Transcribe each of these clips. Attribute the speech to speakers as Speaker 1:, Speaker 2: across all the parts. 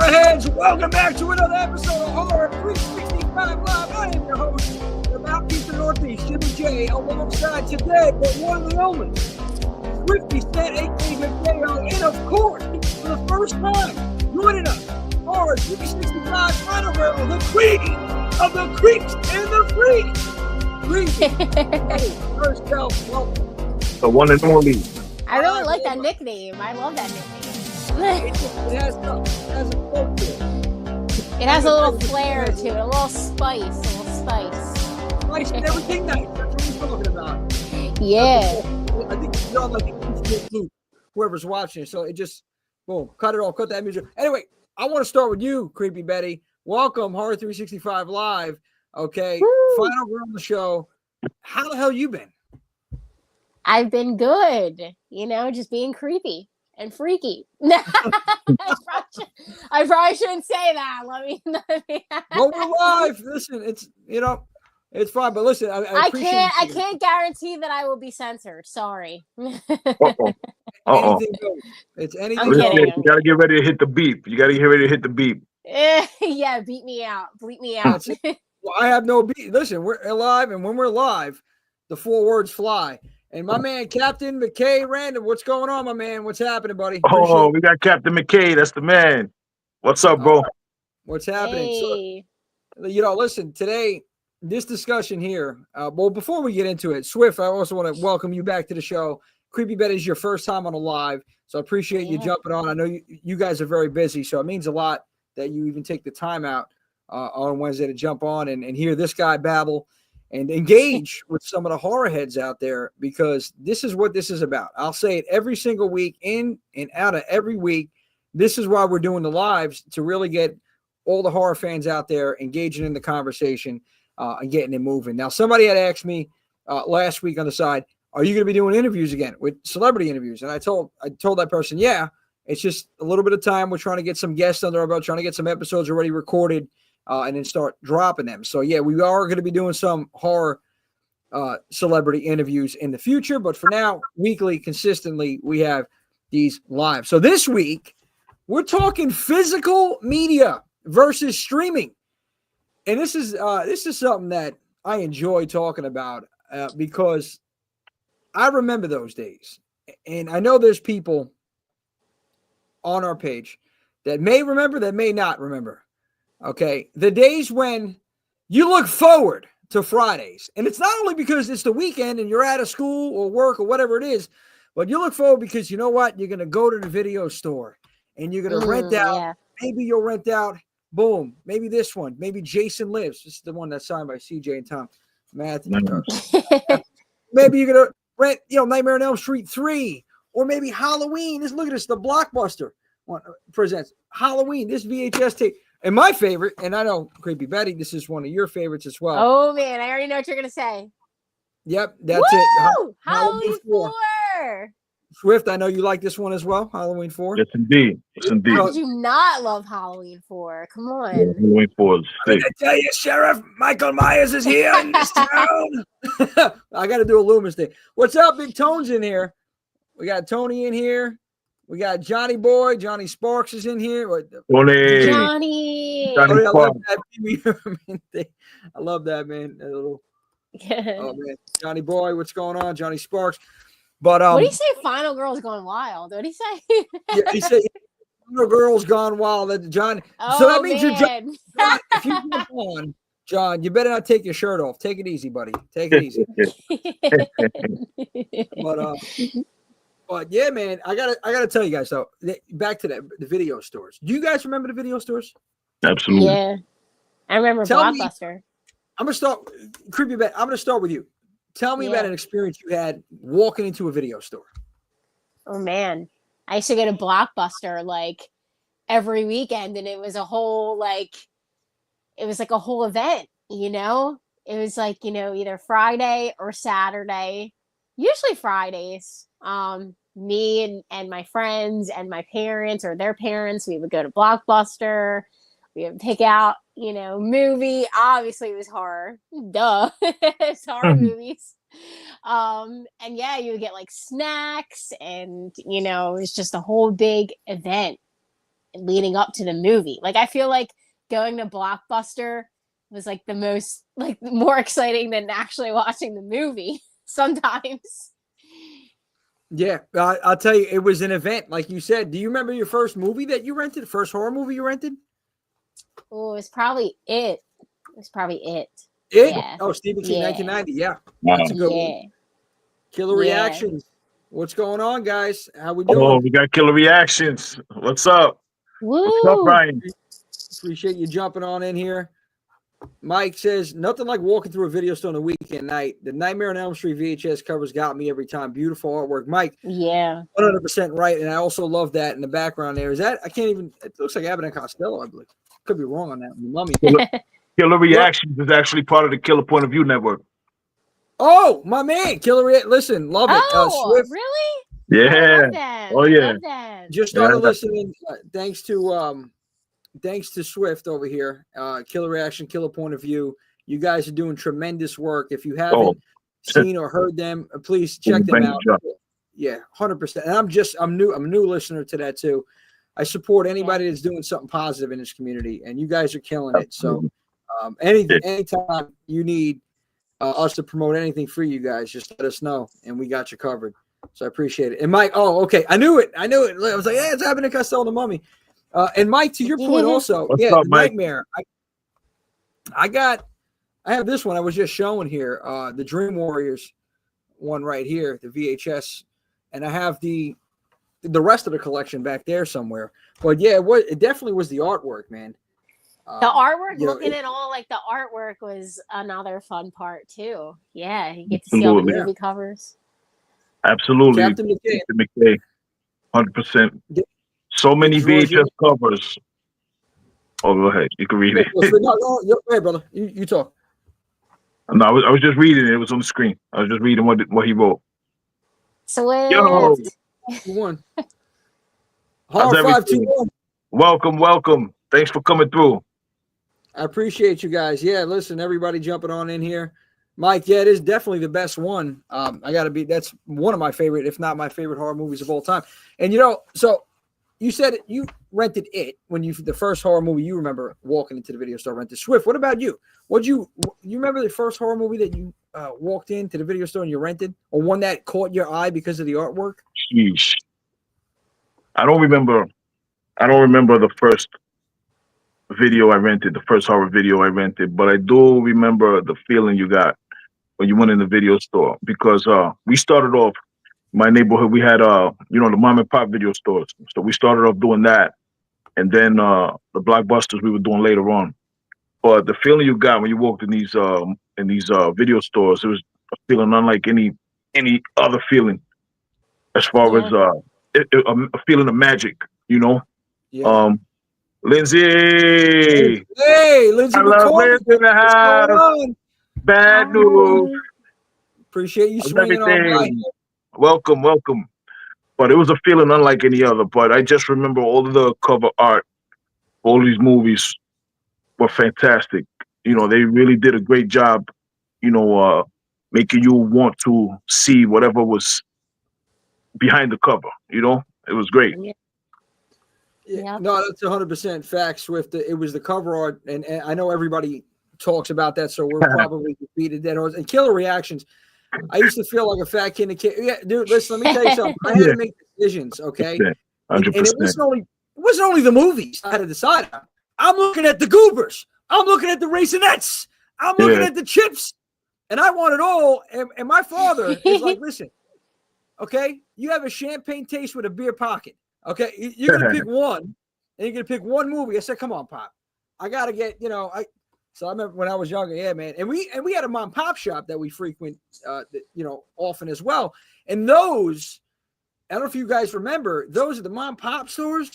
Speaker 1: Horrorheads, welcome back to another episode of Horror 365 Live. I am your host, the Mouthpiece of the Northeast, Jimmy J, alongside today, but one and only, Swifty Stan, a.k.a. McDayo, and of course, for the first time, joining us, Horror 365 Final Girl, the queen of the creeps and the freaks. Herself, welcome.
Speaker 2: The one and only.
Speaker 3: I really like that nickname. I love that nickname.
Speaker 1: It has a quote to it.
Speaker 3: It has a little flair to it, a little spice.
Speaker 1: Spice and everything nice. That's what we're talking about.
Speaker 3: Yeah.
Speaker 1: I think it's on like a whoever's watching. So it just, boom, cut it off, cut that music. Anyway, I want to start with you, Creepy Betty. Welcome, Horror 365 Live. Okay,
Speaker 3: Woo.
Speaker 1: Final girl on the show. How the hell you been?
Speaker 3: I've been good. Just being creepy and freaky. I probably shouldn't say that. Let me.
Speaker 1: Well, we're live. Listen, it's fine. But listen, I
Speaker 3: can't guarantee that I will be censored. Sorry.
Speaker 2: Uh-oh.
Speaker 1: Anything goes. It's anything.
Speaker 3: I'm kidding.
Speaker 2: You gotta get ready to hit the beep.
Speaker 3: Yeah, beat me out. Bleep me out.
Speaker 1: Well, I have no beat. Listen, we're live, and when we're live, the 4 words fly. And my man, Captain McKay Random, what's going on, my man? What's happening, buddy?
Speaker 2: We got Captain McKay. That's the man. What's up, bro?
Speaker 1: What's happening?
Speaker 3: Hey.
Speaker 1: So, listen, today, this discussion here, well, before we get into it, Swift, I also want to welcome you back to the show. Creepy Bet is your first time on a live, so I appreciate you jumping on. I know you guys are very busy, so it means a lot that you even take the time out on Wednesday to jump on and hear this guy babble and engage with some of the horror heads out there, because this is what this is about. I'll say it every single week, in and out of every week. This is why we're doing the lives, to really get all the horror fans out there engaging in the conversation and getting it moving. Now, somebody had asked me last week on the side, are you going to be doing interviews again with celebrity interviews? And I told that person, yeah, it's just a little bit of time. We're trying to get some guests under our belt, trying to get some episodes already recorded, and then start dropping them. So, yeah, we are going to be doing some horror celebrity interviews in the future. But for now, weekly, consistently, we have these live. So this week, we're talking physical media versus streaming. And this is something that I enjoy talking about because I remember those days. And I know there's people on our page that may remember, that may not remember. Okay, the days when you look forward to Fridays, and it's not only because it's the weekend and you're out of school or work or whatever it is, but you look forward because you know what? You're going to go to the video store and you're going to rent out. Yeah. Maybe you'll rent out, boom, maybe this one, maybe Jason Lives. This is the one that's signed by CJ and Tom Matthews. Maybe you're going to rent, Nightmare on Elm Street 3, or maybe Halloween. Look at this, the Blockbuster one presents Halloween, this VHS tape. And my favorite, and I know, Creepy Betty, this is one of your favorites as well.
Speaker 3: Oh, man, I already know what you're going to say.
Speaker 1: Yep, that's
Speaker 3: it. Halloween 4.
Speaker 1: Swift, I know you like this one as well, Halloween 4.
Speaker 2: Yes, indeed.
Speaker 3: How did you not love Halloween 4? Come on.
Speaker 2: Yeah, Halloween 4 is sick.
Speaker 1: I tell you, Sheriff Michael Myers is here in this town. I got to do a Loomis thing. What's up, Big Tone's in here. We got Tony in here. We got Johnny Boy. Johnny Sparks is in here.
Speaker 3: Johnny.
Speaker 1: I love that. I love that, man. That little, oh, man. Johnny Boy, what's going on? Johnny Sparks. But
Speaker 3: what did he say? Final Girl's Gone Wild. What did he say?
Speaker 1: Yeah, he said Final Girl's Gone Wild. That John.
Speaker 3: Oh,
Speaker 1: so that means
Speaker 3: man.
Speaker 1: you're John, if you jump on, John, you better not take your shirt off. Take it easy, buddy. Take it easy. But yeah, man, I gotta tell you guys though. Back to the video stores. Do you guys remember the video stores?
Speaker 2: Absolutely.
Speaker 3: Yeah, I remember Blockbuster.
Speaker 1: I'm gonna start, Creepy Bet. I'm gonna start with you. Tell me about an experience you had walking into a video store.
Speaker 3: Oh man, I used to go to Blockbuster like every weekend, and it was a whole it was like a whole event. It was like either Friday or Saturday, usually Fridays. Me and my friends and my parents or their parents, we would go to Blockbuster. We would pick out, movie. Obviously, it was horror. Duh, it's horror movies. And yeah, you would get like snacks, and it was just a whole big event. leading up to the movie. Like I feel like going to Blockbuster was like the most like more exciting than actually watching the movie sometimes.
Speaker 1: Yeah, I'll tell you, it was an event, like you said. Do you remember your first movie that you rented? First horror movie you rented?
Speaker 3: Oh, it was probably it. It was probably it.
Speaker 1: It?
Speaker 3: Yeah.
Speaker 1: Oh, Stephen King,
Speaker 3: Yeah.
Speaker 1: 1990. Yeah,
Speaker 2: Wow.
Speaker 1: that's a good
Speaker 3: Yeah.
Speaker 1: one. Killer
Speaker 3: Yeah.
Speaker 1: Reactions. What's going on, guys? How we doing?
Speaker 2: Oh, we got killer reactions. What's up? What's up,
Speaker 3: Woo!
Speaker 2: Brian?
Speaker 1: Appreciate you jumping on in here. Mike says, nothing like walking through a video store on a weekend night. The Nightmare on Elm Street VHS covers got me every time. Beautiful artwork. Mike,
Speaker 3: Yeah.
Speaker 1: 100% right. And I also love that in the background there. Is that, I can't even, it looks like Abbott and Costello, I believe. Could be wrong on that. Mummy.
Speaker 2: Killer reactions is actually part of the Killer Point of View Network.
Speaker 1: Oh, my man. Listen, love it.
Speaker 3: Oh,
Speaker 1: Swift,
Speaker 3: really?
Speaker 2: Yeah.
Speaker 3: I love that.
Speaker 2: Oh, yeah.
Speaker 3: I love that.
Speaker 1: just started
Speaker 2: Yeah.
Speaker 1: listening. Thanks to Swift over here. Killer Reaction, Killer Point of View. You guys are doing tremendous work. If you haven't seen or heard them, please check them out. Yeah, 100%. And I'm new. I'm a new listener to that too. I support anybody that's doing something positive in this community, and you guys are killing it. So, anytime you need us to promote anything for you guys, just let us know, and we got you covered. So I appreciate it. And Mike, oh, okay, I knew it. I was like, yeah, it's happening to Costello and the Mummy. And Mike, to your point, also,
Speaker 2: What's
Speaker 1: yeah,
Speaker 2: up,
Speaker 1: the
Speaker 2: Mike?
Speaker 1: Nightmare. I have this one. I was just showing here, the Dream Warriors one right here, the VHS, and I have the rest of the collection back there somewhere. But yeah, it definitely was the artwork, man.
Speaker 3: The artwork,
Speaker 1: you know,
Speaker 3: looking at all like the artwork was another fun part too. Yeah, you get to see all the
Speaker 2: Absolutely.
Speaker 3: movie covers.
Speaker 2: Absolutely.
Speaker 1: Captain McKay.
Speaker 2: Captain McKay. 100%.
Speaker 1: Yeah.
Speaker 2: So many
Speaker 1: It draws you
Speaker 2: VHS covers. Oh, go ahead. You can read it.
Speaker 1: No, go ahead, brother. You talk.
Speaker 2: No, I was just reading it. It was on the screen. I was just reading what he wrote.
Speaker 3: Swift.
Speaker 2: Yo,
Speaker 1: You won.
Speaker 2: How's
Speaker 1: Hard
Speaker 2: everything?
Speaker 1: 521.
Speaker 2: welcome. Thanks for coming through.
Speaker 1: I appreciate you guys. Yeah, listen, everybody jumping on in here. Mike, yeah, it is definitely the best one. That's one of my favorite, if not my favorite horror movies of all time. And so you said you rented it when the first horror movie you remember walking into the video store rented. Swift, what about you? You remember the first horror movie that you walked into the video store and you rented, or one that caught your eye because of the artwork?
Speaker 2: Sheesh. I don't remember the first video I rented, the first horror video I rented, but I do remember the feeling you got when you went in the video store, because we started off my neighborhood. We had the mom and pop video stores, so we started off doing that, and then the Blockbusters we were doing later on. But the feeling you got when you walked in these video stores, it was a feeling unlike any other feeling, as far as a feeling of magic,
Speaker 1: Yeah.
Speaker 2: Lindsay.
Speaker 1: Hey, Lindsay.
Speaker 2: I love Lindsay in the house. Bad news.
Speaker 1: Appreciate you swinging on by.
Speaker 2: Welcome. But it was a feeling unlike any other. But I just remember all of the cover art, all these movies were fantastic. They really did a great job, making you want to see whatever was behind the cover. It was great.
Speaker 1: Yeah. No, that's 100% fact, Swift. It was the cover art, and I know everybody talks about that, so we're probably defeated that horse. And Killer Reactions, I used to feel like a fat kid. Yeah, dude, listen, let me tell you something. I had to make decisions, okay?
Speaker 2: 100%.
Speaker 1: And it wasn't only the movies I had to decide on. I'm looking at the Goobers. I'm looking at the Raisinets. I'm looking at the chips. And I want it all. And my father is like, listen, okay, you have a champagne taste with a beer pocket. Okay, you're going to pick one, and you're going to pick one movie. I said, come on, Pop. I got to get, so I remember when I was younger, yeah, man. And we had a mom and pop shop that we frequent, often as well. And those, I don't know if you guys remember, those are the mom and pop stores.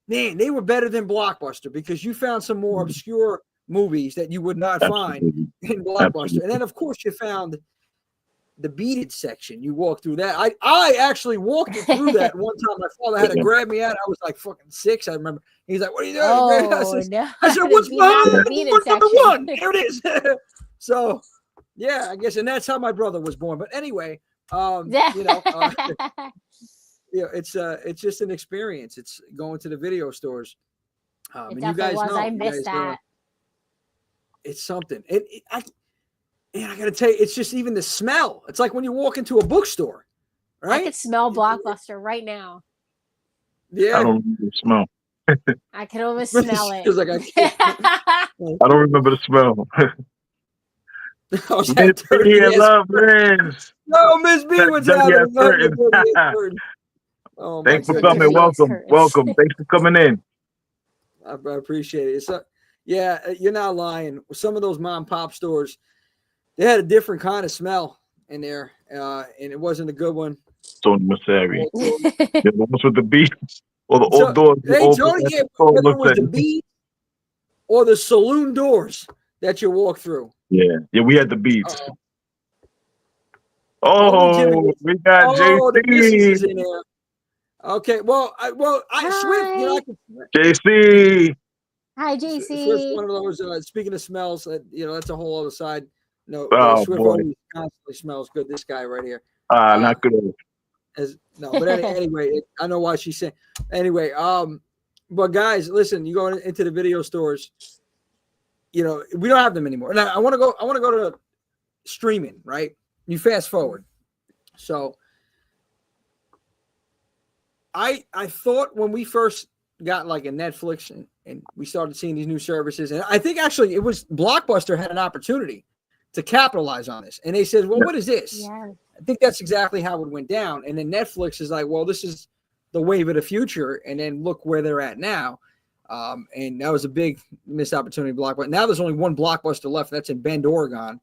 Speaker 1: Man, they were better than Blockbuster because you found some more obscure movies that you would not find in Blockbuster.
Speaker 2: Absolutely.
Speaker 1: And then, of course, you found the beaded section. You walked through that. I actually walked it through that one time. My father had to grab me out. I was like fucking 6. I remember. He's like, "What are you doing?" I said, "What's behind number one?" Here it is. So, yeah, I guess, and that's how my brother was born. But anyway, it's just an experience. It's going to the video stores.
Speaker 3: It
Speaker 1: And you
Speaker 3: definitely
Speaker 1: guys
Speaker 3: was.
Speaker 1: know,
Speaker 3: I
Speaker 1: you
Speaker 3: missed
Speaker 1: guys,
Speaker 3: that.
Speaker 1: it's something. I gotta tell you, it's just even the smell. It's like when you walk into a bookstore,
Speaker 3: I
Speaker 1: right?
Speaker 3: could smell Blockbuster right now.
Speaker 1: Yeah.
Speaker 2: I don't remember the smell.
Speaker 3: I can almost smell it.
Speaker 1: Feels like I can't.
Speaker 2: I don't remember the smell.
Speaker 1: Oh, is
Speaker 2: Miss
Speaker 1: that
Speaker 2: B
Speaker 1: dirty
Speaker 2: and
Speaker 1: ass curtain?
Speaker 2: Lovelands.
Speaker 1: No, Miss B, what's
Speaker 2: Dirty ass
Speaker 1: happening? Love the
Speaker 2: curtains.
Speaker 1: dirty ass curtain. Oh my
Speaker 2: Thanks for
Speaker 1: goodness.
Speaker 2: coming.
Speaker 3: Dirty-ass
Speaker 2: Welcome.
Speaker 3: curtains.
Speaker 2: Welcome. Thanks for coming in.
Speaker 1: I appreciate it. So, yeah, you're not lying. Some of those mom and pop stores, they had a different kind of smell in there, and it wasn't a good one.
Speaker 2: Tony Masari.
Speaker 1: So,
Speaker 2: The ones with the beats or the old doors. The
Speaker 1: hey,
Speaker 2: old
Speaker 1: Tony,
Speaker 2: doors.
Speaker 1: whether it was the beat or the saloon doors that you walk through.
Speaker 2: Yeah, we had the beats.
Speaker 1: Uh-oh.
Speaker 2: Oh,
Speaker 1: Jimmy,
Speaker 2: we got
Speaker 1: the missus is
Speaker 2: JC.
Speaker 1: in there. Okay, Swift,
Speaker 3: Hi.
Speaker 1: I can.
Speaker 2: JC.
Speaker 3: Hi,
Speaker 1: Swift's
Speaker 3: JC.
Speaker 1: one of those. Speaking of smells, that's a whole other side. No,
Speaker 2: Oh
Speaker 1: Swift
Speaker 2: boy.
Speaker 1: always constantly smells good. This guy right here.
Speaker 2: Not good.
Speaker 1: But anyway, I know why she's saying. Anyway, but guys, listen. You go into the video stores. We don't have them anymore. Now I want to go to streaming. Right? You fast forward. So I thought when we first got like a Netflix and we started seeing these new services, and I think actually it was Blockbuster had an opportunity to capitalize on this, and they said, "Well, what is this?"
Speaker 3: Yeah.
Speaker 1: I think that's exactly how it went down. And then Netflix is like, "Well, this is the wave of the future," and then look where they're at now. And that was a big missed opportunity. Blockbuster. Now there's only one Blockbuster left. That's in Bend, Oregon.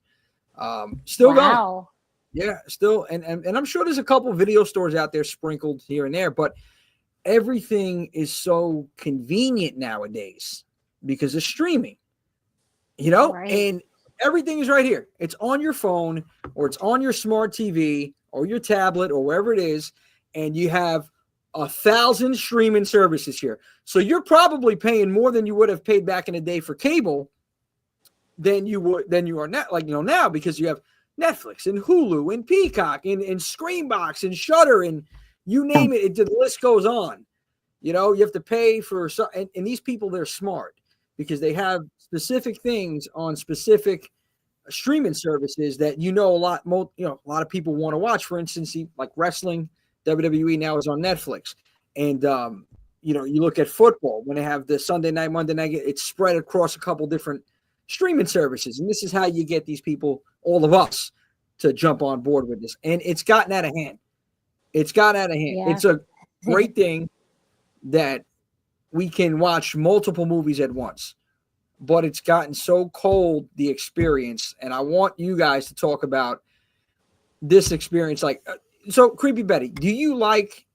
Speaker 1: Still going. Yeah, still, and I'm sure there's a couple video stores out there sprinkled here and there, but everything is so convenient nowadays because of streaming,
Speaker 3: Right.
Speaker 1: and everything is right here. It's on your phone or it's on your smart TV or your tablet or wherever it is, and you have 1,000 streaming services here. So you're probably paying more than you would have paid back in the day for cable than you are now because you have Netflix and Hulu and Peacock and Screenbox and Shudder and you name it. The list goes on. You have to pay for and these people, they're smart because they have specific things on specific streaming services that a lot of people want to watch. For instance, like wrestling, WWE now is on Netflix, and you look at football when they have the Sunday night, Monday night. It's spread across a couple different streaming services, and this is how you get these people, all of us, to jump on board with this. And it's gotten out of hand.
Speaker 3: Yeah.
Speaker 1: It's a great thing that we can watch multiple movies at once, but it's gotten so cold, the experience. And I want you guys to talk about this experience. So Creepy Betty, do you like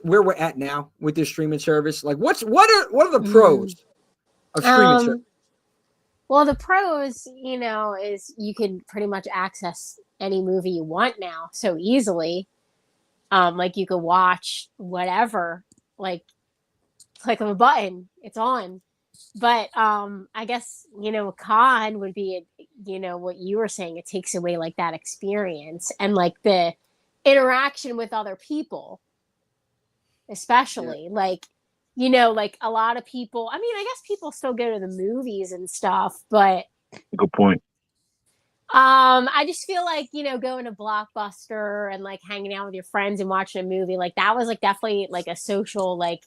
Speaker 1: where we're at now with this streaming service? Like what are the pros of streaming service?
Speaker 3: Well, the pros, is you can pretty much access any movie you want now so easily. Like you could watch whatever, like click of a button, it's on. But I guess, a con would be, what you were saying, it takes away like that experience and like the interaction with other people, especially like a lot of people, I mean, I guess people still go to the movies and stuff, but
Speaker 2: Good point.
Speaker 3: I just feel like, going to Blockbuster and like hanging out with your friends and watching a movie, like that was like definitely like a social like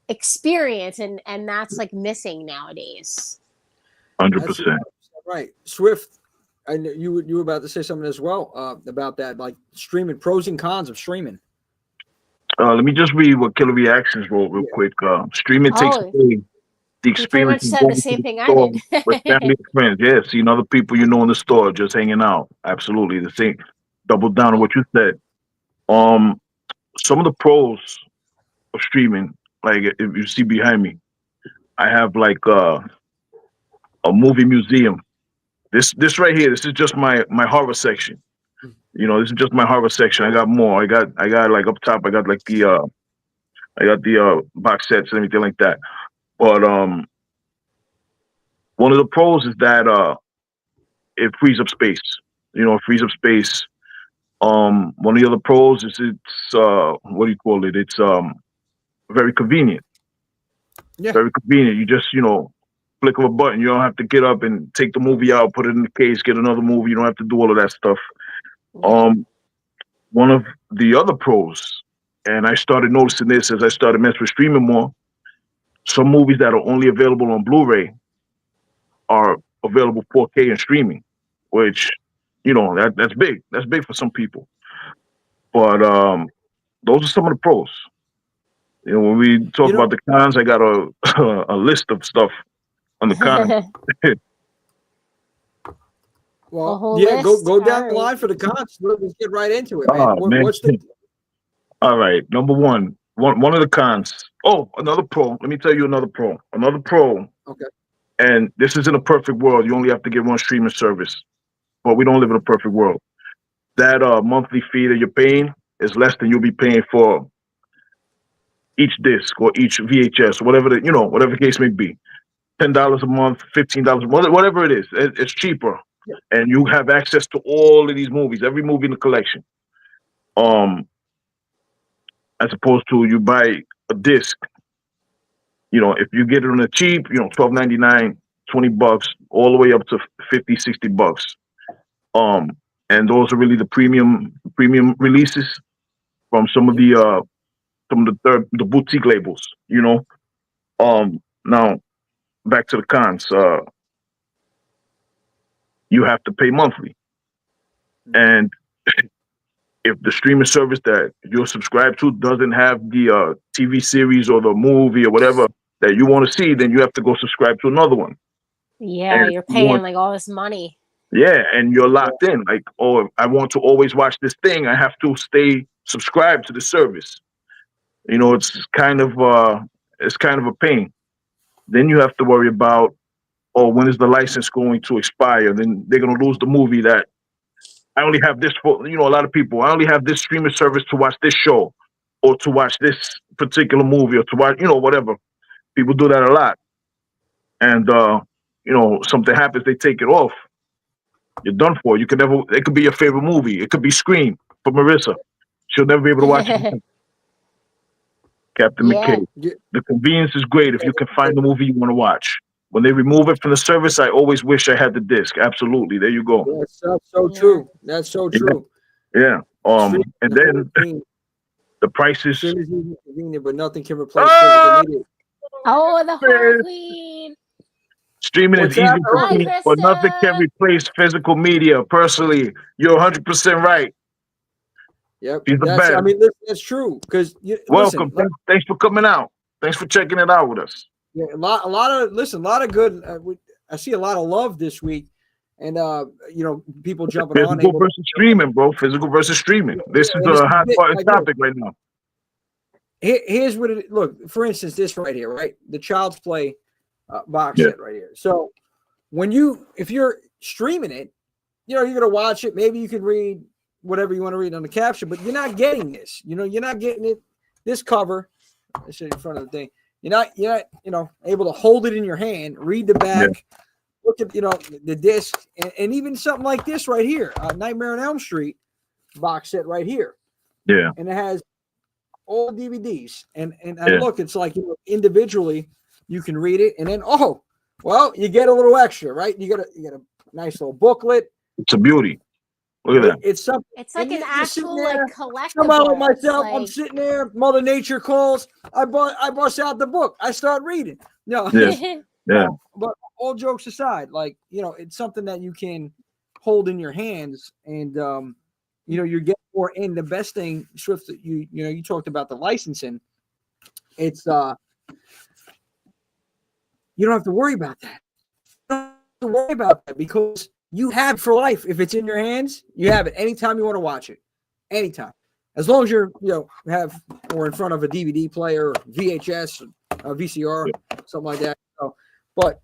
Speaker 3: experience and that's like missing nowadays.
Speaker 2: 100%.
Speaker 1: Right. Swift, I know you were about to say something as well about that, like streaming, pros and cons of streaming.
Speaker 2: Let me just read what Killer Reactions wrote real quick. Streaming takes away the experience.
Speaker 3: You pretty much said the same thing I did.
Speaker 2: With family and friends, yeah, seeing other people in the store, just hanging out. Absolutely, the same. Double down on what you said. Some of the pros of streaming, like if you see behind me, I have like a movie museum. This right here, this is just my horror section. This is just my horror section. I got more. I got like up top. I got like the box sets and everything like that. But one of the pros is that it frees up space. It frees up space One of the other pros is it's what do you call it? It's very convenient.
Speaker 1: Yeah.
Speaker 2: Very convenient. You just, flick of a button. You don't have to get up and take the movie out, put it in the case, get another movie. You don't have to do all of that stuff. One of the other pros, and I started noticing this as I started messing with streaming more, some movies that are only available on Blu-ray are available 4K and streaming, which, that's big. That's big for some people. But those are some of the pros. When we talk about the cons, I got a list of stuff on the cons.
Speaker 1: Well, yeah, go down the line for the cons. Let's get right into it, man. What's the?
Speaker 2: All right, number one of the cons. Oh, another pro. Let me tell you another pro. Another pro.
Speaker 1: Okay.
Speaker 2: And this isn't a perfect world. You only have to get one streaming service, but we don't live in a perfect world. That monthly fee that you're paying is less than you'll be paying for each disc or each VHS, whatever whatever the case may be. $10 a month, $15, whatever it is. It's cheaper. And you have access to all of these movies, every movie in the collection. As opposed to you buy a disc, if you get it on the cheap, $12.99, $20, all the way up to $50, $60. And those are really the premium releases from some of the boutique labels, Now back to the cons. You have to pay monthly. And if the streaming service that you're subscribed to doesn't have the TV series or the movie or whatever that you want to see, then you have to go subscribe to another one.
Speaker 3: Yeah, and you're paying like all this money.
Speaker 2: Yeah, and you're locked in. Like, oh, I want to always watch this thing. I have to stay subscribed to the service. It's kind of a pain. Then you have to worry about, when is the license going to expire? Then they're going to lose the movie that I only have this for, a lot of people. I only have this streaming service to watch this show or to watch this particular movie or to watch, whatever. People do that a lot. And, something happens, they take it off. You're done for. It could be your favorite movie. It could be Scream for Marissa. She'll never be able to watch it. Captain McKay. The convenience is great if you can find the movie you want to watch. When they remove it from the service, I always wish I had the disc. Absolutely. There you go.
Speaker 1: That's so true. That's so true.
Speaker 2: Yeah. And then the prices.
Speaker 1: Convenient, but nothing can replace physical media.
Speaker 3: Oh, the Horror Queen.
Speaker 2: Streaming is easy for me, but nothing can replace physical media. Personally, you're 100% right.
Speaker 1: Yep.
Speaker 2: She's the best.
Speaker 1: I mean, that's true. Because
Speaker 2: welcome. Thanks for coming out. Thanks for checking it out with us.
Speaker 1: Yeah, a lot of good. I see a lot of love this week, and people jumping on.
Speaker 2: Physical versus streaming, bro. Physical versus streaming. This is a hot button topic right now.
Speaker 1: Here's what it look. For instance, this right here, right? The Child's Play box set right here. So if you're streaming it, you're gonna watch it. Maybe you can read whatever you want to read on the caption, but you're not getting this. You're not getting it. This cover. I should in front of the thing. You're not able to hold it in your hand, read the back, look at the disc, and even something like this right here, Nightmare on Elm Street box set right here.
Speaker 2: Yeah,
Speaker 1: and it has all DVDs, and look, it's like individually you can read it, and then you get a little extra, right? You get a nice little booklet.
Speaker 2: It's a beauty. Look at that.
Speaker 1: It's something.
Speaker 3: It's like an actual collectible.
Speaker 1: Come out with myself. I'm sitting there. Mother Nature calls. I bust out the book. I start reading. No.
Speaker 2: Yeah.
Speaker 1: But all jokes aside, it's something that you can hold in your hands, and you get more in. The best thing, Swift, you talked about the licensing. It's you don't have to worry about that. You don't have to worry about that because you have it for life. If it's in your hands, you have it anytime you want to watch it. Anytime. As long as you're, have or in front of a DVD player, or VHS, or VCR, something like that. So, but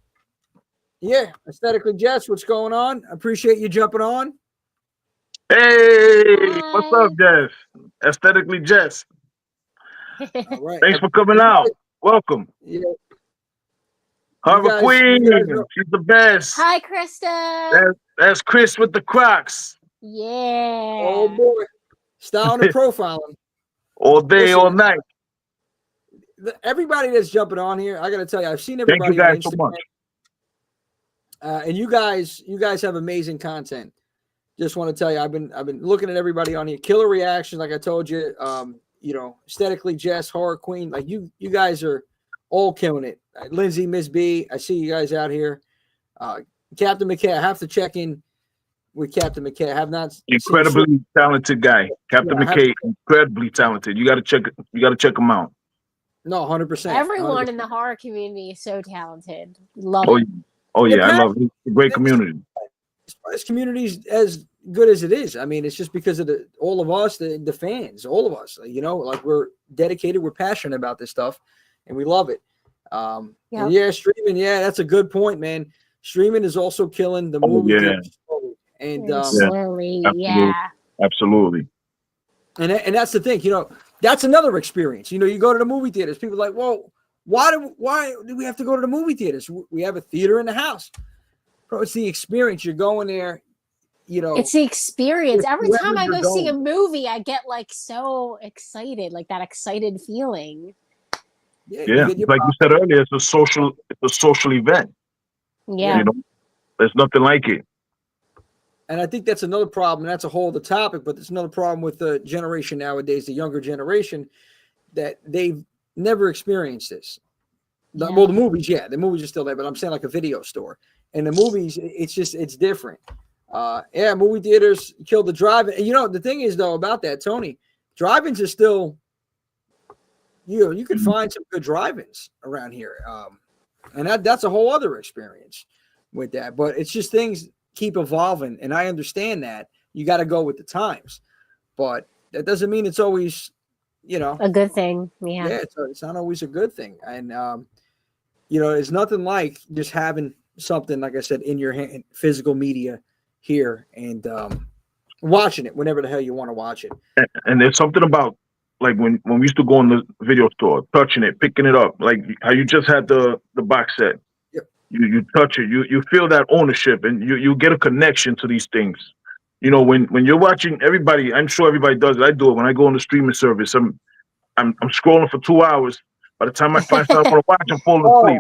Speaker 1: yeah, Aesthetically Jess, what's going on? I appreciate you jumping on.
Speaker 2: Hey, what's up, Jess? Aesthetically Jess.
Speaker 1: All right.
Speaker 2: Thanks for coming out. Welcome.
Speaker 1: Yeah.
Speaker 2: Queen. She's the best.
Speaker 3: Hi, Krista.
Speaker 2: That's Chris with the Crocs.
Speaker 3: Yeah.
Speaker 1: Oh boy, styling and profiling.
Speaker 2: All day,
Speaker 1: Listen,
Speaker 2: all night.
Speaker 1: Everybody that's jumping on here, I got to tell you, I've seen
Speaker 2: Thank you
Speaker 1: everybody on
Speaker 2: guys so
Speaker 1: Instagram,
Speaker 2: much.
Speaker 1: and you guys have amazing content. Just want to tell you, I've been looking at everybody on here. Killer reaction, like I told you. Aesthetically, Jess, Horror Queen, like you guys are all killing it. Lindsay, Miss B, I see you guys out here. Captain McKay, I have to check in with Captain McKay. I have not
Speaker 2: Incredibly talented guy, Captain McKay. Incredibly talented. You got to check him out.
Speaker 1: No, 100%.
Speaker 3: Everyone in the horror community is so talented. Love
Speaker 2: Oh,
Speaker 3: it.
Speaker 2: oh yeah, I love it. It's a great community.
Speaker 1: This community's as good as it is. I mean, it's just because of all of us, the fans, all of us. Like we're dedicated, we're passionate about this stuff, and we love it. And yeah, streaming. Yeah, that's a good point, man. Streaming is also killing the movie.
Speaker 2: Yeah.
Speaker 1: And
Speaker 3: slowly,
Speaker 2: Absolutely.
Speaker 1: And that's the thing, that's another experience. You go to the movie theaters. People are like, well, why do we have to go to the movie theaters? We have a theater in the house. Bro, it's the experience. You're going there,
Speaker 3: It's the experience. Every time I go
Speaker 1: going.
Speaker 3: see a movie, I get like so excited, like that excited feeling.
Speaker 2: Yeah, like you said earlier, it's a social event.
Speaker 3: Yeah.
Speaker 2: There's nothing like it.
Speaker 1: And I think that's another problem. That's a whole other topic, but there's another problem with the generation nowadays, the younger generation, that they've never experienced this. Well, the movies are still there, but I'm saying like a video store. And the movies, it's different. Movie theaters killed the drive-in. And the thing is though about that, Tony, drive-ins are still, you can find some good drive-ins around here. And that's a whole other experience with that. But it's just things keep evolving, and I understand that you got to go with the times, but that doesn't mean it's always,
Speaker 3: a good thing. Yeah,
Speaker 1: it's not always a good thing. And it's nothing like just having something, like I said, in your hand, physical media here, and watching it whenever the hell you want to watch it.
Speaker 2: And there's something about like when we used to go in the video store, touching it, picking it up, like how you just had the box set. You touch it, you feel that ownership, and you get a connection to these things. When you're watching, everybody, I'm sure everybody does it. I do it when I go on the streaming service. I'm scrolling for 2 hours. By the time I find something I want to watch, I'm falling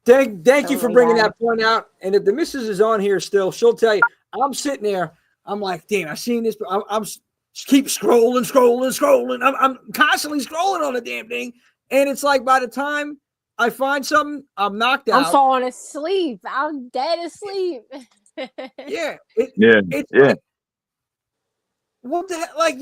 Speaker 2: asleep.
Speaker 1: Thank you for bringing that point out. And if the missus is on here still, she'll tell you. I'm sitting there. I'm like, damn, I've seen this. But I'm keep scrolling. I'm constantly scrolling on the damn thing, and it's like by the time I find something, I'm knocked out.
Speaker 3: I'm falling asleep. I'm dead asleep.
Speaker 1: It's like, what the hell? Like,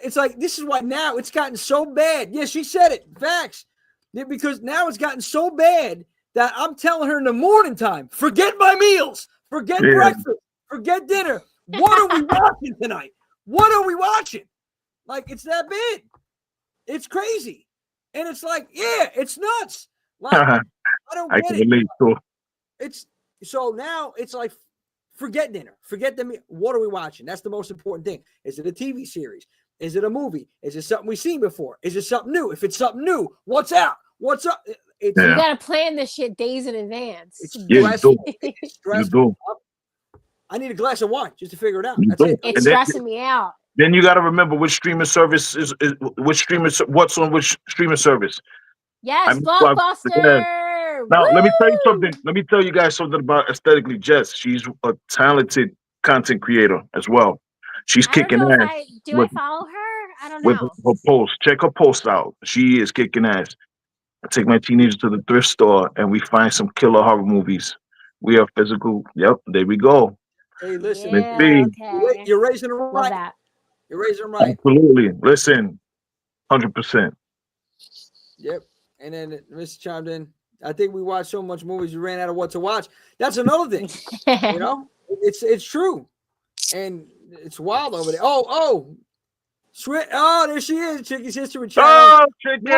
Speaker 1: it's like, this is why now it's gotten so bad. Yeah, she said it. Facts. Because now it's gotten so bad that I'm telling her in the morning time, forget my meals, forget breakfast, forget dinner. What are we watching tonight? What are we watching? Like, it's that bad. It's crazy. And it's like, it's nuts. Like, I don't get it. It's so now it's like, forget dinner, forget them. What are we watching? That's the most important thing. Is it a TV series? Is it a movie? Is it something we've seen before? Is it something new? If it's something new, what's out? What's up?
Speaker 3: You gotta plan this shit days in advance.
Speaker 1: It's
Speaker 2: stressful.
Speaker 1: It's stressful.
Speaker 2: You do.
Speaker 1: I need a glass of wine just to figure it out.
Speaker 2: That's
Speaker 1: it.
Speaker 3: It's stressing me out.
Speaker 2: Then you got to remember which streaming service what's on which streaming service.
Speaker 3: Yes, Blockbuster.
Speaker 2: Now, let me tell you something. Let me tell you guys something about Aesthetically Jess. She's a talented content creator as well. She's kicking ass.
Speaker 3: I follow her? I don't
Speaker 2: with
Speaker 3: know.
Speaker 2: Her posts. Check her posts out. She is kicking ass. I take my teenagers to the thrift store and we find some killer horror movies. We are physical. Yep, there we go.
Speaker 1: Hey, listen,
Speaker 3: okay.
Speaker 1: You're raising them right.
Speaker 3: Love that.
Speaker 1: You're raising them right.
Speaker 2: Absolutely. Listen, 100%.
Speaker 1: Yep. And then Mr. chimed in. I think we watched so much movies we ran out of what to watch. That's another thing. It's true, and it's wild over there. Oh, there she is, Chicky's History Channel.
Speaker 2: Oh, Chicky!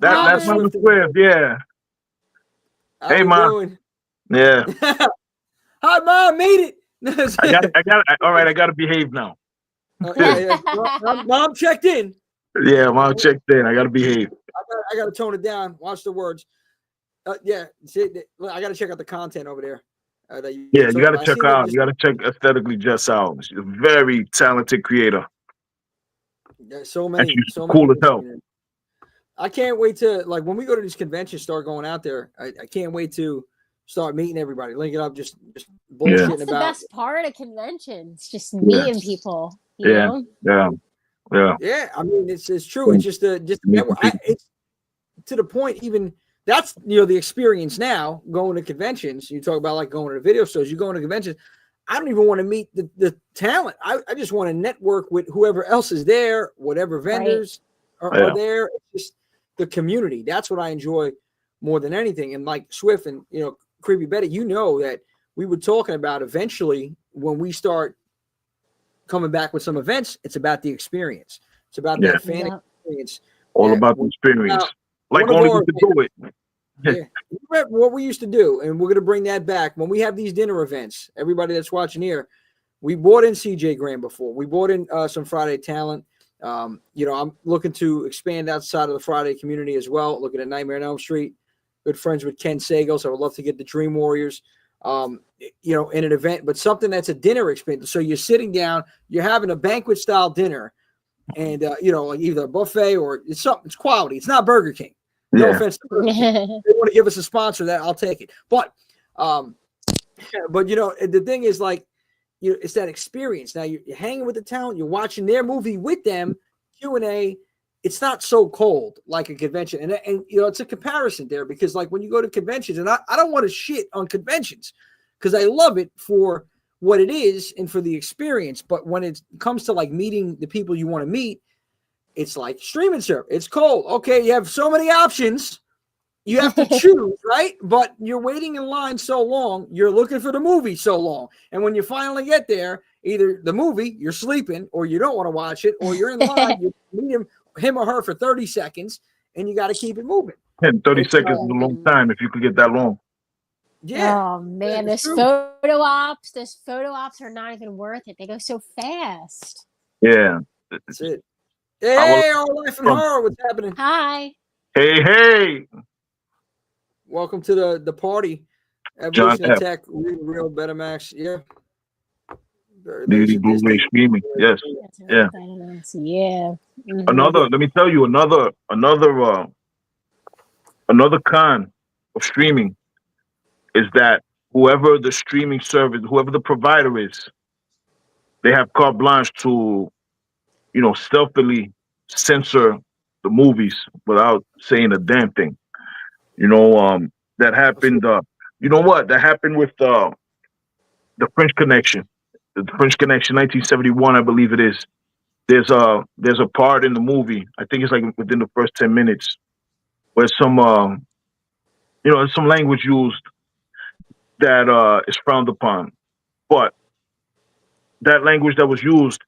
Speaker 2: That's Mama Swift, yeah. Hey, Mom.
Speaker 1: Doing?
Speaker 2: Yeah.
Speaker 1: Hi, Mom. Made it.
Speaker 2: I gotta behave now.
Speaker 1: Mom checked in.
Speaker 2: Yeah, Mom checked in. I gotta behave.
Speaker 1: I gotta tone it down. Watch the words. See, I gotta check out the content over there. That you
Speaker 2: Yeah, you
Speaker 1: talk
Speaker 2: got to
Speaker 1: about. I
Speaker 2: check
Speaker 1: seen them
Speaker 2: out. You got to check Aesthetically Just out. She's a very talented creator,
Speaker 1: there's so
Speaker 2: and
Speaker 1: many,
Speaker 2: she's
Speaker 1: so many.
Speaker 2: cool as hell.
Speaker 1: I can't wait to like when we go to these conventions, start going out there. I can't wait to start meeting everybody, linking up, just
Speaker 2: Yeah,
Speaker 1: bullshitting
Speaker 3: That's the
Speaker 1: about.
Speaker 3: best part of conventions, just
Speaker 2: yeah,
Speaker 3: meeting people, you
Speaker 2: yeah,
Speaker 3: know?
Speaker 2: yeah, yeah.
Speaker 1: Yeah, I mean it's true. It's just the
Speaker 2: Meeting
Speaker 1: network.
Speaker 2: people.
Speaker 1: It's to the point. Even that's the experience now going to conventions. You talk about like going to video stores. You go to conventions. I don't even want to meet the talent. I just want to network with whoever else is there, whatever vendors are
Speaker 2: Yeah.
Speaker 1: there. It's just the community. That's what I enjoy more than anything. And like Swift and Creepy Betty, that we were talking about eventually when we start coming back with some events, it's about the experience. It's about
Speaker 2: Yeah.
Speaker 1: that fan
Speaker 3: Yeah.
Speaker 1: experience.
Speaker 2: All
Speaker 1: that
Speaker 2: about the
Speaker 1: when-
Speaker 2: experience.
Speaker 1: now,
Speaker 2: Like
Speaker 1: one of
Speaker 2: only
Speaker 1: our
Speaker 2: we could do it.
Speaker 1: yeah, remember what we used to do, and we're going to bring that back when we have these dinner events. Everybody that's watching here, we brought in CJ Graham before. We brought in some Friday talent. I'm looking to expand outside of the Friday community as well. Looking at Nightmare on Elm Street. Good friends with Ken Sagal, so I would love to get the Dream Warriors, in an event, but something that's a dinner experience. So you're sitting down, you're having a banquet style dinner, and like either a buffet or it's something. It's quality. It's not Burger King. No
Speaker 2: Yeah.
Speaker 1: offense to Burger King. If they want to give us a sponsor, that I'll take it. But the thing is like, it's that experience. Now you're hanging with the talent, you're watching their movie with them, Q&A. It's not so cold like a convention. And it's a comparison there because like when you go to conventions, and I don't want to shit on conventions because I love it for what it is and for the experience. But when it comes to like meeting the people you want to meet, it's like streaming service. It's cold. Okay, you have so many options. You have to choose, right? But you're waiting in line so long. You're looking for the movie so long. And when you finally get there, either the movie, you're sleeping, or you don't want to watch it, or you're in line, you meet him or her for 30 seconds, and you got to keep it moving.
Speaker 2: And 30 seconds is a long time if you could get that long.
Speaker 1: Yeah.
Speaker 3: Oh man,
Speaker 1: it's
Speaker 3: those
Speaker 1: true.
Speaker 3: photo ops are not even worth it. They go so fast.
Speaker 2: Yeah.
Speaker 1: That's it. Hey, Our Life in Horror, what's happening?
Speaker 3: Hi.
Speaker 2: Hey.
Speaker 1: Welcome to the party.
Speaker 2: John
Speaker 1: Evolution of
Speaker 2: F.
Speaker 1: Tech, Real Betamax. Yeah.
Speaker 2: DVD Blu-ray streaming. Yes. Yeah.
Speaker 3: Yeah. Mhm.
Speaker 2: Let me tell you, another con of streaming is that whoever the streaming service, whoever the provider is, they have carte blanche to, stealthily censor the movies without saying a damn thing. That happened. That happened with the French Connection. The French Connection, 1971, I believe it is. There's a part in the movie. I think it's like within the first 10 minutes where there's some language used that is frowned upon, but that language that was used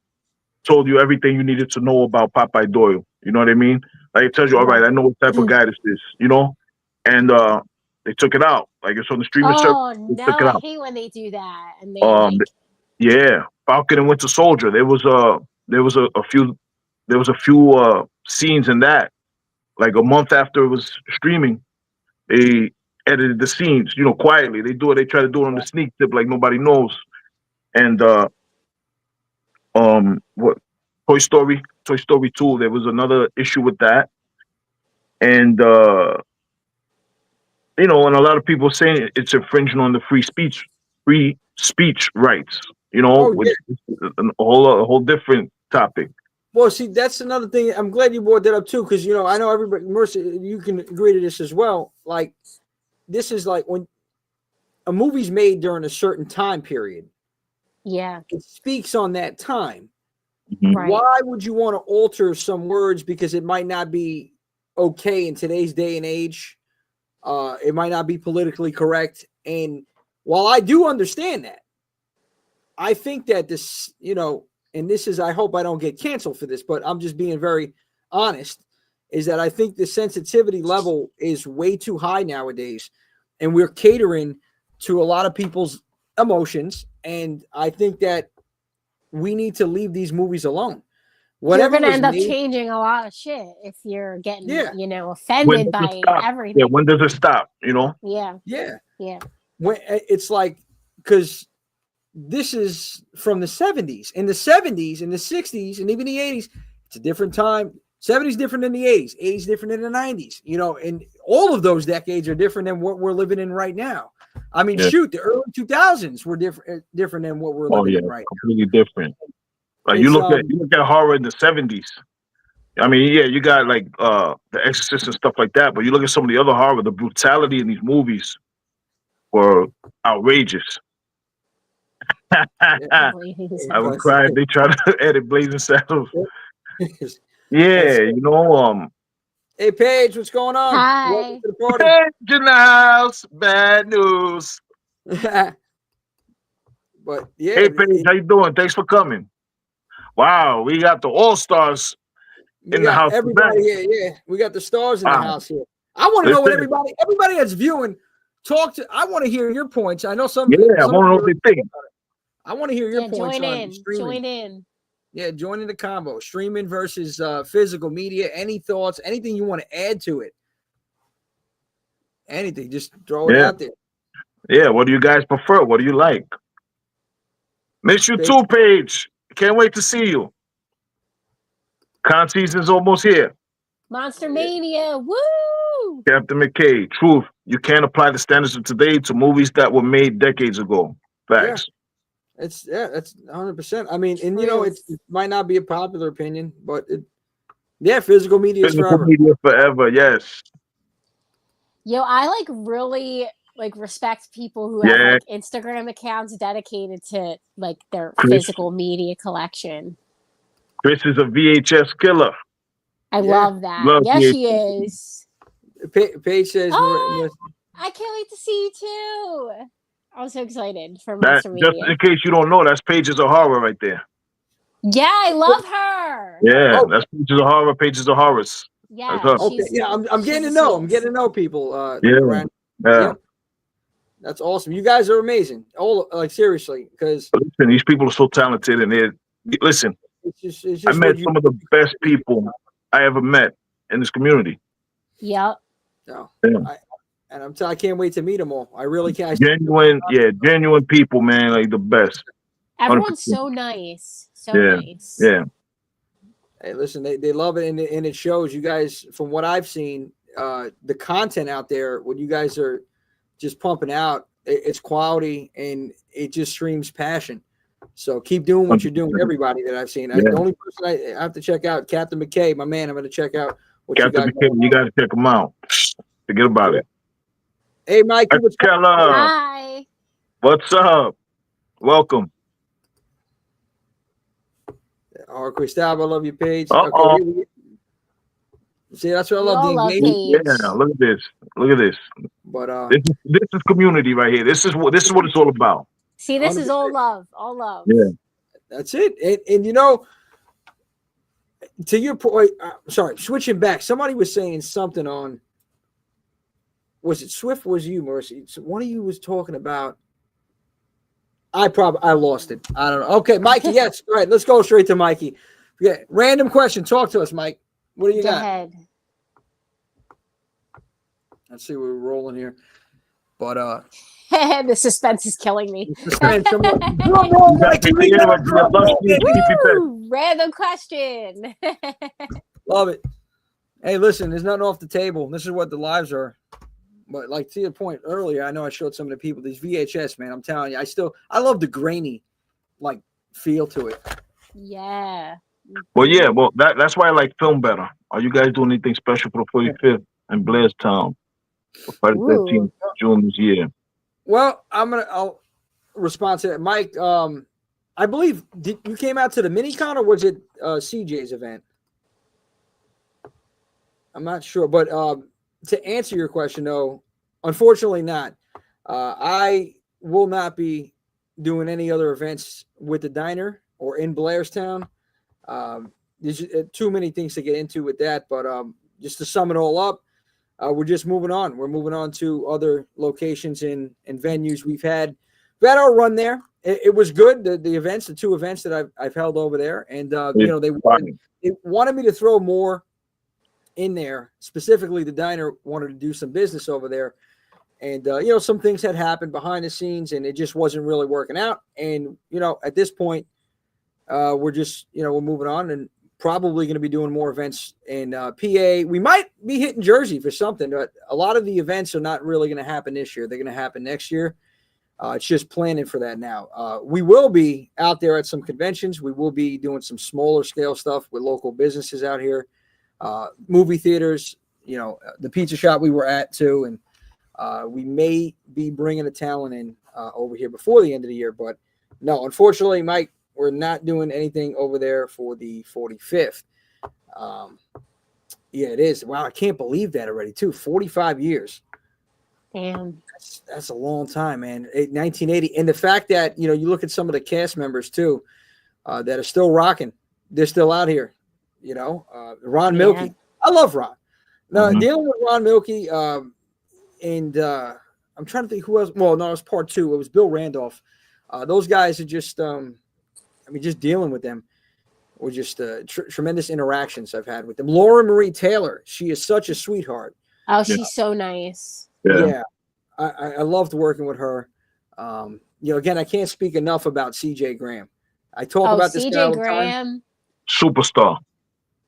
Speaker 2: told you everything you needed to know about Popeye Doyle. You know what I mean? Like it tells you, all right, I know what type of guy this is, and they took it out. Like it's on the streaming service.
Speaker 3: Oh
Speaker 2: They
Speaker 3: no,
Speaker 2: took it
Speaker 3: I
Speaker 2: out.
Speaker 3: hate when they do that. And they
Speaker 2: Yeah, Falcon and Winter Soldier. There was a few scenes in that. Like a month after it was streaming, they edited the scenes, quietly. They try to do it on the sneak tip like nobody knows. And what Toy Story 2, there was another issue with that. And and a lot of people saying it's infringing on the free speech rights, which is a whole different topic.
Speaker 1: Well, see, that's another thing. I'm glad you brought that up too, because I know everybody, Mercy, you can agree to this as well. Like, this is like when a movie's made during a certain time period.
Speaker 3: Yeah.
Speaker 1: It speaks on that time.
Speaker 2: Mhm.
Speaker 3: Right.
Speaker 1: Why would you want to alter some words because it might not be okay in today's day and age? It might not be politically correct. And while I do understand that, I think that this, and this is, I hope I don't get canceled for this, but I'm just being very honest, is that I think the sensitivity level is way too high nowadays. And we're catering to a lot of people's emotions. And I think that we need to leave these movies alone.
Speaker 3: You're going to
Speaker 1: was
Speaker 3: end up
Speaker 1: made-
Speaker 3: changing a lot of shit if you're getting,
Speaker 1: Yeah.
Speaker 3: offended by everything.
Speaker 2: Yeah, when does it stop?
Speaker 3: Yeah.
Speaker 1: Yeah.
Speaker 3: Yeah.
Speaker 1: When it's like because this is from the 70s. In the 70s, in the 60s, and even the 80s, it's a different time. 70s different than the 80s, 80s different than the 90s, you know, and all of those decades are different than what we're living in right now. I mean, shoot, the early 2000s were different than what we're living in right
Speaker 2: completely different. Like
Speaker 1: It's,
Speaker 2: you look at horror in the 70s. I mean, yeah, you got like The Exorcist and stuff like that, but you look at some of the other horror, the brutality in these movies were outrageous. I would cry if they try to edit Blazing Saddles. Yeah, you know,
Speaker 1: Hey Paige, what's going on?
Speaker 3: Hi.
Speaker 1: Welcome to the party.
Speaker 2: Paige in the house, bad news.
Speaker 1: But yeah,
Speaker 2: Hey Paige, how you doing? Thanks for coming. Wow, we got the all-stars in the house.
Speaker 1: Everybody here, yeah. We got the stars in the house here. I want to know what everybody that's viewing I want to hear your points. I know some.
Speaker 2: Yeah, I want to know what they think.
Speaker 1: I want to hear your points on streaming.
Speaker 3: Join in.
Speaker 1: Yeah, join in the combo. Streaming versus physical media. Any thoughts? Anything you want to add to it? Anything? Just throw it out there.
Speaker 2: Yeah, what do you guys prefer? What do you like? Miss you too, Paige. Can't wait to see you. Con season's almost here.
Speaker 3: Monster Mania, woo!
Speaker 2: Captain McKay, truth. You can't apply the standards of today to movies that were made decades ago. Facts.
Speaker 1: Yeah. That's 100%. I mean, and you know, it might not be a popular opinion, but physical media is forever.
Speaker 2: Media forever, yes.
Speaker 3: Yo, I like really respect people who have like Instagram accounts dedicated to like their physical media collection.
Speaker 2: Chris is a VHS killer.
Speaker 3: I love that. Yes, she is.
Speaker 1: Paige says,
Speaker 3: I can't wait to see you too. I'm so excited for Monster Media.
Speaker 2: Just in case you don't know, that's Pages of Horror right there.
Speaker 3: Yeah, I love her.
Speaker 2: Yeah, that's Pages of Horror, Pages of Horrors.
Speaker 3: Yeah,
Speaker 1: I'm getting to know. I'm getting to know people.
Speaker 2: Yeah.
Speaker 1: That's awesome. You guys are amazing. All seriously, because
Speaker 2: listen, these people are so talented, and listen. It's just I met some of the best people I ever met in this community.
Speaker 3: Yep.
Speaker 1: I can't wait to meet them all. I really can't.
Speaker 2: Genuine people, man, like the best.
Speaker 3: Everyone's 100%. So nice. So nice.
Speaker 2: Yeah.
Speaker 1: Hey, listen, they love it, and it shows. You guys, from what I've seen, the content out there, what you guys are just pumping out, it's quality, and it just streams passion. So keep doing what you're doing, everybody that I've seen. The only person I have to check out, Captain McKay, my man. I'm going to check out what
Speaker 2: Captain McKay. You got to check him out. Forget about it.
Speaker 1: Hey, Mike.
Speaker 3: Hi.
Speaker 2: What's up? Welcome.
Speaker 1: Cristobal, I love you, Paige.
Speaker 2: Okay,
Speaker 1: see, that's what I love.
Speaker 2: Yeah, look at this. Look at this.
Speaker 1: But
Speaker 2: this is community right here. This is what it's all about.
Speaker 3: See, this is all love. All love.
Speaker 2: Yeah.
Speaker 1: That's it. And you know, to your point, sorry, switching back, somebody was saying something on, was it Swift? Was you, Mercy? One of you was talking about, I lost it. I don't know. Okay, Mikey, yes. All right, let's go straight to Mikey. Yeah, random question. Talk to us, Mike. What do you got?
Speaker 3: Go ahead.
Speaker 1: Let's see, we're rolling here. But
Speaker 3: the suspense is killing me. Random question.
Speaker 1: Love it. Hey, listen, there's nothing off the table. This is what the lives are. But like to your point earlier, I know I showed some of the people these VHS, man. I'm telling you, I love the grainy like feel to it.
Speaker 3: Yeah.
Speaker 2: Well, that's why I like film better. Are you guys doing anything special for the 45th in Blairstown for Friday the 13th June this year?
Speaker 1: Well, I'll respond to that, Mike. I believe you came out to the mini-con, or was it CJ's event? I'm not sure, but to answer your question, though, unfortunately not. I will not be doing any other events with the diner or in Blairstown. There's too many things to get into with that, but just to sum it all up, we're just moving on. We're moving on to other locations and venues. We've had our run there. It was good. The events, the two events that I've held over there, and you know, they wanted me to throw more in there. Specifically, the diner wanted to do some business over there, And you know, some things had happened behind the scenes, and it just wasn't really working out. And you know, at this point, we're just, you know, we're moving on, and probably going to be doing more events in PA. We might be hitting Jersey for something, but a lot of the events are not really going to happen this year. They're going to happen next year. It's just planning for that now. We will be out there at some conventions. We will be doing some smaller scale stuff with local businesses out here, movie theaters, you know, the pizza shop we were at too. And we may be bringing a talent in over here before the end of the year. But no, unfortunately, Mike, we're not doing anything over there for the 45th. Yeah, it is. Wow, I can't believe that already too. 45 years.
Speaker 3: Damn.
Speaker 1: That's a long time, man. 1980. And the fact that, you know, you look at some of the cast members too that are still rocking. They're still out here, you know. Ron Milkey. I love Ron. Now, dealing with Ron Milkey and I'm trying to think who else. Well, no, it was part two. It was Bill Randolph. Those guys are just, I mean, just dealing with them were just tremendous interactions I've had with them. Laura Marie Taylor. She is such a sweetheart.
Speaker 3: Oh, she's so nice.
Speaker 2: Yeah.
Speaker 1: I loved working with her. You know, again, I can't speak enough about CJ Graham. I talk about this guy all
Speaker 3: CJ
Speaker 1: the
Speaker 3: Graham.
Speaker 1: time.
Speaker 2: Superstar.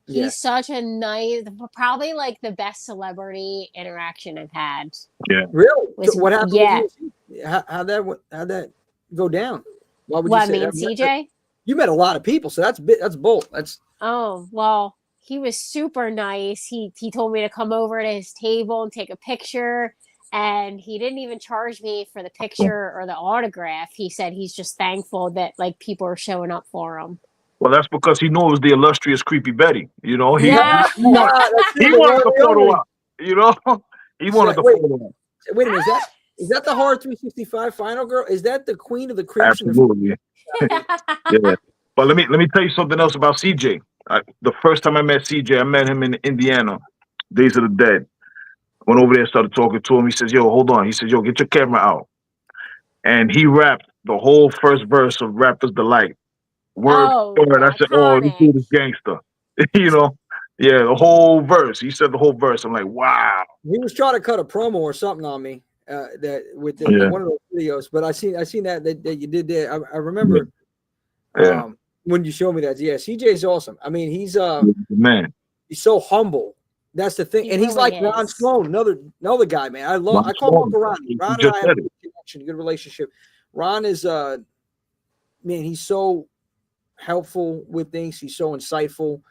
Speaker 3: He's such a nice, probably like the best celebrity interaction I've had.
Speaker 2: Yeah.
Speaker 1: Really?
Speaker 3: Was-
Speaker 1: What happened?
Speaker 3: yeah.
Speaker 1: With you? How'd that go down? Why would
Speaker 3: What,
Speaker 1: you say
Speaker 3: me and
Speaker 1: that?
Speaker 3: CJ?
Speaker 1: You met a lot of people, so that's bold. That's
Speaker 3: Oh, well, he was super nice. He told me to come over to his table and take a picture. And he didn't even charge me for the picture or the autograph. He said he's just thankful that like people are showing up for him.
Speaker 2: Well, that's because he knows the illustrious Creepy Betty. You know, he
Speaker 3: Yeah.
Speaker 2: he wanted the photo up. You know, he wanted the photo up.
Speaker 1: Wait a minute, is that the Horror 365 final girl? Is that the queen of the creeps?
Speaker 2: Absolutely. Yeah. But let me tell you something else about CJ. The first time I met CJ, I met him in Indiana, Days of the Dead. Went over there, started talking to him. He says, "Yo, hold on." He says, "Yo, get your camera out." And he rapped the whole first verse of Rapper's Delight. Word for word. I said, "Oh, this dude is gangster." You know? Yeah, the whole verse. He said the whole verse. I'm like, wow.
Speaker 1: He was trying to cut a promo or something on me that with one of those videos. But I seen that you did there. I remember when you showed me that. Yeah, CJ's awesome. I mean, he's
Speaker 2: man.
Speaker 1: He's so humble. That's the thing, and he's like Ron Sloan, another guy, man. I call him Uncle Ron. Ron and I have a good connection, good relationship. Ron is man, he's so helpful with things. He's so insightful.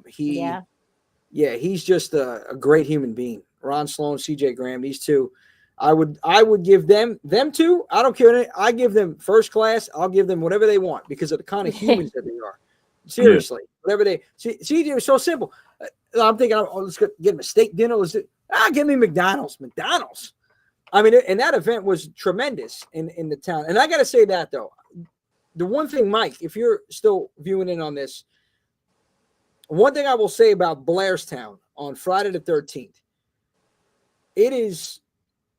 Speaker 1: He's just a great human being. Ron Sloan, CJ Graham, these two. I would give them two. I don't care. I give them first class. I'll give them whatever they want because of the kind of humans that they are. Seriously, whatever they CJ was so simple. I'm thinking, let's get him a steak dinner. Give me McDonald's. I mean, and that event was tremendous in the town. And I got to say that, though. The one thing, Mike, if you're still viewing in on this, one thing I will say about Blairstown on Friday the 13th,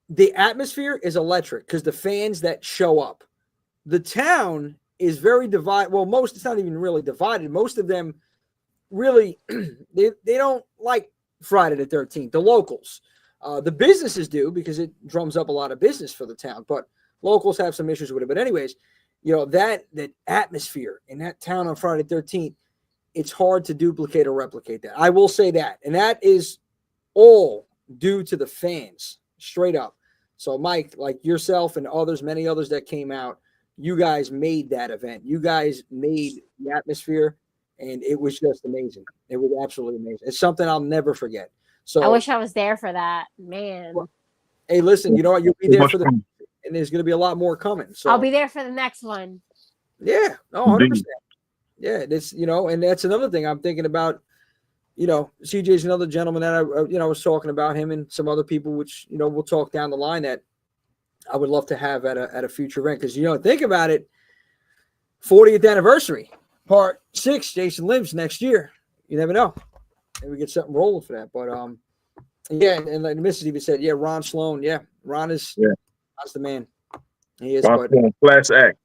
Speaker 1: the atmosphere is electric because the fans that show up. The town is very divided. Well, it's not even really divided. Most of them really, they don't like Friday the 13th, the locals. The businesses do because it drums up a lot of business for the town, but locals have some issues with it. But anyways, you know, that atmosphere in that town on Friday the 13th, it's hard to duplicate or replicate that. I will say that. And that is all due to the fans, straight up. So Mike, like yourself and many others that came out, you guys made that event. You guys made the atmosphere. And it was just amazing. It was absolutely amazing. It's something I'll never forget. So
Speaker 3: I wish I was there for that, man.
Speaker 1: Well, hey, listen, you know what? You'll be there and there's going to be a lot more coming. So
Speaker 3: I'll be there for the next one.
Speaker 1: Yeah, 100%. Yeah, this, you know, and that's another thing I'm thinking about. You know, CJ's another gentleman that I was talking about him and some other people, which you know we'll talk down the line that I would love to have at a future event because you know think about it, 40th anniversary. Part 6, Jason Lives next year. You never know. Maybe we get something rolling for that. But and like Mrs. even said, Ron Sloan. Yeah, Ron is that's the man. He is
Speaker 2: class act.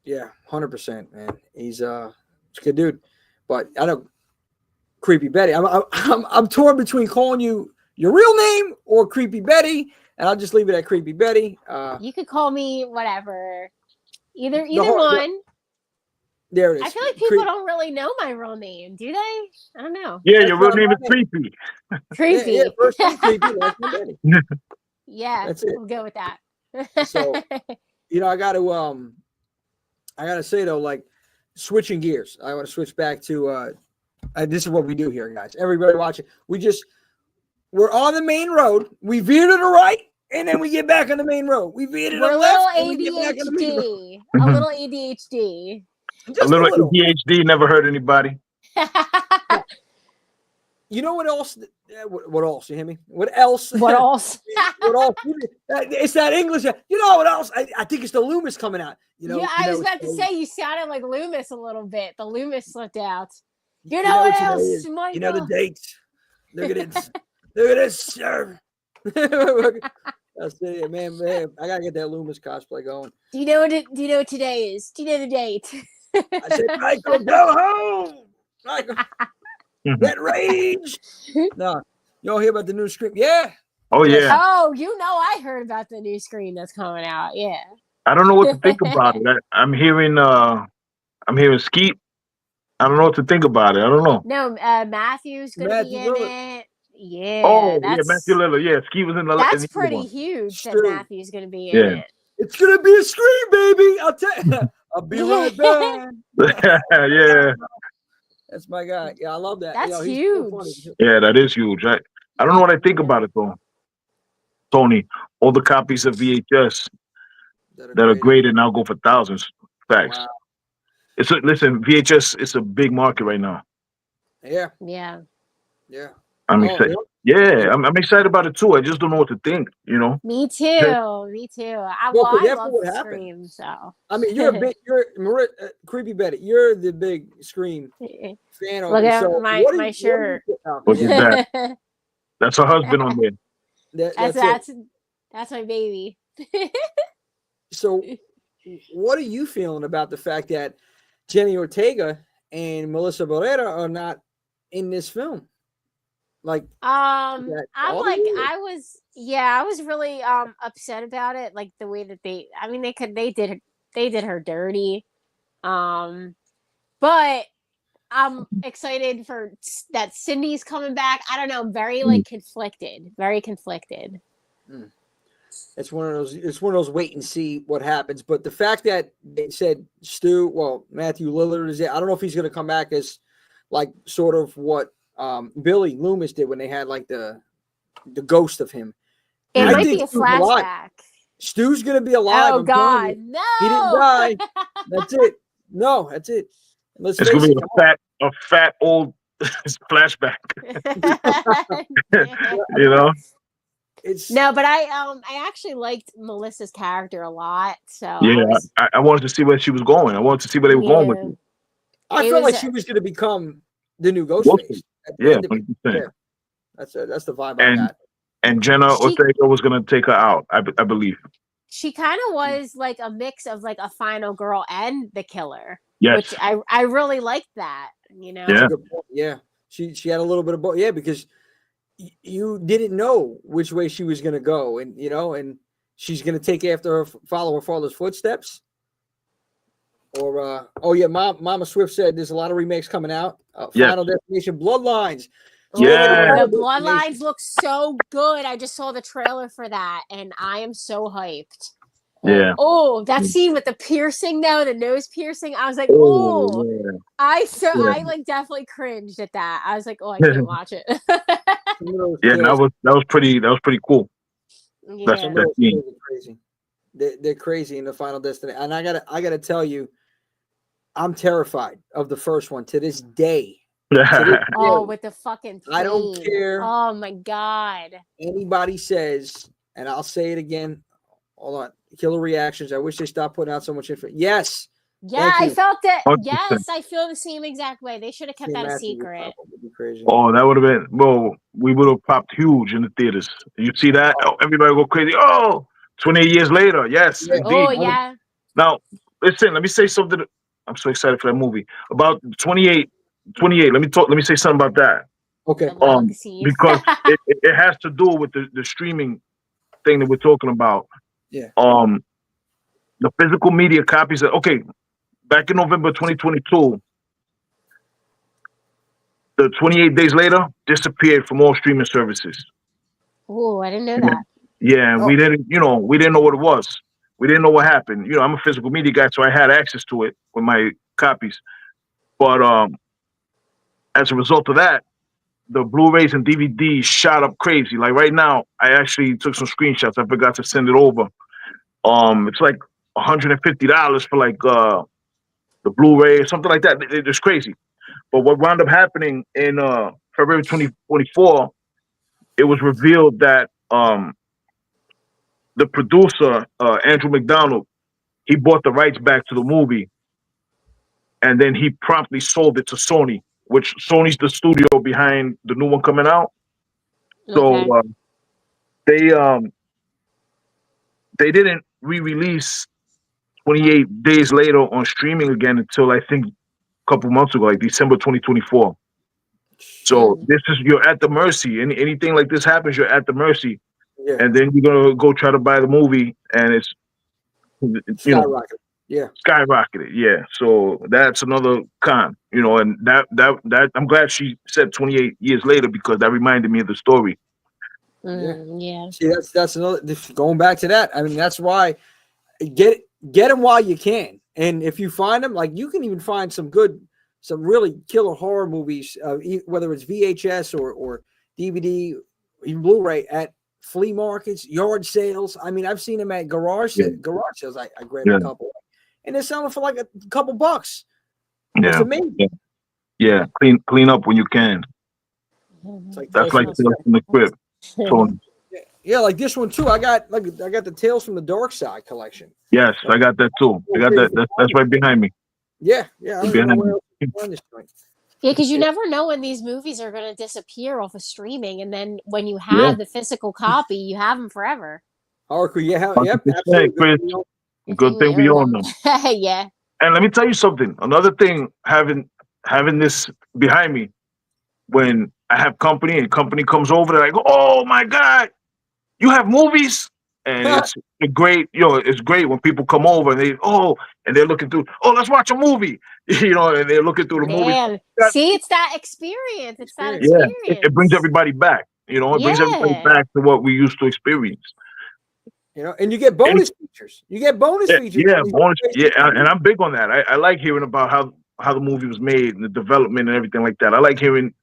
Speaker 1: Yeah, 100%, man. He's a good dude. But I don't Creepy Betty. I'm torn between calling you your real name or Creepy Betty. and I'll just leave it at Creepy Betty.
Speaker 3: You could call me whatever. Either
Speaker 1: whole-
Speaker 3: one.
Speaker 1: There it is.
Speaker 3: I feel like people don't really know my real name, do they? I don't know.
Speaker 2: Yeah,
Speaker 1: That's
Speaker 2: your real
Speaker 1: not
Speaker 2: name
Speaker 1: my
Speaker 2: is Creepy.
Speaker 3: Creepy.
Speaker 1: Yeah, first name Creepy, last name Betty.
Speaker 3: Yeah,
Speaker 1: That's it.
Speaker 3: we'll go with that.
Speaker 1: So, I gotta say though, like switching gears. I want to switch back to this is what we do here, guys. Everybody watching, we're on the main road. We veer to the right, and then we get back on the main road. We veer to
Speaker 3: We're
Speaker 1: the
Speaker 3: a
Speaker 1: left,
Speaker 3: little
Speaker 1: and we get back on the main road.
Speaker 3: ADHD. A little ADHD.
Speaker 1: Just
Speaker 2: A little ADHD never hurt anybody.
Speaker 1: You know what else? What else? You hear me? What else?
Speaker 3: What else?
Speaker 1: What else? It's that English. You know what else? I think it's the Loomis coming out.
Speaker 3: Yeah, I was about to say you sounded like Loomis a little bit. The Loomis slipped out. You
Speaker 1: know
Speaker 3: know what
Speaker 1: today
Speaker 3: else,
Speaker 1: is?
Speaker 3: Michael?
Speaker 1: You know the dates. Look at it. Look at this, sir. That's it, man. I gotta get that Loomis cosplay going.
Speaker 3: Do you know what today is? Do you know the date?
Speaker 1: I said, Michael, go home. Michael, get rage. No, you all hear about the new script? Yeah.
Speaker 2: Oh yeah.
Speaker 3: Oh, I heard about the new screen that's coming out. Yeah.
Speaker 2: I don't know what to think about it. I'm hearing Skeet. I don't know what to think about it. I don't know.
Speaker 3: No, Matthew's gonna be in
Speaker 1: Lillard.
Speaker 3: it. Yeah.
Speaker 2: Oh,
Speaker 3: that's,
Speaker 2: yeah, Matthew Lillard. Yeah, Skeet was in the.
Speaker 3: That's
Speaker 2: in the
Speaker 3: pretty
Speaker 2: one.
Speaker 3: huge that
Speaker 1: True.
Speaker 3: Matthew's gonna be in
Speaker 2: Yeah.
Speaker 3: it.
Speaker 1: It's gonna be a scream, baby. I'll tell you. I'll be right back.
Speaker 2: Yeah,
Speaker 1: That's my guy. Yeah, I love that.
Speaker 3: That's
Speaker 1: he's
Speaker 3: huge.
Speaker 1: so funny.
Speaker 2: yeah, that is huge. I don't know what I think about it though. Tony, all the copies of VHS that are graded now go for thousands. Facts.
Speaker 1: Wow.
Speaker 2: Listen, VHS. It's a big market right now.
Speaker 1: Yeah,
Speaker 3: Yeah.
Speaker 1: yeah.
Speaker 2: I'm
Speaker 1: Oh,
Speaker 2: excited.
Speaker 1: yeah.
Speaker 2: Yeah, I'm excited about it too. I just don't know what to think. You know.
Speaker 3: Me too. Me too. I
Speaker 1: Well, 'cause
Speaker 3: I
Speaker 1: after
Speaker 3: love
Speaker 1: what
Speaker 3: the
Speaker 1: happened-
Speaker 3: Scream, so
Speaker 1: I mean, Creepy Betty. You're the big Scream fan.
Speaker 3: Look at
Speaker 1: so
Speaker 3: my-
Speaker 1: what do
Speaker 3: my
Speaker 1: you-
Speaker 3: shirt.
Speaker 2: Look at that. That's her husband on there.
Speaker 1: That's it.
Speaker 3: That's my baby.
Speaker 1: So, what are you feeling about the fact that Jenny Ortega and Melissa Barrera are not in this film? Like,
Speaker 3: I'm
Speaker 1: that
Speaker 3: like
Speaker 1: Hollywood?
Speaker 3: I was really upset about it, like the way that they did her dirty. But I'm excited for that Cindy's coming back. I don't know, I'm very conflicted. Very conflicted.
Speaker 1: it's one of those wait and see what happens. But the fact that they said Matthew Lillard is there. I don't know if he's going to come back as like sort of what Billy Loomis did when they had like the ghost of him.
Speaker 3: It
Speaker 1: I
Speaker 3: might
Speaker 1: think
Speaker 3: be a
Speaker 1: Stu's alive.
Speaker 3: flashback.
Speaker 1: Stu's going to be alive.
Speaker 3: Oh
Speaker 1: I'm telling
Speaker 3: God,
Speaker 1: you.
Speaker 3: no!
Speaker 1: He didn't die. That's it. No, that's it. Let's
Speaker 2: It's
Speaker 1: face
Speaker 2: gonna be
Speaker 1: it.
Speaker 2: a fat old flashback. You know.
Speaker 1: It's
Speaker 3: No, but I actually liked Melissa's character a lot. So
Speaker 2: Yeah,
Speaker 3: I was-
Speaker 2: I wanted to see where she was going. I wanted to see where they were going with
Speaker 3: Yeah.
Speaker 2: it.
Speaker 1: I
Speaker 3: It
Speaker 1: felt like
Speaker 3: was-
Speaker 1: she was going to become the new Ghostface.
Speaker 2: Ghostface.
Speaker 1: at the
Speaker 2: Yeah,
Speaker 1: end of it.
Speaker 2: 100%.
Speaker 1: That's the vibe I
Speaker 2: And
Speaker 1: got.
Speaker 2: And Jenna Ortega was gonna take her out. I believe.
Speaker 3: she kind of was like a mix of like a final girl and the killer,
Speaker 2: Yes.
Speaker 3: which I really liked that. You know.
Speaker 2: Yeah.
Speaker 1: That's a good point. Yeah, she had a little bit of both. Yeah, because you didn't know which way she was going to go, and and she's going to take after her, follow her father's footsteps. Or Mama Swift said there's a lot of remakes coming out.
Speaker 2: Yes.
Speaker 1: Final Destination, Bloodlines.
Speaker 2: Yeah.
Speaker 3: The Bloodlines look so good. I just saw the trailer for that, and I am so hyped.
Speaker 2: Yeah.
Speaker 3: Oh, that scene with the piercing, though, the nose piercing. I was like,
Speaker 2: Oh,
Speaker 3: oh,
Speaker 2: yeah.
Speaker 3: I like definitely cringed at that. I was like, oh, I can't watch it.
Speaker 2: Yeah, that was pretty cool. That's
Speaker 3: Yeah.
Speaker 2: that scene.
Speaker 1: Crazy. They're crazy in the Final Destination, and I gotta tell you, I'm terrified of the first one to this day.
Speaker 3: Oh, with the fucking
Speaker 1: I don't
Speaker 3: plane.
Speaker 1: care.
Speaker 3: Oh my god.
Speaker 1: Anybody says, and I'll say it again. Hold on, killer reactions. I wish they stopped putting out so much info. Yes,
Speaker 3: Yeah,
Speaker 1: Thank
Speaker 3: I
Speaker 1: you.
Speaker 3: felt that.
Speaker 2: 100%.
Speaker 3: Yes, I feel the same exact way. They should have kept that a
Speaker 1: Matthew would
Speaker 3: secret.
Speaker 1: probably be crazy.
Speaker 2: Oh, that would have been. Well, we would have popped huge in the theaters. You see that? Oh, everybody go crazy. Oh, 28 years later. Yes,
Speaker 1: Yeah.
Speaker 2: indeed.
Speaker 3: Oh yeah.
Speaker 2: Now, listen. Let me say something. I'm so excited for that movie. About 28. Let me say something about that.
Speaker 1: Okay,
Speaker 3: The log scene.
Speaker 2: Because it has to do with the streaming thing that we're talking about.
Speaker 1: Yeah.
Speaker 2: The physical media copies. Okay, back in November 2022, the 28 days later disappeared from all streaming services.
Speaker 3: Oh, I didn't know that.
Speaker 2: Yeah,
Speaker 1: Oh.
Speaker 2: we didn't know what it was. We didn't know what happened. I'm a physical media guy, so I had access to it with my copies. But as a result of that, the Blu-rays and DVDs shot up crazy. Like right now, I actually took some screenshots. I forgot to send it over. It's like $150 for like the Blu-ray or something like that. It's crazy. But what wound up happening in February 2024, it was revealed that the producer, Andrew McDonald, he bought the rights back to the movie, and then he promptly sold it to Sony, which Sony's the studio behind the new one coming out. So they didn't re-release 28 days later on streaming again until I think a couple months ago, like December 2024. So this is, you're at the mercy. Anything like this happens, you're at the mercy.
Speaker 1: Yeah.
Speaker 2: And then you're gonna go try to buy the movie, and it's
Speaker 1: skyrocketed. Yeah,
Speaker 2: skyrocketed. Yeah. So that's another con, and that I'm glad she said 28 years later, because that reminded me of the story.
Speaker 3: Yeah.
Speaker 1: See, that's another, going back to that. I mean, that's why get them while you can, and if you find them, like you can even find some really killer horror movies, whether it's VHS or DVD, even Blu-ray, at flea markets, yard sales. I mean, I've seen them at garage sales. I grabbed a couple, and they're selling for like a couple bucks. It's amazing.
Speaker 2: Yeah. Clean up when you can.
Speaker 1: Like
Speaker 2: that's like Tales from the Crypt.
Speaker 1: Yeah, like this one too. I got the Tales from the Dark Side collection.
Speaker 2: Yes, I got that too. I got that. That's right behind me.
Speaker 1: Yeah. I don't know where else to find this joint.
Speaker 3: Yeah, because you never know when these movies are going to disappear off of streaming, and then when you have the physical copy, you have them forever.
Speaker 1: Yep, absolutely.
Speaker 2: Good thing we own them.
Speaker 3: Yeah.
Speaker 2: And let me tell you something. Another thing, having this behind me, when I have company and company comes over, they're like, "Oh my God, you have movies!" And it's great. It's great when people come over and they're looking through. Oh, let's watch a movie. And they're looking through the movie.
Speaker 3: See, it's that experience. It's that experience.
Speaker 2: It brings everybody back. It brings everybody back to what we used to experience.
Speaker 1: And you get bonus features. You get bonus features.
Speaker 2: Yeah, bonus. Yeah, and I'm big on that. I like hearing about how the movie was made and the development and everything like that. I like hearing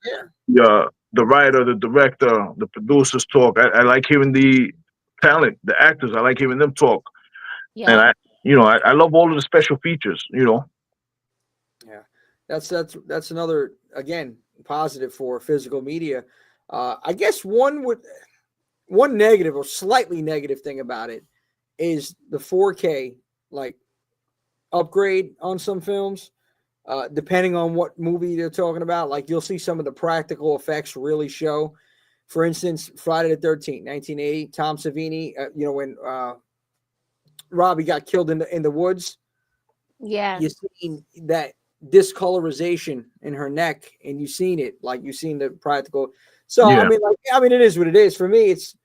Speaker 2: the writer, the director, the producers talk. I like hearing the talent, the actors. I like hearing them talk. Yeah. And I love all of the special features.
Speaker 1: Yeah, that's another, again, positive for physical media. I guess one negative or slightly negative thing about it is the 4K like upgrade on some films, depending on what movie they're talking about. Like you'll see some of the practical effects really show. For instance, Friday the 13th, 1980, Tom Savini, when Robbie got killed in the woods.
Speaker 3: Yeah.
Speaker 1: You've seen that discolorization in her neck, and you've seen it, like you've seen the practical. So I mean, it is what it is. For me, it's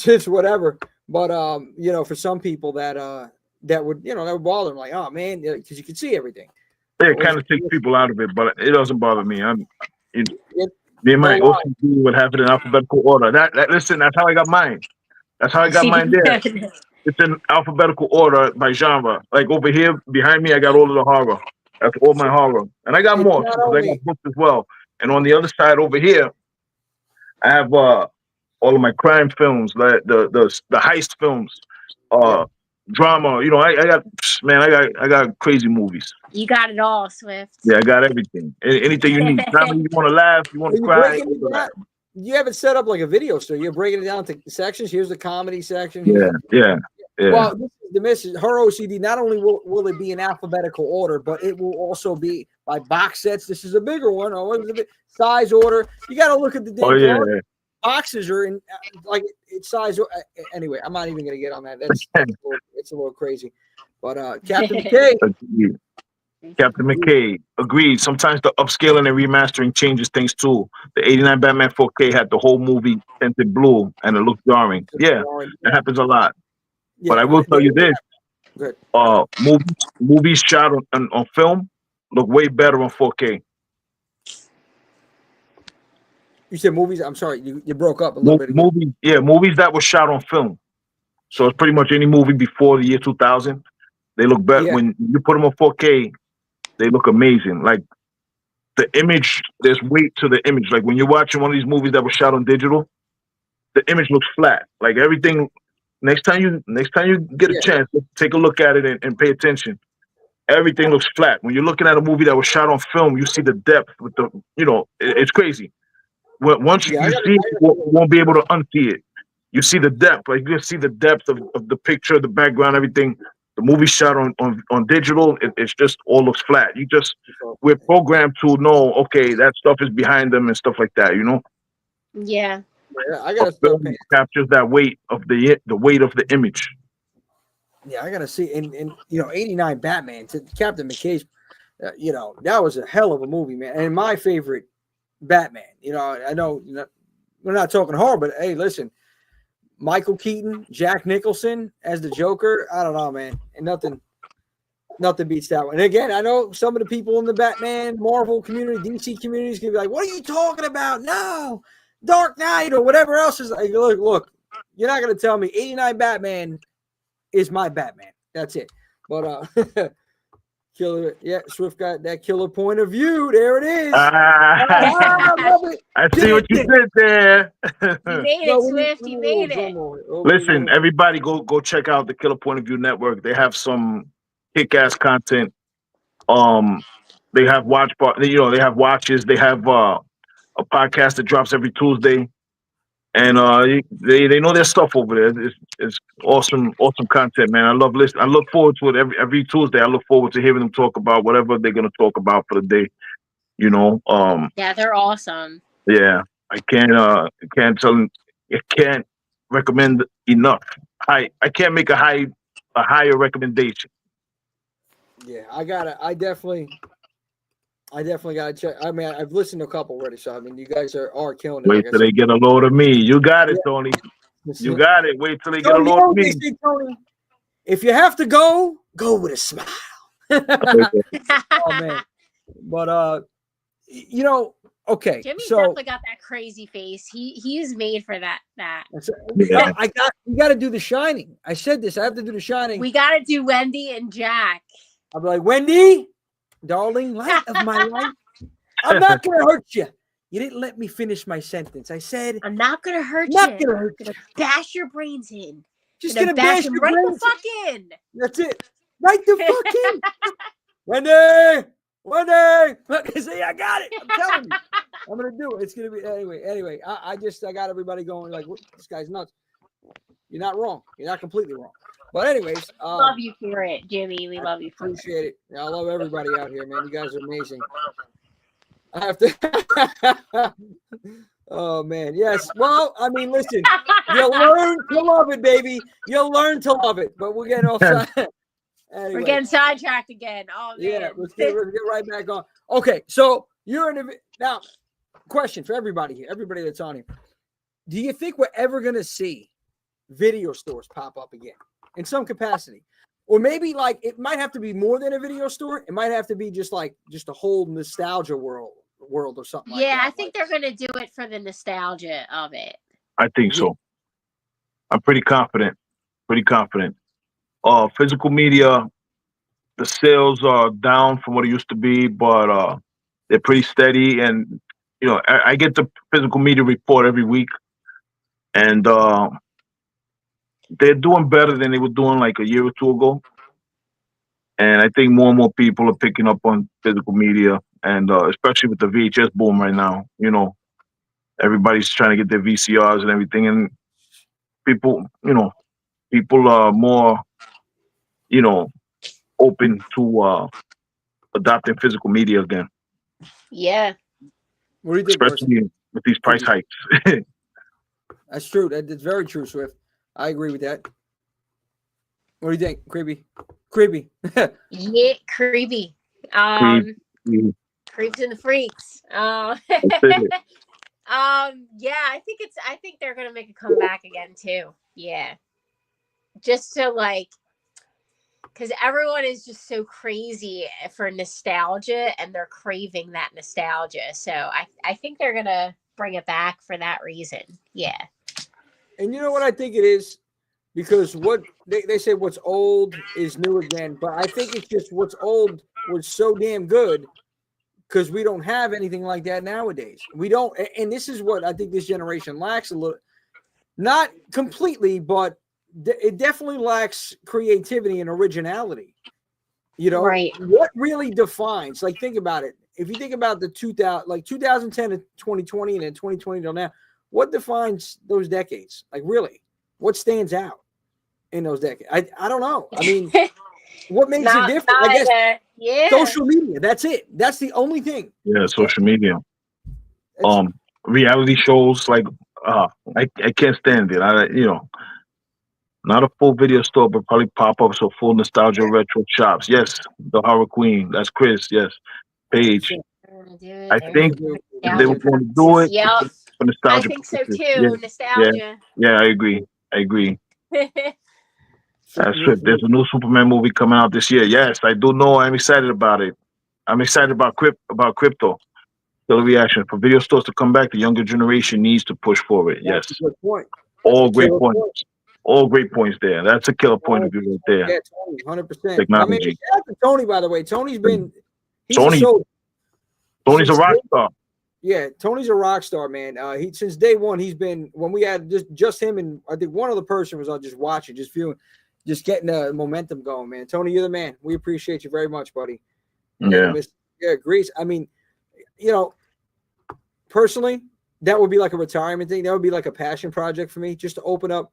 Speaker 1: just whatever. But for some people that would bother them, like, oh man, because you can see everything.
Speaker 2: It kind of takes people out of it, but it doesn't bother me. Me and my OCD would have it in alphabetical order. Listen, that's how I got mine. That's how I got mine there. It's in alphabetical order by genre. Like over here behind me, I got all of the horror. That's all my horror, and I got more. I got books as well. And on the other side over here, I have all of my crime films, like the heist films, drama. I got crazy movies.
Speaker 3: You got it all, Swift.
Speaker 2: Yeah, I got everything. Anything you need. You want to laugh, you want to cry.
Speaker 1: You have it set up like a video store. You're breaking it down into sections. Here's the comedy section.
Speaker 2: Yeah.
Speaker 1: Well, this is the message. Her OCD, not only will it be in alphabetical order, but it will also be by box sets. This is a bigger one. Size order. You got to look at the boxes are in it's size. Anyway, I'm not even going to get on that. It's a little crazy. But Captain McKay.
Speaker 2: Captain McKay, agreed. Sometimes the upscaling and remastering changes things too. The 89 Batman 4K had the whole movie tinted blue and it looked jarring. Yeah, it happens a lot. But I will tell you this.
Speaker 1: Good.
Speaker 2: Movies shot on film look way better on 4K.
Speaker 1: You said movies? I'm sorry, you broke up a little bit.
Speaker 2: Movies that were shot on film. So it's pretty much any movie before the year 2000. They look better.
Speaker 1: Yeah.
Speaker 2: When you put them on 4K, they look amazing. Like the image, there's weight to the image. Like when you're watching one of these movies that were shot on digital, the image looks flat. Like everything. Next time you get a chance, take a look at it and pay attention. Everything looks flat. When you're looking at a movie that was shot on film, you see the depth with the, it's crazy. Once you see it, you won't be able to unsee it. You see the depth, like you see the depth of the picture, the background, everything. The movie shot on digital, it's just all looks flat. We're programmed to know, okay, that stuff is behind them and stuff like that,
Speaker 3: Yeah.
Speaker 1: Yeah, I gotta start paying.
Speaker 2: Captures that weight of the weight of the image.
Speaker 1: Yeah, I gotta see. And 89 Batman to Captain McKay's, that was a hell of a movie, man. And my favorite Batman. I know we're not talking horror, but hey, listen, Michael Keaton, Jack Nicholson as the Joker. I don't know, man, and nothing beats that one. And again, I know some of the people in the Batman, Marvel community, DC community is gonna be like, "What are you talking about? No, Dark Knight or whatever else is." Like, look, you're not gonna tell me 89 Batman is my Batman. That's it. But killer, Swift got that killer point of view. There it is.
Speaker 2: I love it. I see what you did there.
Speaker 3: You made it, Swift. You made it.
Speaker 2: Listen, everybody, go check out the Killer Point of View Network. They have some kick-ass content. They have they have watches. They have a podcast that drops every Tuesday, and they know their stuff over there. It's awesome content, man. I love listening. I look forward to it every Tuesday. I look forward to hearing them talk about whatever they're gonna talk about for the day.
Speaker 3: Yeah, they're awesome.
Speaker 2: Yeah, I can't recommend enough. I can't make a higher recommendation.
Speaker 1: Yeah, I definitely gotta check. I mean, I've listened to a couple already, so I mean, you guys are killing it.
Speaker 2: Wait till they get a load of me. You got it, Tony. You got it. Wait till they get a load of me.
Speaker 1: Tony, if you have to go with a smile. Oh man, but okay.
Speaker 3: Jimmy's
Speaker 1: so
Speaker 3: definitely got that crazy face. He is made for that.
Speaker 2: Yeah.
Speaker 1: You got to do The Shining. I said this. I have to do The Shining.
Speaker 3: We got to do Wendy and Jack.
Speaker 1: I'll be like, Wendy, darling, light of my life. I'm not gonna hurt you. You didn't let me finish my sentence. I said,
Speaker 3: I'm not gonna hurt you.
Speaker 1: Not gonna hurt you.
Speaker 3: Bash your brains in.
Speaker 1: Just gonna bash your
Speaker 3: right
Speaker 1: brains
Speaker 3: the fuck in.
Speaker 1: That's it. Right the fuck in. Wendy. See, I got it. I'm telling you. I'm gonna do it. It's gonna be anyway. I got everybody going like, this guy's nuts. You're not wrong. You're not completely wrong. But anyways,
Speaker 3: love you for it, Jimmy. We love you for
Speaker 1: appreciate it. I love everybody out here, man. You guys are amazing. I have to. Oh man, yes. Well, I mean, listen, you'll learn to love it, baby. You'll learn to love it. But we're getting off. Anyway.
Speaker 3: We're getting sidetracked again. Oh man.
Speaker 1: Yeah, let's get right back on. Okay, so you're in now. Question for everybody here, everybody that's on here. Do you think we're ever gonna see video stores pop up again in some capacity? Or maybe like it might have to be more than a video store. It might have to be just a whole nostalgia world or something like that.
Speaker 3: Yeah, I think they're gonna do it for the nostalgia of it.
Speaker 2: I think so. I'm pretty confident. Physical media, the sales are down from what it used to be, but they're pretty steady. And I get the physical media report every week, and they're doing better than they were doing like a year or two ago. And I think more and more people are picking up on physical media, and especially with the VHS boom right now. Everybody's trying to get their VCRs and everything, and people are more, open to adopting physical media again.
Speaker 3: Yeah.
Speaker 1: What do you think,
Speaker 2: especially with these price hikes?
Speaker 1: That's true. That's very true, Swift. I agree with that. What do you think, Creepy?
Speaker 3: Yeah, creepy.
Speaker 2: Creep.
Speaker 3: Creeps and the Freaks.
Speaker 2: That's it.
Speaker 3: Yeah, I think they're gonna make a comeback again too. Yeah. Just to like, because everyone is just so crazy for nostalgia and they're craving that nostalgia. So I think they're gonna bring it back for that reason. Yeah.
Speaker 1: And you know what I think it is? Because what they say what's old is new again, but I think it's just what's old was so damn good because we don't have anything like that nowadays. We don't, and this is what I think this generation lacks a little, not completely, but it definitely lacks creativity and originality. You know,
Speaker 3: Right.
Speaker 1: What really defines, like, think about it. If you think about the 2010 to 2020 and then 2020 till now, what defines those decades? Like, really, what stands out in those decades? I don't know. I mean, what makes it different? I guess
Speaker 3: yeah.
Speaker 1: social media. That's it. That's the only thing.
Speaker 2: Yeah, social media.
Speaker 1: It's-
Speaker 2: Reality shows like I can't stand it. Not a full video store, but probably pop-ups or full nostalgia retro shops. Yes, the Horror Queen. That's Chris. Yes, Paige. I think if they were going to do it
Speaker 3: Yep.
Speaker 2: for nostalgia.
Speaker 3: I think so
Speaker 2: purposes.
Speaker 3: too. Nostalgia.
Speaker 2: Yeah, I agree. That's it. There's a new Superman movie coming out this year. Yes, I do know. I'm excited about it. I'm excited about crypto. The reaction for video stores to come back. The younger generation needs to push for it. Yes,
Speaker 1: That's a good point.
Speaker 2: all great points. All great points there. That's a killer point of view right there.
Speaker 1: Yeah, Tony, 100%.
Speaker 2: Technology.
Speaker 1: I mean, shout out to Tony, by the way. Tony's
Speaker 2: Tony's a rock star.
Speaker 1: Yeah, Tony's a rock star, man. He since day one, he's been, when we had just him and I think one other person was on just watching, just viewing, just getting the momentum going, man. Tony, you're the man. We appreciate you very much, buddy.
Speaker 2: Yeah.
Speaker 1: Grease. I mean, you know, personally, that would be like a retirement thing. That would be like a passion project for me, just to open up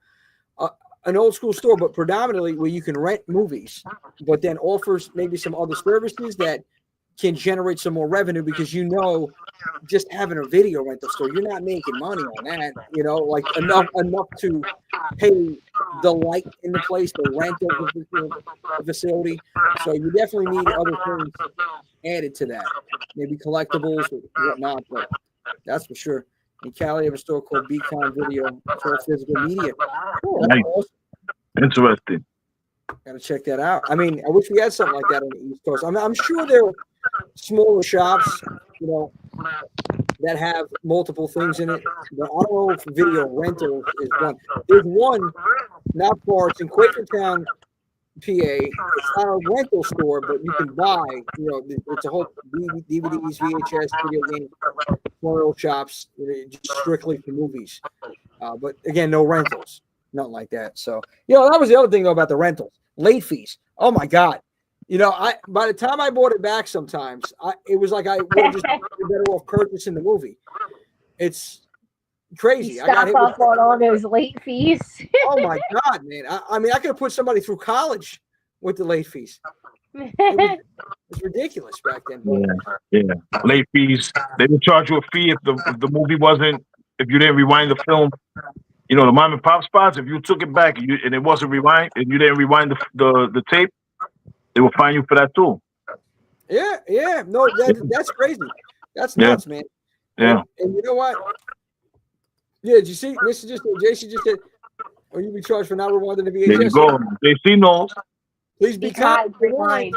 Speaker 1: an old school store, but predominantly where you can rent movies, but then offers maybe some other services that can generate some more revenue, because just having a video rental store, you're not making money on that, like enough to pay the light in the place, the rental the facility. So you definitely need other things added to that, maybe collectibles or whatnot, but that's for sure. In Cali, I have a store called Beacon Video for physical media. Cool.
Speaker 2: Nice.
Speaker 1: Awesome.
Speaker 2: Interesting.
Speaker 1: Got to check that out. I mean, I wish we had something like that on the East Coast. I'm sure there are smaller shops, that have multiple things in it. But I don't know if video rental is one. There's one not far. It's in Quakertown, PA. It's not a rental store, but you can buy. It's a whole DVDs, VHS, video games, floral shops, just strictly for movies. But again, no rentals, nothing like that. So that was the other thing though about the rentals, late fees. Oh my God. By the time I bought it back, sometimes it was like I would have just been better off purchasing the movie. It's crazy.
Speaker 3: You stock up on all those late fees.
Speaker 1: Oh my God, man! I mean, I could have put somebody through college with the late fees. It was ridiculous back then.
Speaker 2: Yeah. Late fees. They would charge you a fee if the movie wasn't. If you didn't rewind the film. The mom and pop spots. If you took it back and it wasn't rewind, and you didn't rewind the tape, they will fine you for that too.
Speaker 1: Yeah. No, that's crazy. That's nuts, man.
Speaker 2: Yeah.
Speaker 1: And you know what? Yeah, did you see? Jason just said, "Or you be charged for not rewinding the VHS."
Speaker 2: There you go. JC knows.
Speaker 1: Please be kind. Rewind.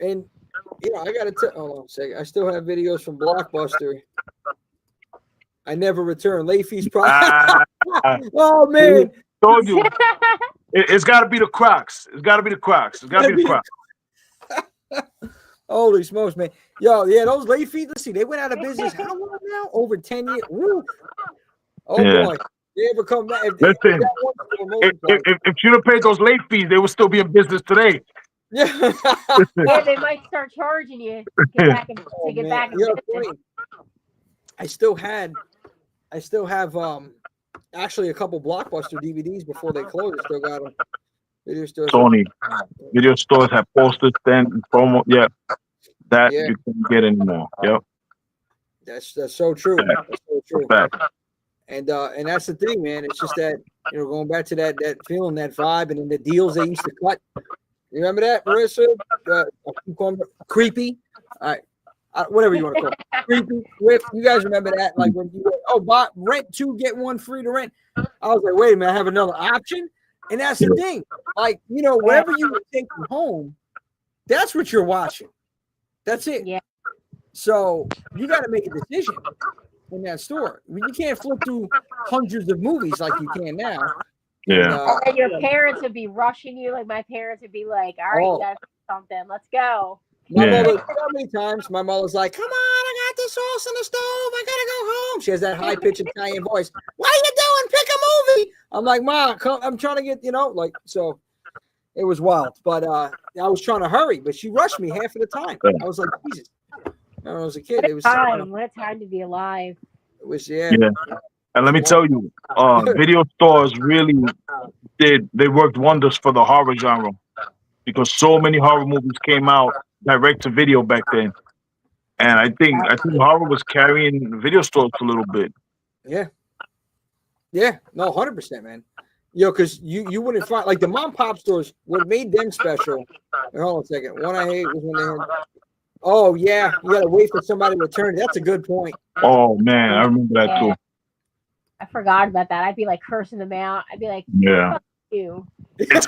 Speaker 1: And I gotta tell. Hold on a second. I still have videos from Blockbuster. I never return late fees. Oh man!
Speaker 2: Told you. It's got to be the Crocs. It's got to be the Crocs.
Speaker 1: Holy smokes, man. Those late fees, let's see, they went out of business how long now? Over 10 years. Woo. Oh, yeah. Boy. They ever come back.
Speaker 2: Listen, if you'd have paid those late fees, they would still be in business today.
Speaker 1: Yeah.
Speaker 3: They might start charging you to get back in business.
Speaker 1: I still have actually a couple Blockbuster DVDs before they closed. Still got them.
Speaker 2: Sony video stores have posters, stand and promo. Yeah, you can't get anymore. Yep.
Speaker 1: That's so true.
Speaker 2: Fact.
Speaker 1: That's so true.
Speaker 2: Fact.
Speaker 1: And that's the thing, man. It's just that going back to that feeling, that vibe, and then the deals they used to cut. You remember that, Marissa? Creepy. All right. Whatever you want to call it. Creepy. Whip. You guys remember that? Like when you rent 2, get 1 free to rent. I was like, wait a minute, I have another option. And that's the thing. Like, whatever you take from home, that's what you're watching. That's it.
Speaker 3: Yeah.
Speaker 1: So you got to make a decision in that store. I mean, you can't flip through hundreds of movies like you can now.
Speaker 2: Yeah.
Speaker 3: And your parents would be rushing you. Like my parents would be like, "All right, you gotta do something. Let's go."
Speaker 1: My mother, how many times my mother's like, "Come on, I got the sauce on the stove. I gotta go home." She has that high pitched Italian voice. What are you doing? Pick a movie. I'm like, "Ma, I'm trying to get so." It was wild, but I was trying to hurry, but she rushed me half of the time. I was like, Jesus. When I was a kid, it was
Speaker 3: time. What a time to be alive.
Speaker 1: It was yeah.
Speaker 2: And let me tell you, video stores really they worked wonders for the horror genre because so many horror movies came out direct to video back then. And I think horror was carrying video stores a little bit.
Speaker 1: Yeah. Yeah, no, 100%, man. Because you wouldn't find like the mom pop stores. What made them special? Hold on a second. One I hate was when they had. Oh yeah, you gotta wait for somebody to return. That's a good point.
Speaker 2: Oh man, I remember that too.
Speaker 3: I forgot about that. I'd be like cursing them out. I'd be like,
Speaker 2: "Yeah,
Speaker 3: you."
Speaker 1: Yeah.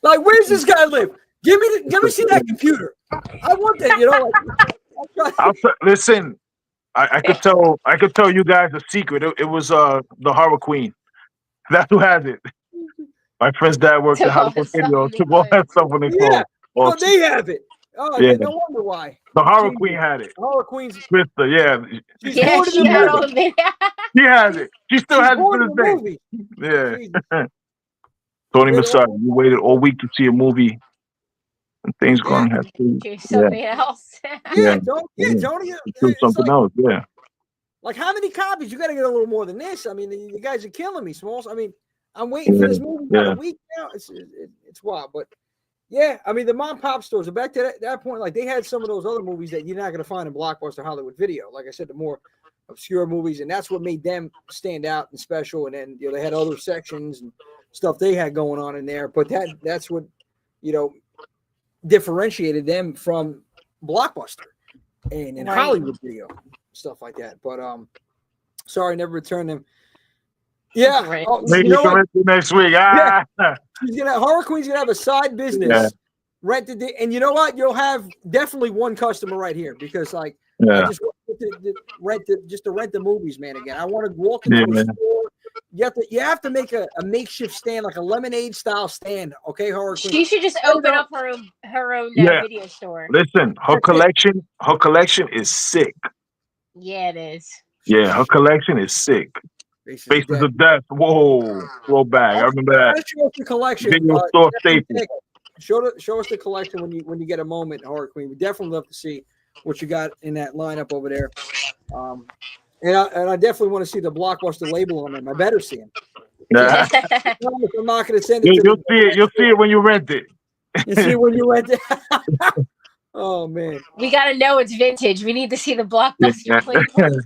Speaker 1: Like, where's this guy live? Give me see that computer. I want that.
Speaker 2: Listen, I could tell you guys a secret. It was the Horror Queen. That's who has it. My friend's dad worked at Hollywood Video. Took all that stuff when they closed.
Speaker 1: Yeah. Oh, they have it. Oh, yeah. No wonder why.
Speaker 2: The Horror Queen had it.
Speaker 1: Horror Queen's
Speaker 2: Krista, yeah.
Speaker 3: She had all of it.
Speaker 2: She has it. She still has it to this day. Yeah. Tony Massard, you waited all week to see a movie, and things going to have to
Speaker 3: do something else.
Speaker 1: Tony.
Speaker 2: Do something else. Yeah.
Speaker 1: Like, how many copies? You got to get a little more than this. I mean, you guys are killing me, Smalls. I mean, I'm waiting for this movie for a week now. It's wild, but yeah, I mean, the mom pop stores are back to that point. Like, they had some of those other movies that you're not going to find in Blockbuster Hollywood Video. Like I said, the more obscure movies, and that's what made them stand out and special. And then they had other sections and stuff they had going on in there. But that's what differentiated them from Blockbuster and Hollywood Video. Stuff like that, but sorry, never returned them. Yeah,
Speaker 2: maybe you can rent it next week.
Speaker 1: Yeah. Horror Queen's gonna have a side business. Rented it, and you know what? You'll have definitely one customer right here because I just want to rent the movies, man. Again, I want to walk into a store. You have to make a makeshift stand, like a lemonade style stand. Okay, Horror Queen.
Speaker 3: She should just open up her own video store.
Speaker 2: Listen, her collection is sick.
Speaker 3: Yeah, it is.
Speaker 2: Yeah, her collection is sick. Faces of Death. Whoa, throwback. I remember that.
Speaker 1: Show us the collection.
Speaker 2: Video store staple.
Speaker 1: Show us the collection when you get a moment, Horror Queen. We definitely love to see what you got in that lineup over there. And I definitely want to see the Blockbuster label on them. I better see them.
Speaker 2: Yeah.
Speaker 1: I'm not going to send it.
Speaker 2: You'll see it when you rent it.
Speaker 1: You see it when you rent it. Oh man,
Speaker 3: we gotta know it's vintage. We need to see the Blockbuster label.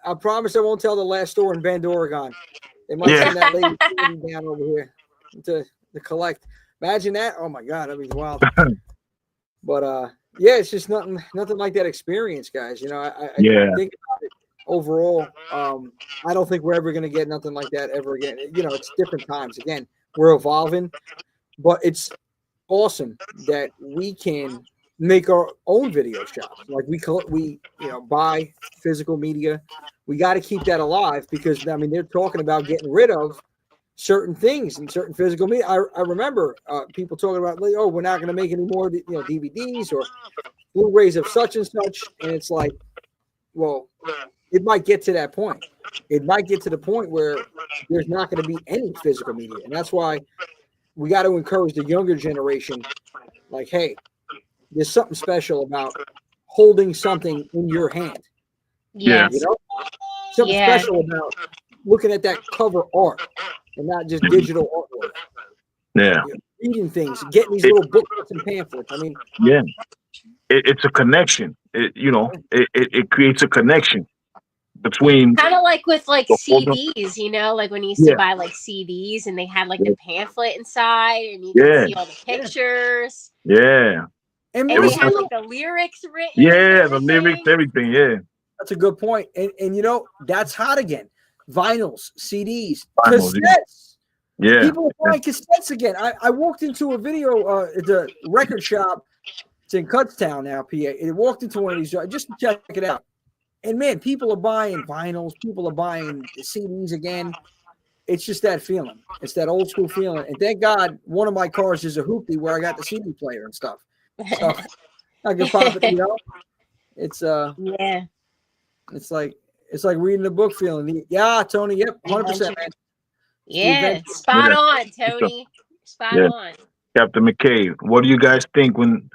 Speaker 1: I promise I won't tell the last store in Bend, Oregon. They might send that lady down over here to collect. Imagine that. Oh my God, that'd be wild. But it's just nothing like that experience, guys. I think about it overall. I don't think we're ever gonna get nothing like that ever again. It's different times. Again, we're evolving, but it's awesome that we can make our own video shops. Like we buy physical media. We got to keep that alive because they're talking about getting rid of certain things and certain physical media. I remember people talking about, we're not going to make any more DVDs or Blu-rays of such and such, and it's like, well, it might get to that point. It might get to the point where there's not going to be any physical media, and that's why we got to encourage the younger generation. Like, hey, there's something special about holding something in your hand.
Speaker 3: Yeah.
Speaker 1: Something special about looking at that cover art and not just digital artwork.
Speaker 2: Yeah.
Speaker 1: Reading things, getting these little booklets and pamphlets. It's
Speaker 2: a connection. It creates a connection. between
Speaker 3: Kind of like with like
Speaker 2: the older.
Speaker 3: CDs, you know, like when you used to
Speaker 2: Yeah,
Speaker 3: buy like CDs and they had like
Speaker 2: yeah,
Speaker 3: the pamphlet inside and you could
Speaker 2: yeah,
Speaker 3: see all the pictures
Speaker 2: yeah.
Speaker 1: And
Speaker 2: It
Speaker 3: and
Speaker 1: more
Speaker 3: they
Speaker 2: was
Speaker 3: had
Speaker 2: just
Speaker 1: so,
Speaker 3: like the lyrics written and
Speaker 2: yeah, the lyrics,
Speaker 3: everything.
Speaker 2: everything. Yeah,
Speaker 1: that's a good point. And you know, that's hot again. Vinyls, CDs,
Speaker 2: finals.
Speaker 1: cassettes.
Speaker 2: Yeah,
Speaker 1: People are buying cassettes again. I walked into a video at the record shop. It's in Cutstown now, PA. And I walked into one of these just to check it out. And man, people are buying vinyls. People are buying CDs again. It's just that feeling. It's that old school feeling. And thank God one of my cars is a hoopty where I got the CD player and stuff. So I can pop it, you know. It's
Speaker 3: Yeah.
Speaker 1: it's like reading a book feeling. Yeah, Tony, yep, 100%, man.
Speaker 3: Yeah, spot
Speaker 2: yeah.
Speaker 3: on, Tony. Spot
Speaker 2: Yeah.
Speaker 3: on.
Speaker 2: Captain McKay, what do you guys think when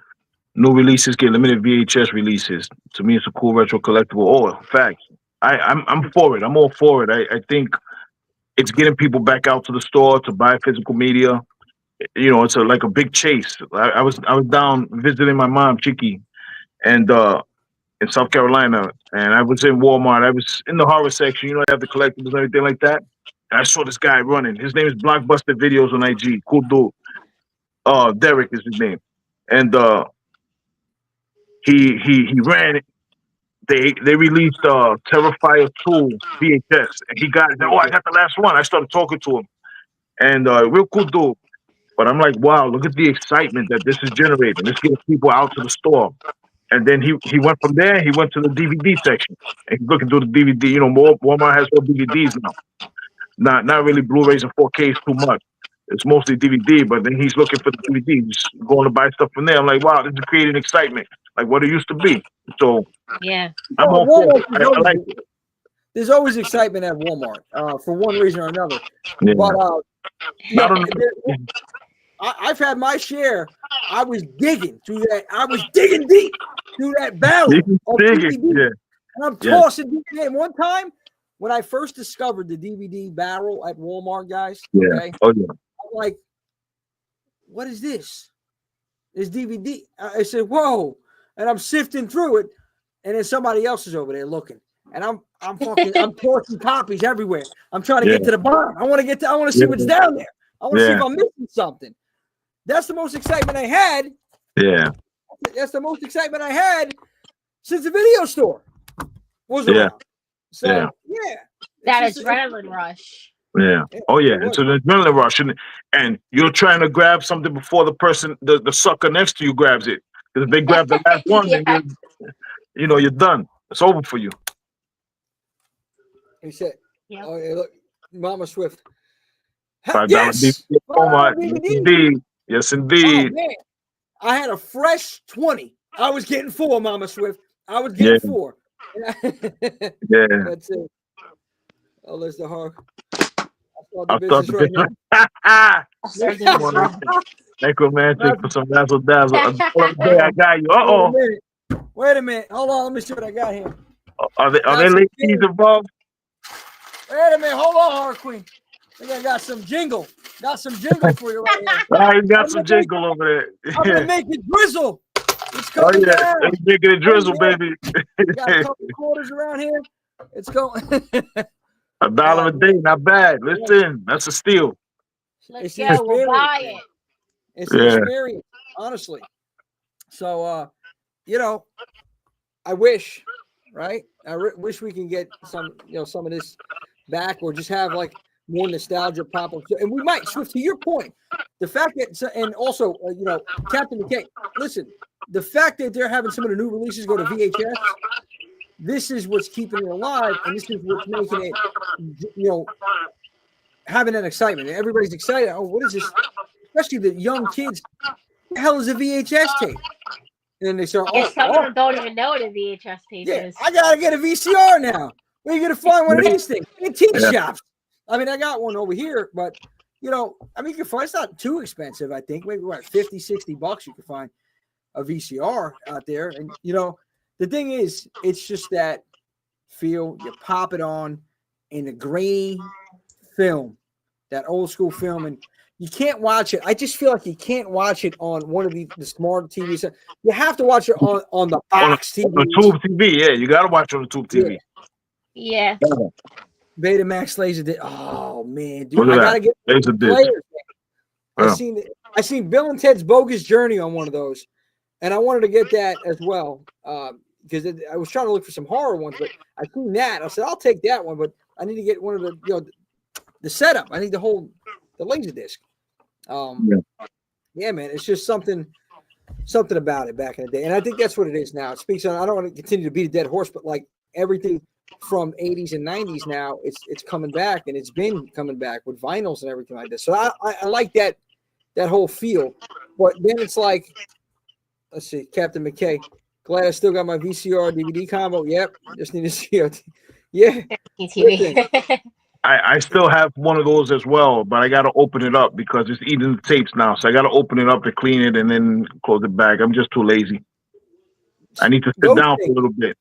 Speaker 2: new releases get limited VHS releases? To me, it's a cool retro collectible. Oh, facts. I'm for it. I'm all for it. I think it's getting people back out to the store to buy physical media. You know, it's like a big chase. I was down visiting my mom, Chicky, and in South Carolina, and I was in Walmart. I was in the horror section. You know, they have the collectibles and everything like that. And I saw this guy running. His name is Blockbuster Videos on IG. Cool dude. Derek is his name, and he ran. They released Terrifier 2 VHS, and he got it. Oh, I got the last one. I started talking to him, and real cool dude. But I'm like, wow, look at the excitement that this is generating. This gets people out to the store. And then he went from there. He went to the DVD section, and he's looking through the DVD. You know, Walmart has more DVDs now. Not really Blu-rays and 4Ks too much. It's mostly DVD. But then he's looking for the DVD, just going to buy stuff from there. I'm like, wow, this is creating excitement, like what it used to be. So
Speaker 3: Yeah.
Speaker 2: I'm all for it. I like it.
Speaker 1: There's always excitement at Walmart for one reason or another.
Speaker 2: Yeah.
Speaker 1: But
Speaker 2: Not on
Speaker 1: I've had my share. I was digging through that. I was digging deep through that barrel. Of DVD.
Speaker 2: Yeah.
Speaker 1: And I'm tossing DVD. And one time, when I first discovered the DVD barrel at Walmart, guys,
Speaker 2: Yeah.
Speaker 1: okay,
Speaker 2: Oh yeah.
Speaker 1: I'm like, what is this? This DVD. I said, whoa. And I'm sifting through it. And then somebody else is over there looking. And I'm tossing copies everywhere. I'm trying to get to the bottom. I want to see what's down there. I want to see if I'm missing something. That's the most excitement I had.
Speaker 2: Yeah.
Speaker 1: That's the most excitement I had since the video store was around. So yeah.
Speaker 3: That adrenaline rush.
Speaker 2: Yeah. Oh yeah. It's an adrenaline rush, and you're trying to grab something before the person, the sucker next to you grabs it. Because if they grab the last one, then you're done. It's over for you.
Speaker 1: He said,
Speaker 3: Yep.
Speaker 1: "Oh, yeah, look, Mama Swift."
Speaker 2: $5
Speaker 1: Yes,
Speaker 2: DVD. Oh my, indeed. Yes, indeed.
Speaker 1: Oh, man. I had a fresh 20. I was getting 4, Mama Swift. I was getting 4.
Speaker 2: Yeah.
Speaker 1: That's it. Oh, there's the hard.
Speaker 2: I'll start the business right now. Necromantic for some razzle dazzle. I got you.
Speaker 1: Wait a minute. Hold on. Let me see what I got here.
Speaker 2: Are they ladies involved?
Speaker 1: Wait a minute. Hold on, Hard Queen. I think I got some jingle. Got some jingle for you right here.
Speaker 2: I got some jingle over there.
Speaker 1: I'm gonna make it drizzle. It's
Speaker 2: Oh
Speaker 1: coming
Speaker 2: yeah,
Speaker 1: down.
Speaker 2: it's making it drizzle, baby.
Speaker 1: Got a couple quarters around here. It's going.
Speaker 2: $1 a day, not bad. Listen, that's a steal.
Speaker 3: Let's
Speaker 1: It's
Speaker 3: go. We'll buy it.
Speaker 1: It's an experience, honestly. So, I wish, right? I wish we can get some of this back, or just have like more nostalgia pop up. And we might. Swift, to your point, the fact that, and also, Captain McKay. Listen, the fact that they're having some of the new releases go to VHS. This is what's keeping it alive, and this is what's making it, having that excitement. Everybody's excited. Oh, what is this? Especially the young kids. What the hell is a VHS tape? And then they start.
Speaker 3: Some of them don't even know what a VHS tape is.
Speaker 1: I gotta get a VCR now. Where you gonna find one of these things? Antique shops. I mean, I got one over here, but you can find. It's not too expensive. I think maybe what $50, $60 you can find a VCR out there, and the thing is, it's just that feel. You pop it on in a grainy film, that old school film, and you can't watch it. I just feel like you can't watch it on one of the smart TVs. You have to watch it on the box TV.
Speaker 2: On the tube TV, yeah. You got to watch it on the tube TV.
Speaker 3: Yeah.
Speaker 1: Betamax Laserdisc. Oh man, dude,
Speaker 2: Look at
Speaker 1: I gotta
Speaker 2: that.
Speaker 1: get
Speaker 2: Laserdisc.
Speaker 1: players.
Speaker 2: Yeah.
Speaker 1: I seen Bill and Ted's Bogus Journey on one of those, and I wanted to get that as well because I was trying to look for some horror ones, but I seen that. I said I'll take that one, but I need to get one of the setup. I need the Laserdisc. Yeah, man, it's just something about it back in the day, and I think that's what it is now. It speaks on. I don't want to continue to beat a dead horse, but like everything from 80s and 90s now, it's coming back, and it's been coming back with vinyls and everything like this. So I like that whole feel. But then it's like, let's see, Captain McKay. Glad I still got my VCR DVD combo. Yep, just need to see it. Yeah,
Speaker 3: TV.
Speaker 2: I still have one of those as well, but I got to open it up because it's eating the tapes now. So I got to open it up to clean it and then close it back. I'm just too lazy. I need to sit down for a little bit.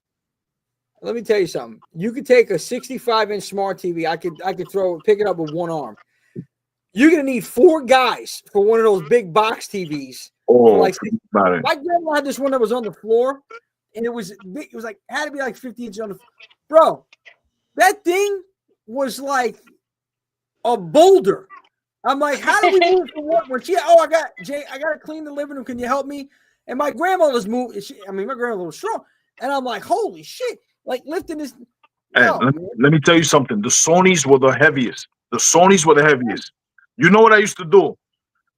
Speaker 1: Let me tell you something. You could take a 65-inch smart TV. I could pick it up with one arm. You're gonna need 4 guys for one of those big box TVs.
Speaker 2: Oh,
Speaker 1: my grandma had this one that was on the floor, and it was big. It was like had to be like 50 inches on the bro. That thing was like a boulder. I'm like, how do we move from what? When she, I got to clean the living room. Can you help me? And my grandmother's moved. My grandmother was strong, and I'm like, holy shit. Like lifting this.
Speaker 2: Hey, let me tell you something. The Sonys were the heaviest. You know what I used to do?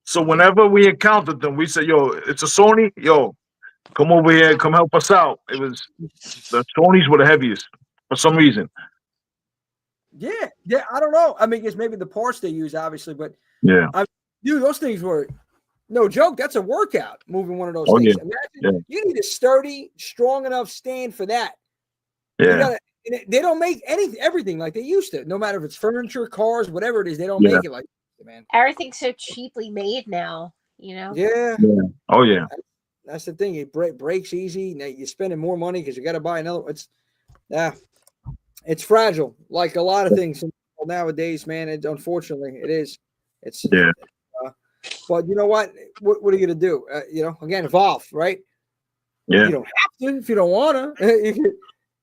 Speaker 2: So whenever we encountered them, we said, yo, it's a Sony. Yo, come over here. Come help us out. It was the Sonys were the heaviest for some reason.
Speaker 1: Yeah. I don't know. I mean, it's maybe the parts they use, obviously, but
Speaker 2: yeah.
Speaker 1: Dude, those things were no joke. That's a workout moving one of those things.
Speaker 2: Yeah.
Speaker 1: Imagine you need a sturdy, strong enough stand for that.
Speaker 2: Yeah.
Speaker 1: They don't make everything like they used to. No matter if it's furniture, cars, whatever it is, they don't make it like that, man.
Speaker 3: Everything's so cheaply made now, you know?
Speaker 1: Yeah.
Speaker 2: Oh, yeah.
Speaker 1: That's the thing. It breaks easy. Now you're spending more money because you got to buy another. It's fragile, like a lot of things nowadays, man. Unfortunately, it is. It's but you know what? What are you gonna do? Again, evolve, right?
Speaker 2: Yeah.
Speaker 1: You don't have to if you don't want to.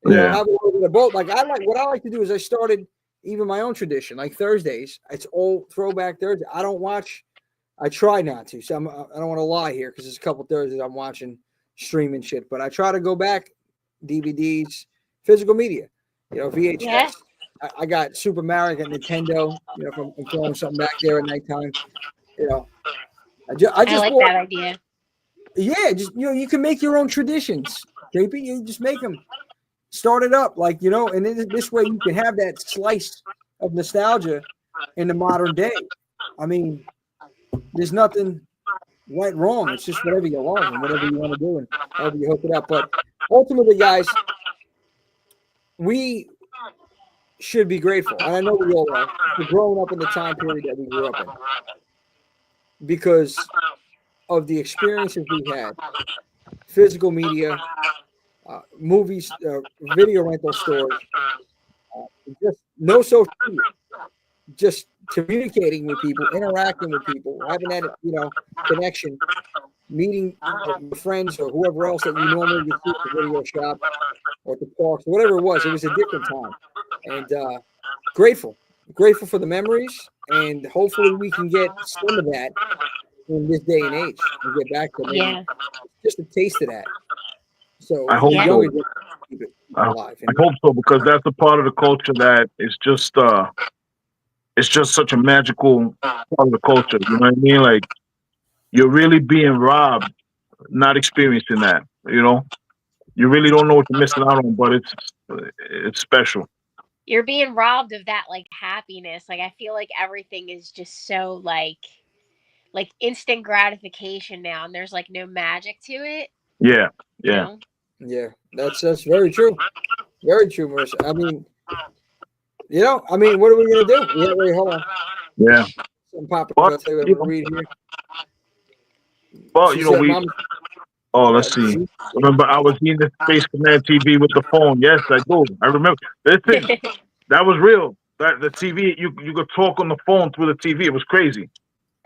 Speaker 1: You know, have a little bit of both. Like what I like to do is I started even my own tradition, like Thursdays. It's old throwback Thursday. I don't watch. I try not to. So I don't want to lie here because there's a couple Thursdays I'm watching streaming shit, but I try to go back DVDs, physical media. VHS. Yeah. I got Super Mario, I got Nintendo. If I'm throwing something back there at nighttime. I just
Speaker 3: like that idea.
Speaker 1: Yeah, just you can make your own traditions. JP, you just make them. Start it up, and this way you can have that slice of nostalgia in the modern day. I mean, there's nothing right, wrong. It's just whatever you want and whatever you want to do and however you hook it up. But ultimately, guys, we should be grateful, and I know we all are, for growing up in the time period that we grew up in because of the experiences we had, physical media. Movies, video rental stores, just no social media, just communicating with people, interacting with people, having that connection, meeting friends or whoever else that you normally would see at the video shop or at the parks, whatever it was. It was a different time, and grateful for the memories, and hopefully we can get some of that in this day and age and get back to just a taste of that. So
Speaker 2: I hope so. I hope so because that's a part of the culture that is just it's just such a magical part of the culture. You know what I mean? Like you're really being robbed, not experiencing that. You really don't know what you're missing out on, but it's special.
Speaker 3: You're being robbed of that happiness. I feel like everything is just so like instant gratification now, and there's no magic to it.
Speaker 2: Yeah.
Speaker 1: Yeah, that's very true. Very true, Marissa. I mean, what are we gonna do? Wait, hold on.
Speaker 2: Yeah.
Speaker 1: Some popular read here.
Speaker 2: Well, let's see. Remember, I was in the Space Command TV with the phone. Yes, I do. I remember. Listen, that was real. That the TV, you could talk on the phone through the TV. It was crazy.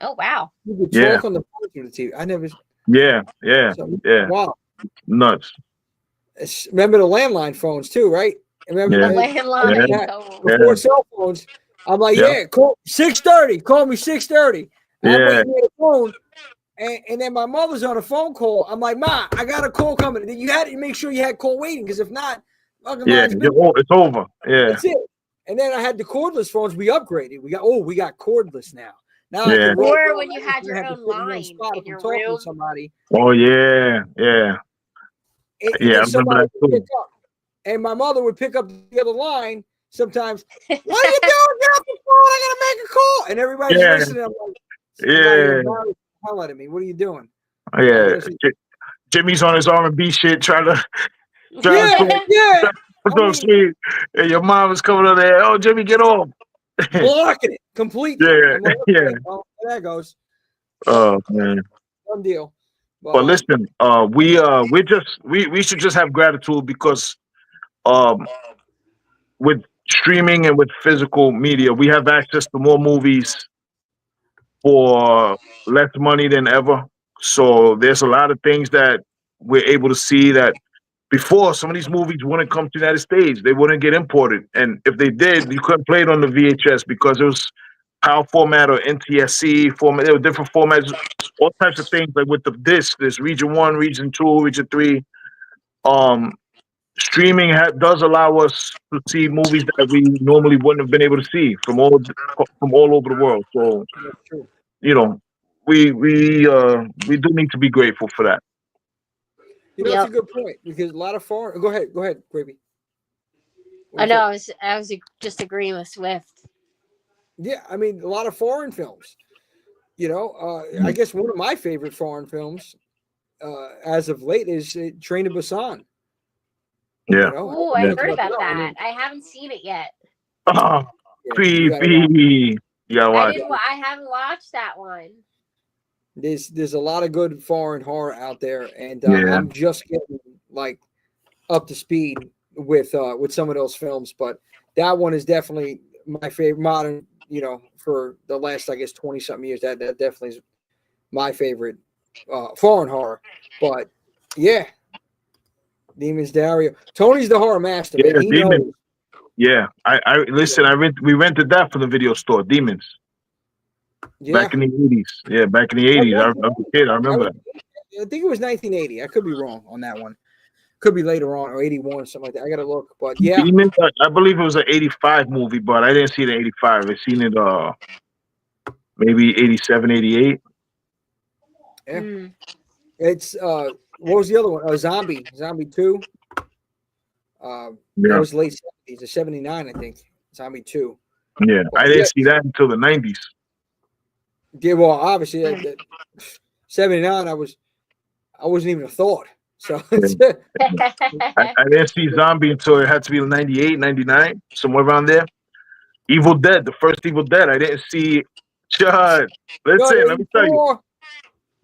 Speaker 3: Oh wow.
Speaker 1: You could talk on the phone through the TV. I never.
Speaker 2: Yeah. Wow. Nuts.
Speaker 1: Remember the landline phones too, right? Remember
Speaker 2: Yeah.
Speaker 3: Landline.
Speaker 2: Yeah.
Speaker 3: Oh.
Speaker 1: before cell phones? I'm like,
Speaker 2: Yeah.
Speaker 1: yeah, call 6:30. Call me 6:30. I'm
Speaker 2: Yeah.
Speaker 1: waiting on the phone. And then my mother's on a phone call. I'm like, Ma, I got a call coming. You had to make sure you had call waiting, because if not, fucking
Speaker 2: Yeah.
Speaker 1: line's been-
Speaker 2: It's over. Yeah.
Speaker 1: that's it. And then I had the cordless phones. We upgraded. We got cordless now. Now I
Speaker 2: Yeah.
Speaker 1: can roll
Speaker 3: Or
Speaker 1: around
Speaker 3: when you
Speaker 1: my house
Speaker 3: had
Speaker 1: and
Speaker 3: your
Speaker 1: have to
Speaker 3: own
Speaker 1: sit in one
Speaker 3: line
Speaker 1: spot
Speaker 3: in
Speaker 1: if I'm
Speaker 3: your
Speaker 1: talking
Speaker 3: room.
Speaker 1: to somebody.
Speaker 2: Oh yeah. Yeah.
Speaker 1: And
Speaker 2: Yeah. I
Speaker 1: then
Speaker 2: remember
Speaker 1: somebody
Speaker 2: that
Speaker 1: would
Speaker 2: too.
Speaker 1: pick up. And my mother would pick up the other line sometimes. What are you doing? Get off the phone. I gotta make a call. And everybody's
Speaker 2: Yeah.
Speaker 1: listening. I'm like,
Speaker 2: Yeah.
Speaker 1: the hell out of me. What are you doing?
Speaker 2: Yeah. Jimmy's on his R&B shit trying to
Speaker 1: Yeah.
Speaker 2: put
Speaker 1: I
Speaker 2: those
Speaker 1: mean,
Speaker 2: sweet. And your mom is coming on there. Oh, Jimmy, get off.
Speaker 1: blocking it completely.
Speaker 2: Yeah.
Speaker 1: I'm like,
Speaker 2: Yeah.
Speaker 1: okay, well, there goes.
Speaker 2: Oh man.
Speaker 1: Done deal.
Speaker 2: But listen, we should just have gratitude because with streaming and with physical media, we have access to more movies for less money than ever. So there's a lot of things that we're able to see that before some of these movies wouldn't come to the United States. They wouldn't get imported. And if they did, you couldn't play it on the VHS because it was PAL format or NTSC format. There were different formats, all types of things. Like with the disc, there's region 1, region 2, region 3. Streaming does allow us to see movies that we normally wouldn't have been able to see from all over the world. So,
Speaker 1: That's true.
Speaker 2: you know, we do need to be grateful for that.
Speaker 1: You know, it's a good point because a lot of foreign. Go ahead, Gravy.
Speaker 3: I know. I was just agreeing with Swift.
Speaker 1: Yeah, I mean, a lot of foreign films. You know, I guess one of my favorite foreign films, as of late, is Train to Busan.
Speaker 2: Yeah.
Speaker 1: You know?
Speaker 3: Oh, I
Speaker 2: Yeah.
Speaker 3: heard about
Speaker 1: I mean,
Speaker 3: that. I haven't seen it yet.
Speaker 2: Oh,
Speaker 1: you gotta watch.
Speaker 2: creepy. Yeah, watch.
Speaker 3: I haven't watched that one.
Speaker 1: There's a lot of good foreign horror out there, and
Speaker 2: Yeah.
Speaker 1: I'm just getting like up to speed with some of those films. But that one is definitely my favorite modern. You know, for the last, I guess, 20 something years, that definitely is my favorite foreign horror. But yeah, Demons Dario. Tony's the horror master,
Speaker 2: Yeah,
Speaker 1: man. He
Speaker 2: Demons.
Speaker 1: knows.
Speaker 2: Yeah, I listen. We rented that from the video store, Demons,
Speaker 1: Yeah,
Speaker 2: back in the 80s. Yeah, back in the 80s. I was a kid. I remember that.
Speaker 1: I think it was 1980. I could be wrong on that one. Could be later on, or 81 or something like that. I gotta look. But yeah,
Speaker 2: Demons, I believe it was an 85 movie, but I didn't see it in 85. I seen it maybe 87, 88.
Speaker 1: Yeah.
Speaker 3: Mm.
Speaker 1: It's what was the other one? Zombie 2. That
Speaker 2: Yeah,
Speaker 1: was late 70s or 79, I think. Zombie 2.
Speaker 2: yeah. I didn't see that until the 90s.
Speaker 1: Yeah, well, obviously, 79. I wasn't even a thought. So
Speaker 2: I didn't see Zombie until it had to be 98, 99, somewhere around there. Evil Dead, the first Evil Dead. I didn't see Chud. Listen, let me tell you.
Speaker 1: 84.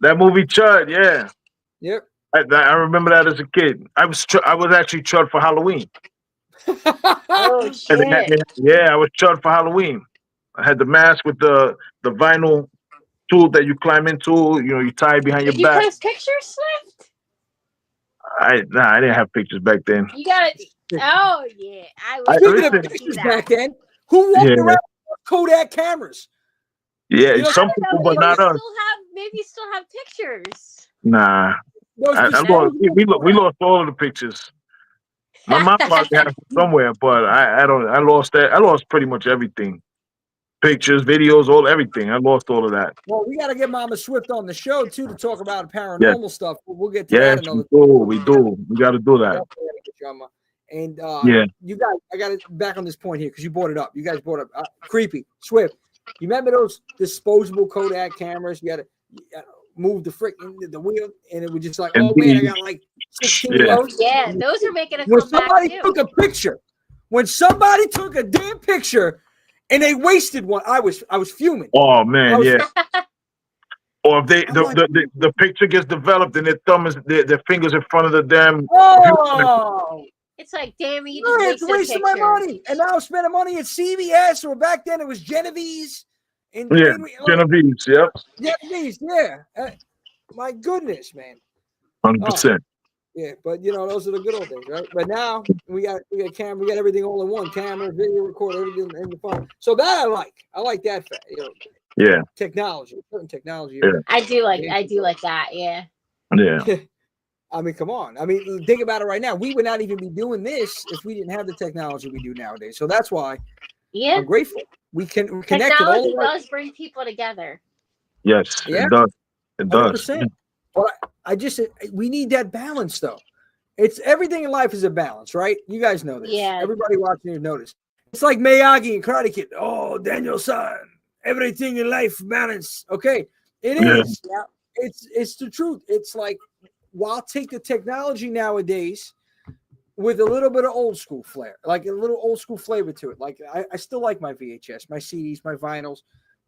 Speaker 2: That movie Chud, yeah.
Speaker 1: Yep.
Speaker 2: I remember that as a kid. I was actually Chud for Halloween.
Speaker 3: Oh
Speaker 2: And
Speaker 3: shit!
Speaker 2: yeah, I was Chud for Halloween. I had the mask with the vinyl tool that you climb into. You know, you tie it behind your
Speaker 3: Did you
Speaker 2: back.
Speaker 3: post pictures, Swift?
Speaker 2: I didn't have pictures back then.
Speaker 3: You got it. Oh yeah, I
Speaker 2: I-
Speaker 3: was
Speaker 1: Speaking
Speaker 2: listen,
Speaker 1: of pictures back then, who walked
Speaker 2: Yeah.
Speaker 1: around with Kodak cameras?
Speaker 2: Yeah,
Speaker 1: You know,
Speaker 2: some
Speaker 3: No,
Speaker 2: people, but not us.
Speaker 3: maybe you still have pictures.
Speaker 2: Nah,
Speaker 1: Those
Speaker 2: I lost. We lost all of the pictures. My mom probably has them somewhere, but I don't. I lost that. I lost pretty much everything. Pictures, videos, everything. I lost all of that.
Speaker 1: Well, we got to get Mama Swift on the show too to talk about
Speaker 2: Yes.
Speaker 1: paranormal stuff. We'll get to
Speaker 2: Yes,
Speaker 1: that another.
Speaker 2: we do. We got to do that.
Speaker 1: Definitely gotta get you on my- And
Speaker 2: Yeah.
Speaker 1: you guys, I got it back on this point here because you brought it up. You guys brought up creepy Swift. You remember those disposable Kodak cameras? You got to move the the wheel, and it was just like, oh man, I got like 16
Speaker 2: Yeah.
Speaker 1: of those.
Speaker 3: Yeah, those are making a
Speaker 1: When
Speaker 3: comeback
Speaker 1: somebody
Speaker 3: too.
Speaker 1: took a picture, when somebody took a damn picture, and they wasted one, I was fuming.
Speaker 2: Oh man, yeah. Or if
Speaker 1: I'm
Speaker 2: the picture gets developed and their thumb is their fingers in front of the damn.
Speaker 1: Oh,
Speaker 3: It's like, damn it, you
Speaker 1: no,
Speaker 3: just
Speaker 1: it's
Speaker 3: wasted a
Speaker 1: wasting my
Speaker 3: picture.
Speaker 1: money, and now I'm spending money at CVS, or back then it was Genevieve's. And
Speaker 2: Yeah, Genevieve's. Yep,
Speaker 1: Genevieve's, yeah. My goodness, man.
Speaker 2: 100%.
Speaker 1: Yeah, but you know, those are the good old days, right? But now we got camera, we got everything all in one: camera, video recorder, everything in the phone. So that I like. I like that fact. You know,
Speaker 2: Yeah,
Speaker 1: technology, certain technology.
Speaker 2: Yeah.
Speaker 3: I do like that. Yeah.
Speaker 2: yeah,
Speaker 1: I mean, come on. I mean, think about it right now. We would not even be doing this if we didn't have the technology we do nowadays. So that's why
Speaker 3: Yeah.
Speaker 1: I'm grateful. We're connected all
Speaker 3: Technology
Speaker 1: the way.
Speaker 3: does bring people together.
Speaker 2: yes,
Speaker 1: Yeah.
Speaker 2: it does. It does.
Speaker 1: 100%. But I just we need that balance though. It's everything in life is a balance, right? You guys know this.
Speaker 3: Yeah.
Speaker 1: Everybody watching you notice. It's like Miyagi and Karate Kid. Oh, Daniel-san, everything in life balance. Okay, it
Speaker 2: Yeah.
Speaker 1: is. It's the truth. It's like, well, I'll take the technology nowadays with a little bit of old school flair, like a little old school flavor to it. Like I still like my VHS, my CDs, my vinyls,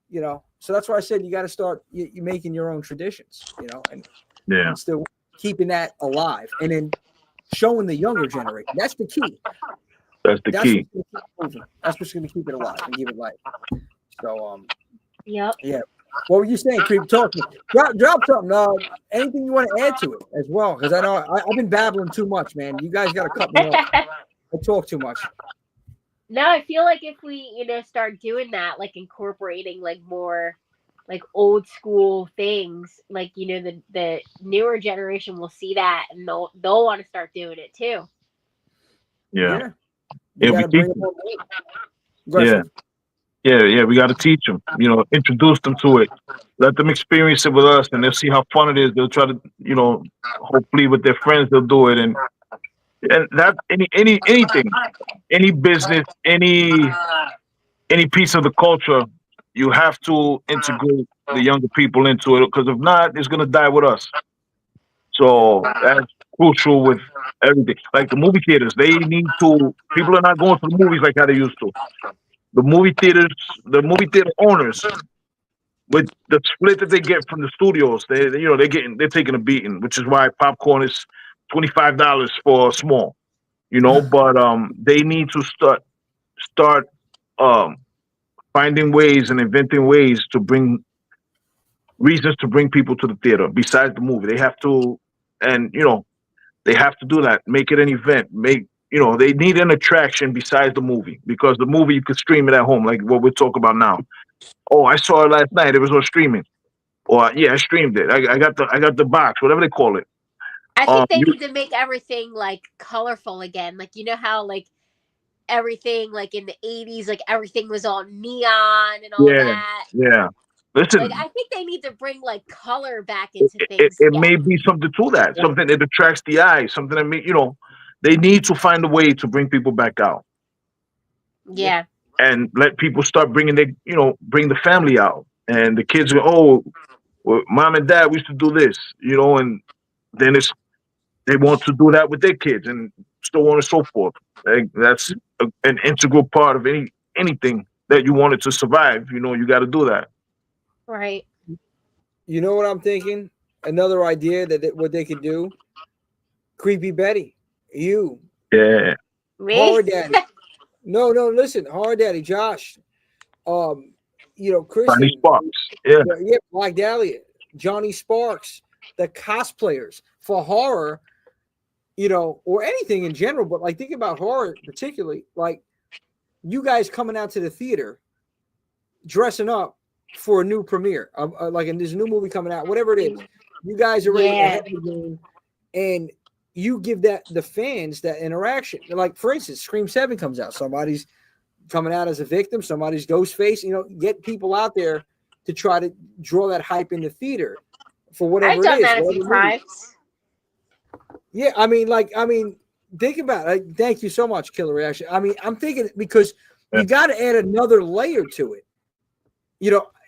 Speaker 1: you know. So that's why I said you got to start you making your own traditions, you know, and still keeping that alive, and then showing the younger generation. That's the key.
Speaker 2: That's the key.
Speaker 1: That's what's going to keep it alive and give it life. So,
Speaker 3: Yep.
Speaker 1: yeah. What were you saying, Creep? Talk to me. Drop something. Anything you want to add to it as well? Because I know I've been babbling too much, man. You guys got to cut me off. I talk too much.
Speaker 3: No, I feel like if we, start doing that, like incorporating like more like old school things, like the newer generation will see that and they'll want to start doing it too.
Speaker 2: Yeah.
Speaker 1: You gotta bring them on.
Speaker 2: Yeah. We got to teach them. Introduce them to it. Let them experience it with us, and they'll see how fun it is. They'll try to, hopefully with their friends they'll do it, and that anything, any business, any piece of the culture, you have to integrate the younger people into it, because if not, it's gonna die with us. So that's crucial with everything. Like the movie theaters, people are not going to the movies like how they used to. The movie theater owners, with the split that they get from the studios, they're taking a beating, which is why popcorn is $25 for small. But they need to start finding ways and inventing ways to bring reasons to bring people to the theater besides the movie. They have to, and they have to do that. Make it an event. They need an attraction besides the movie, because the movie you can stream it at home, like what we're talking about now. Oh, I saw it last night. It was on streaming. Or yeah, I streamed it. I got the box, whatever they call it.
Speaker 3: I think they need to make everything like colorful again. Like how like everything like in the 80s, like everything was all neon and all that.
Speaker 2: Yeah. Listen,
Speaker 3: like, I think they need to bring like color back into
Speaker 2: things. It may be something to that, something that attracts the eye, something that they need to find a way to bring people back out.
Speaker 3: Yeah.
Speaker 2: And let people start bring the family out, and the kids go, oh, well, mom and dad, we used to do this, and then they want to do that with their kids, and so on and so forth. That's an integral part of anything that you wanted to survive. You got to do that.
Speaker 3: Right.
Speaker 1: You know what I'm thinking? Another idea what they could do. Creepy Betty, you.
Speaker 2: Yeah.
Speaker 1: Horror Daddy. No, listen, Horror Daddy, Josh. Kristen.
Speaker 2: Johnny Sparks. Yeah.
Speaker 1: Black Dahlia, Johnny Sparks, the cosplayers for horror, or anything in general, but like think about horror particularly, like you guys coming out to the theater dressing up for a new premiere, like there's a new movie coming out, whatever it is, you guys are ready ahead of the game, and you give the fans that interaction. Like for instance, Scream 7 comes out, somebody's coming out as a victim, somebody's Ghostface, get people out there to try to draw that hype in the theater for whatever
Speaker 3: I've done
Speaker 1: it is.
Speaker 3: That a few times.
Speaker 1: Yeah, think about it. Thank you so much, Killer Reaction. I'm thinking because you got to add another layer to it.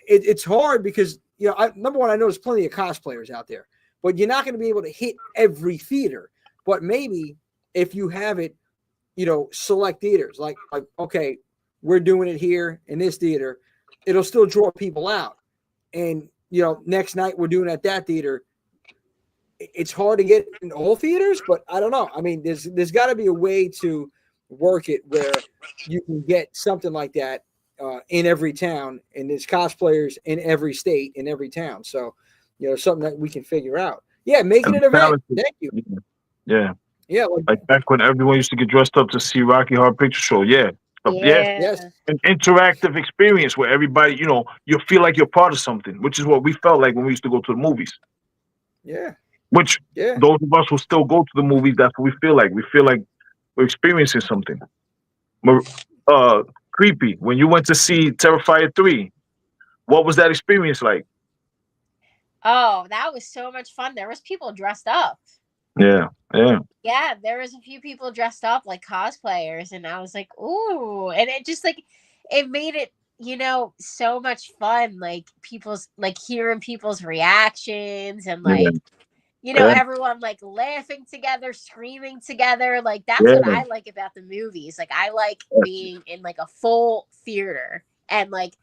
Speaker 1: It's hard because number one, I know there's plenty of cosplayers out there, but you're not going to be able to hit every theater. But maybe if you have it, select theaters, like okay, we're doing it here in this theater, it'll still draw people out. And next night we're doing it at that theater. It's hard to get in all theaters, but I don't know. There's got to be a way to work it where you can get something like that in every town, and there's cosplayers in every state, in every town. So, something that we can figure out. Yeah, make it an event. Thank you.
Speaker 2: Yeah.
Speaker 1: Yeah,
Speaker 2: Like back when everyone used to get dressed up to see Rocky Horror Picture Show. Yeah. Yes.
Speaker 1: yes,
Speaker 2: An interactive experience where everybody, you feel like you're part of something, which is what we felt like when we used to go to the movies.
Speaker 1: yeah,
Speaker 2: Which
Speaker 1: yeah.
Speaker 2: those of us who still go to the movies, that's what we feel like. We feel like we're experiencing something. Creepy. When you went to see Terrifier 3, what was that experience like?
Speaker 3: Oh, that was so much fun. There was people dressed up.
Speaker 2: Yeah. Yeah.
Speaker 3: Yeah, there was a few people dressed up like cosplayers, and I was like, ooh, and it just like it made it, so much fun. Like people's like hearing people's reactions and
Speaker 2: Yeah.
Speaker 3: like
Speaker 2: Yeah.
Speaker 3: everyone like laughing together, screaming together. Like that's
Speaker 2: Yeah.
Speaker 3: what I like about the movies. Like I like being in like a full theater and like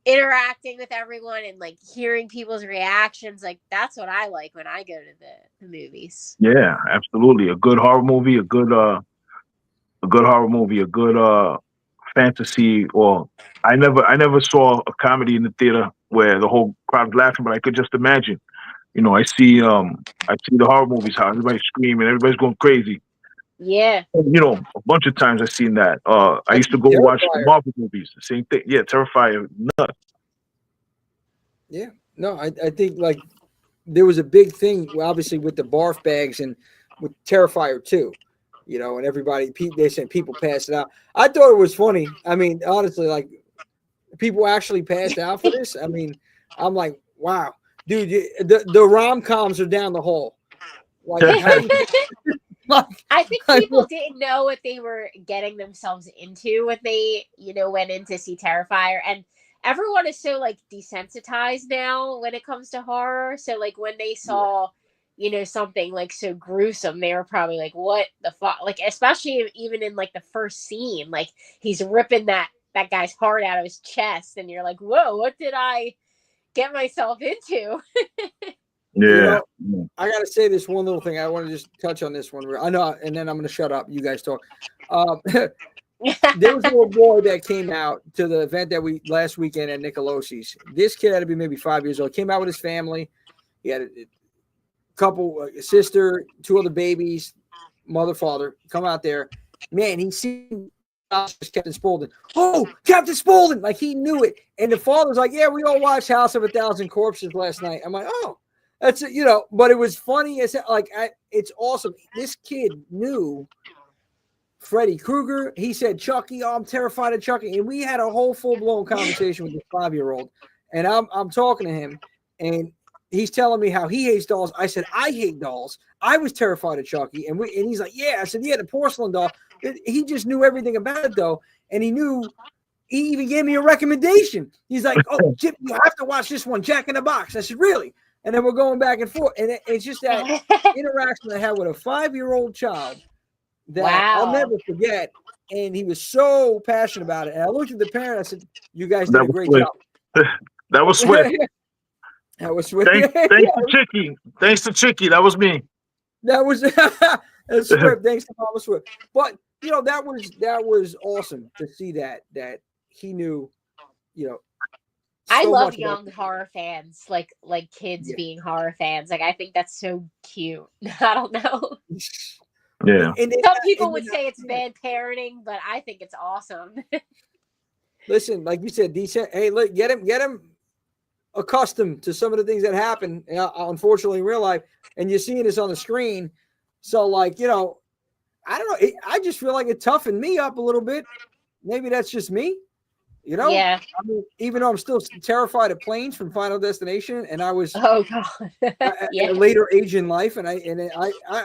Speaker 3: interacting with everyone and like hearing people's reactions. Like that's what I like when I go to the movies.
Speaker 2: Yeah, absolutely. A good horror movie, a good horror movie, a good fantasy. Or I never saw a comedy in the theater where the whole crowd's laughing, but I could just imagine. I see the horror movies, how everybody's screaming, everybody's going crazy.
Speaker 3: Yeah.
Speaker 2: And, a bunch of times I've seen that. I used to go watch the Marvel movies, the same thing. Yeah, Terrifier, nuts.
Speaker 1: Yeah, no, I think like there was a big thing, obviously, with the barf bags and with Terrifier 2, and everybody, they said people passed it out. I thought it was funny. I mean, honestly, like people actually passed out for this. I mean, I'm like, wow, dude, the rom-coms are down the hall. Like,
Speaker 3: I think people didn't know what they were getting themselves into when they, went in to see Terrifier. And everyone is so like desensitized now when it comes to horror. So like when they saw, something like so gruesome, they were probably like, what the fuck? Like, especially even in like the first scene, like he's ripping that guy's heart out of his chest. And you're like, whoa, what did I get myself into?
Speaker 2: Yeah.
Speaker 1: I got to say this one little thing. I want to just touch on this one. I know, and then I'm going to shut up. You guys talk. There was a little boy that came out to the event that we last weekend at Nicolosi's. This kid had to be maybe 5 years old. Came out with his family. He had a couple, a sister, 2 other babies, mother, father. Come out there, man. He seen Captain Spaulding. Oh, Captain Spaulding! Like he knew it. And the father's like, "Yeah, we all watched House of a Thousand Corpses last night." I'm like, "Oh, that's it," But it was funny as like it's awesome. This kid knew Freddy Krueger. He said Chucky. Oh, I'm terrified of Chucky. And we had a whole full-blown conversation with this 5-year-old. And I'm talking to him, and he's telling me how he hates dolls. I said, I hate dolls. I was terrified of Chucky. And he's like, yeah. I said, yeah, the porcelain doll. He just knew everything about it, though. And he even gave me a recommendation. He's like, oh, Chip, you have to watch this one, Jack in the Box. I said, really? And then we're going back and forth. And it's just that interaction I had with a 5-year-old child that I'll never forget. And he was so passionate about it. And I looked at the parent. I said, you guys did a great job.
Speaker 2: That was Swift.
Speaker 1: That was Swift.
Speaker 2: Thanks to Chicky. Thanks to Chicky. That was me.
Speaker 1: That was Swift. Thanks to Mama Swift. But that was awesome to see that he knew, so
Speaker 3: I love young horror fans, like kids being horror fans. Like I think that's so cute. I don't know.
Speaker 2: Yeah.
Speaker 3: Some people would say it's bad parenting, but I think it's awesome.
Speaker 1: Listen, like you said, decent. Hey, look, get him accustomed to some of the things that happen, unfortunately, in real life, and you're seeing this on the screen. So, like, I don't know. I just feel like it toughened me up a little bit. Maybe that's just me.
Speaker 3: Yeah.
Speaker 1: I mean, even though I'm still terrified of planes from Final Destination, and I was at a later age in life, and I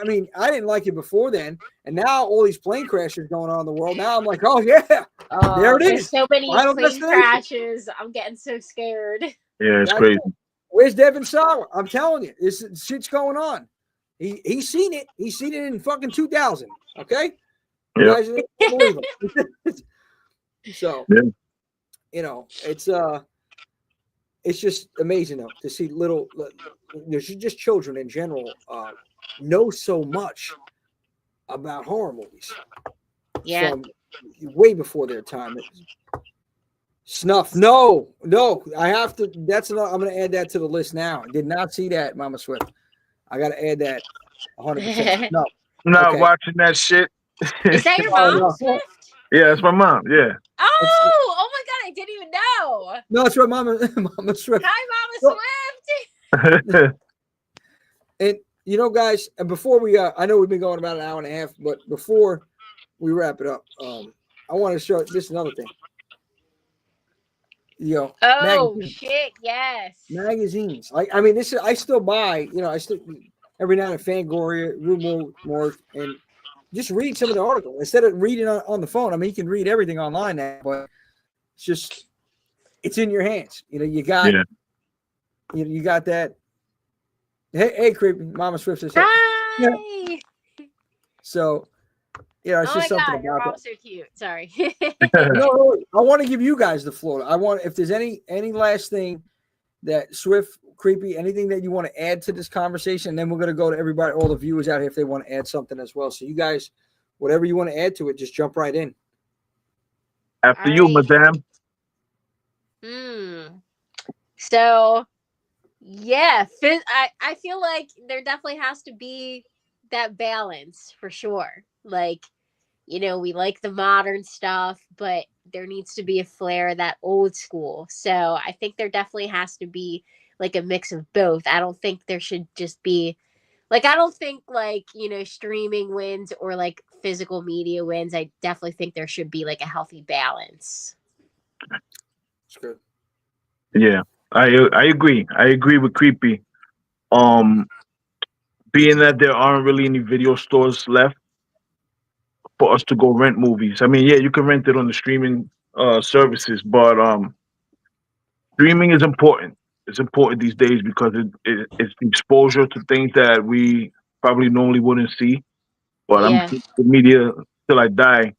Speaker 1: mean, I didn't like it before then, and now all these plane crashes going on in the world. Now I'm like, oh yeah, there it is.
Speaker 3: So many plane crashes. I'm getting so scared.
Speaker 2: Yeah, it's crazy.
Speaker 1: Where's Devin Sawa? I'm telling you, this shit's going on. He's seen it. He's seen it in fucking 2000. Okay. You guys didn't believe him. So.
Speaker 2: Yeah.
Speaker 1: It's just amazing though to see just children in general know so much about horror movies. From way before their time. Snuff. No, I have to. I'm going to add that to the list now. I did not see that, Mama Swift. I got to add that. 100%. No.
Speaker 2: Not
Speaker 1: Okay.
Speaker 2: watching that shit.
Speaker 3: Is that your
Speaker 1: Oh,
Speaker 3: mom,
Speaker 1: no.
Speaker 3: Swift?
Speaker 2: Yeah, that's my mom. Yeah.
Speaker 3: Oh my God, I didn't even know.
Speaker 1: No, it's right, Mama Swift.
Speaker 3: Hi, Mama
Speaker 1: Well-
Speaker 3: Swift.
Speaker 1: And you know, guys, and before we, I know we've been going about an hour and a half, but before we wrap it up, I want to show this another thing. You know,
Speaker 3: Oh
Speaker 1: magazines.
Speaker 3: shit, yes.
Speaker 1: Magazines. Like, I mean, this is, I still buy. You know, I still every now and then Fangoria, Rumor, and just read some of the articles instead of reading on the phone. I mean, you can read everything online now, but it's just it's in your hands. You know, you got
Speaker 2: Yeah.
Speaker 1: you got that. Hey, creepy, Mama Swift says, hey.
Speaker 3: Hi.
Speaker 1: So, you know, it's
Speaker 3: Oh my
Speaker 1: just something
Speaker 3: God, your
Speaker 1: about
Speaker 3: mom's so cute. Sorry.
Speaker 1: that. No, I want to give you guys the floor. I want, if there's any last thing that Swift, creepy, anything that you want to add to this conversation, and then we're going to go to everybody, all the viewers out here, if they want to add something as well. So you guys, whatever you want to add to it, just jump right in.
Speaker 2: After
Speaker 3: All
Speaker 2: you,
Speaker 3: right.
Speaker 2: madame.
Speaker 3: So, yeah, I feel like there definitely has to be that balance for sure. Like, you know, we like the modern stuff, but there needs to be a flair of that old school. So I think there definitely has to be like a mix of both. I don't think there should just be like, I don't think like, you know, streaming wins or like physical media wins. I definitely think there should be like a healthy balance.
Speaker 1: It's good.
Speaker 2: Yeah, I agree. I agree with creepy. Being that there aren't really any video stores left for us to go rent movies. I mean, yeah, you can rent it on the streaming services, but streaming is important. It's important these days because it's the exposure to things that we probably normally wouldn't see. But I'm
Speaker 3: Yeah.
Speaker 2: the media till I die.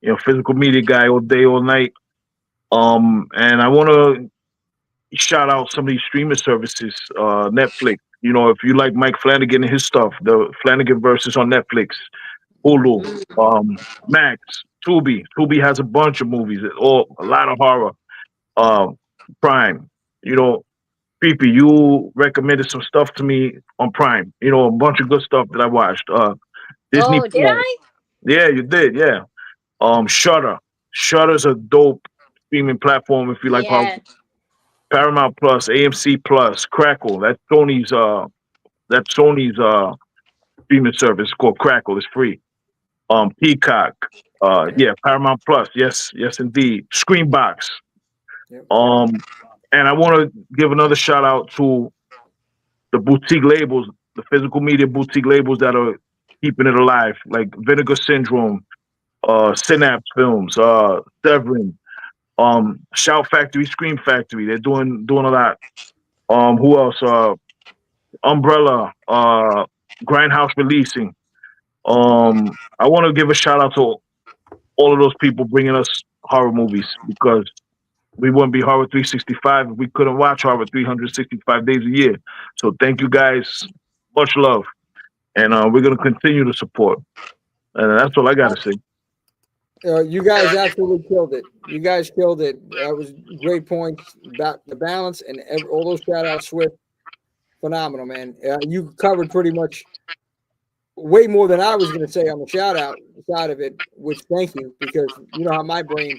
Speaker 2: You know, physical media guy all day, all night. And I want to shout out some of these streaming services, Netflix. You know, if you like Mike Flanagan and his stuff, the Flanagan versus on Netflix, Hulu, Max, Tubi. Tubi has a bunch of movies, all a lot of horror. Prime. You know, Creepy, you recommended some stuff to me on Prime. You know, a bunch of good stuff that I watched. Disney
Speaker 3: Oh, did
Speaker 2: Plus.
Speaker 3: I?
Speaker 2: Yeah, you did. Yeah. Shutter. Shutter's a dope streaming platform if you like horror.
Speaker 3: Yeah.
Speaker 2: Paramount Plus, AMC Plus, Crackle. That's Sony's streaming service called Crackle. It's free. Peacock. Yeah, Paramount Plus. Yes, indeed. Screenbox.
Speaker 1: Yep.
Speaker 2: And I want to give another shout out to the boutique labels, the physical media boutique labels that are keeping it alive, like Vinegar Syndrome, Synapse Films, Severin, Shout Factory, Scream Factory. They're doing a lot. Who else? Umbrella, Grindhouse Releasing. I want to give a shout out to all of those people bringing us horror movies because we wouldn't be Horror 365 if we couldn't watch Horror 365 days a year. So thank you guys. Much love. And we're going to continue to support. And that's all I got to say.
Speaker 1: You guys absolutely killed it. You guys killed it. That was great points about the balance and all those shout outs. Swift, phenomenal, man. You covered pretty much way more than I was going to say on the shout out side of it, which thank you, because you know how my brain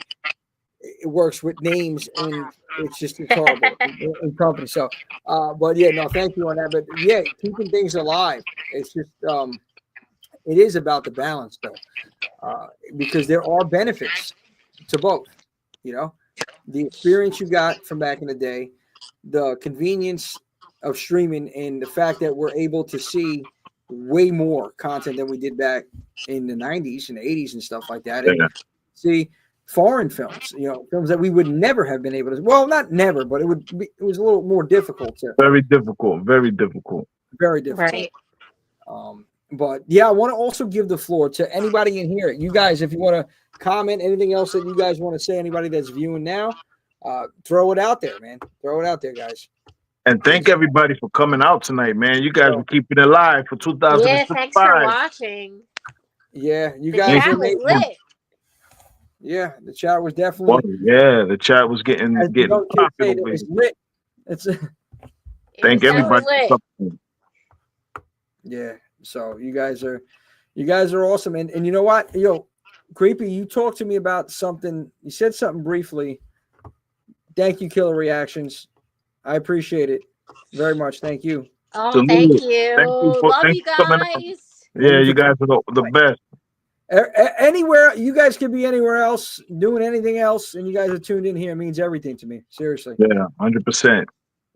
Speaker 1: it works with names and it's horrible in company. So, but yeah, no, thank you on that. But yeah, keeping things alive. It's just, it is about the balance though, because there are benefits to both. You know, the experience you got from back in the day, the convenience of streaming, and the fact that we're able to see way more content than we did back in the 90s and the 80s and stuff like that. And see foreign films, you know, films that we would never have been able to, well, not never, but it was a little more difficult to.
Speaker 2: Very difficult. Very difficult.
Speaker 1: Very difficult.
Speaker 3: Right.
Speaker 1: But yeah, I want to also give the floor to anybody in here. You guys, if you want to comment, anything else that you guys want to say, anybody that's viewing now, throw it out there, man. Throw it out there, guys.
Speaker 2: And thank everybody for coming out tonight, man. You guys were keeping it live for 2005.
Speaker 3: Yeah, thanks for watching.
Speaker 1: Yeah, you
Speaker 3: The
Speaker 1: guys
Speaker 3: chat was lit.
Speaker 1: Yeah, the chat was definitely.
Speaker 2: Yeah, the chat was getting popular.
Speaker 1: It was lit.
Speaker 2: Thank everybody.
Speaker 1: Yeah, So you guys are awesome. And you know what? Yo, Creepy, you talked to me about something. You said something briefly. Thank you, Killer Reactions. I appreciate it very much. Thank you.
Speaker 3: Oh,
Speaker 2: Salute.
Speaker 3: thank you. Love
Speaker 2: Thank
Speaker 3: you
Speaker 2: you for coming out.
Speaker 3: guys.
Speaker 2: Yeah, you guys are the best.
Speaker 1: Anywhere you guys could be anywhere else doing anything else, and you guys are tuned in here, means everything to me. Seriously.
Speaker 2: Yeah, 100%.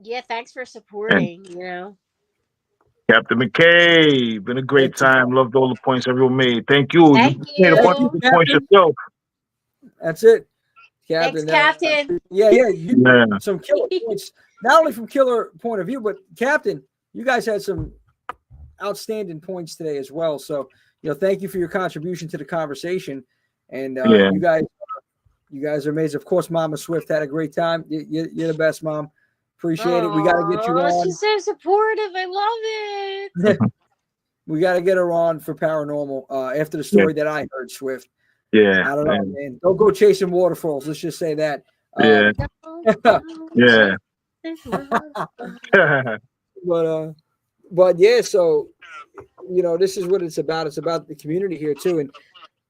Speaker 3: Yeah, thanks for supporting, you know.
Speaker 2: Captain McKay, been a great
Speaker 1: Thank you.
Speaker 2: time. Loved all the points everyone made. Thank you.
Speaker 3: Thank
Speaker 2: You made a bunch
Speaker 3: you.
Speaker 2: of good points yourself.
Speaker 1: That's it.
Speaker 3: Thanks,
Speaker 1: Captain.
Speaker 3: Captain.
Speaker 1: Yeah. You
Speaker 2: Yeah.
Speaker 1: some killer points, not only from killer point of view, but Captain, you guys had some outstanding points today as well. So, thank you for your contribution to the conversation. And
Speaker 2: Yeah.
Speaker 1: you guys are amazing. Of course, Mama Swift had a great time. You're the best, Mom. Appreciate it. We got to get you
Speaker 3: Aw,
Speaker 1: on.
Speaker 3: she's so supportive. I love it.
Speaker 1: We got to get her on for paranormal after the story that I heard, Swift.
Speaker 2: Yeah.
Speaker 1: I don't know, man. Don't go chasing waterfalls. Let's just say that.
Speaker 2: Yeah. Yeah.
Speaker 1: But yeah, so this is what it's about. It's about the community here too.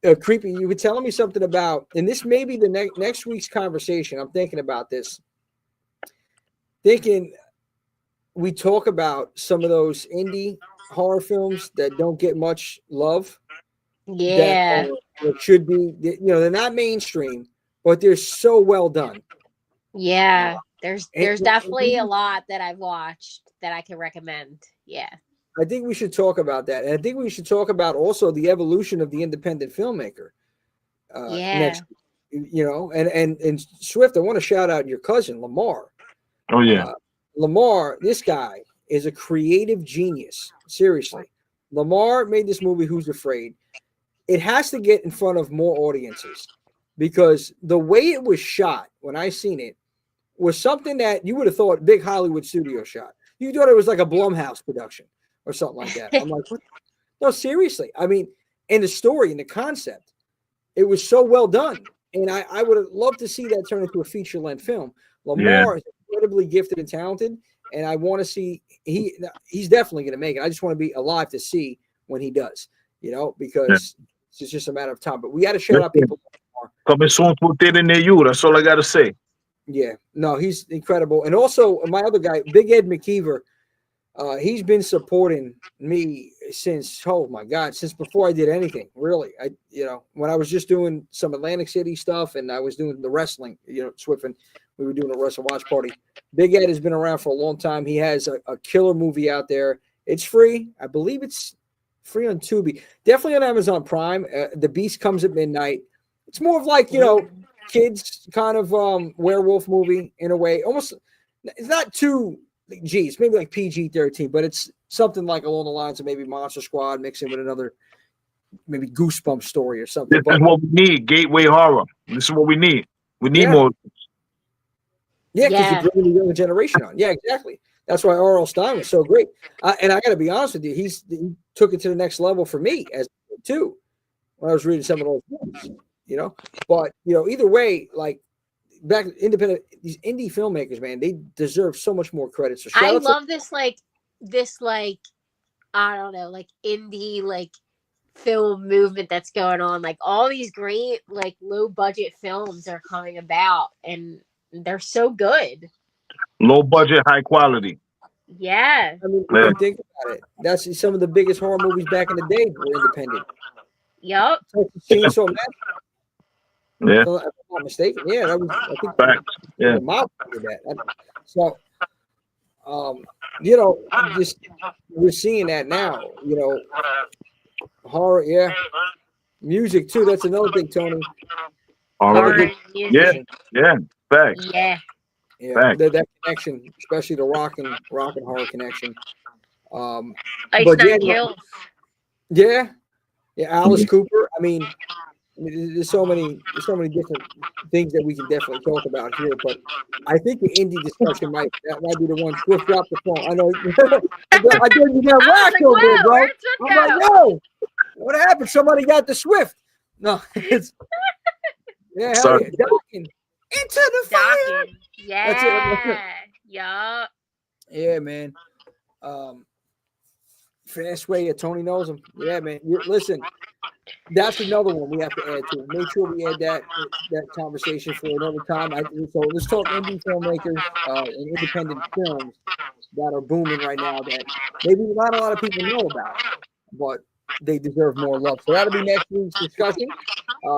Speaker 1: And Creepy, you were telling me something about, and this may be the next week's conversation. I'm thinking about this. Thinking we talk about some of those indie horror films that don't get much love.
Speaker 3: Yeah.
Speaker 1: That should be, they're not mainstream, but they're so well done.
Speaker 3: Yeah. There's definitely a lot that I've watched that I can recommend. Yeah.
Speaker 1: I think we should talk about that. And I think we should talk about also the evolution of the independent filmmaker. Next, and Swift, I want to shout out your cousin, Lamar.
Speaker 2: Oh, yeah.
Speaker 1: Lamar, this guy is a creative genius. Seriously. Lamar made this movie, Who's Afraid? It has to get in front of more audiences because the way it was shot when I seen it was something that you would have thought big Hollywood studio shot. You thought it was like a Blumhouse production or something like that. I'm like, what? No, seriously. I mean, and the story and the concept, it was so well done. And I would have loved to see that turn into a feature-length film. Lamar is incredibly gifted and talented, and I want to see he's definitely going to make it. I just want to be alive to see when he does, because it's just a matter of time. But we got to shout out people.
Speaker 2: Coming soon to a theater near you. That's all I got to say.
Speaker 1: Yeah, no, he's incredible. And also my other guy, Big Ed McKeever, he's been supporting me since, oh my God, since before I did anything, really. When I was just doing some Atlantic City stuff and I was doing the wrestling, Swift, and we were doing a wrestle watch party. Big Ed has been around for a long time. He has a killer movie out there. It's free. I believe it's free on Tubi. Definitely on Amazon Prime. The Beast Comes at Midnight. It's more of like, kids kind of werewolf movie in a way. Almost, it's not too, geez, maybe like PG-13, but it's something like along the lines of maybe Monster Squad mixing with another maybe Goosebumps story or something.
Speaker 2: This is what we need, gateway horror. This is what we need. We need more.
Speaker 1: Yeah, because you're bringing the younger generation on. Yeah, exactly. That's why R.L. Stein was so great. And I got to be honest with you, he took it to the next level for me as too when I was reading some of those books. But either way, like back independent, these indie filmmakers, man, they deserve so much more credit. So
Speaker 3: I love this I don't know, like indie like film movement that's going on. Like all these great like low budget films are coming about and they're so good.
Speaker 2: Low budget, high quality.
Speaker 3: Yeah.
Speaker 1: I mean, if you think about it, that's some of the biggest horror movies back in the day were independent.
Speaker 3: Yep.
Speaker 1: Chainsaw Massacre.
Speaker 2: Yeah.
Speaker 1: So, if I'm not mistaken. Yeah, that was, I think.
Speaker 2: Facts. Yeah.
Speaker 1: Did that. So, just we're seeing that now. Horror. Yeah. Music too. That's another thing, Tony.
Speaker 2: Horror. Yeah. Yeah. Facts.
Speaker 3: Yeah.
Speaker 1: Yeah. That connection, especially the rock and horror connection.
Speaker 3: Ice Nine Kills.
Speaker 1: Yeah. Yeah. Alice Cooper. I mean, there's so many different things that we can definitely talk about here, but I think the indie discussion might be the one. Swift dropped the phone. I know. I did you got whacked over there, bro. I'm like, yo, what happened? Somebody got the Swift. No, it's yeah. Docking into the fire.
Speaker 3: Yeah. Yeah.
Speaker 1: Yeah, man. Fast way, Tony knows him. Yeah, man. Listen, that's another one we have to add to. Make sure we add that conversation for another time. So let's talk indie filmmakers and independent films that are booming right now that maybe not a lot of people know about, but they deserve more love. So that'll be next week's discussion.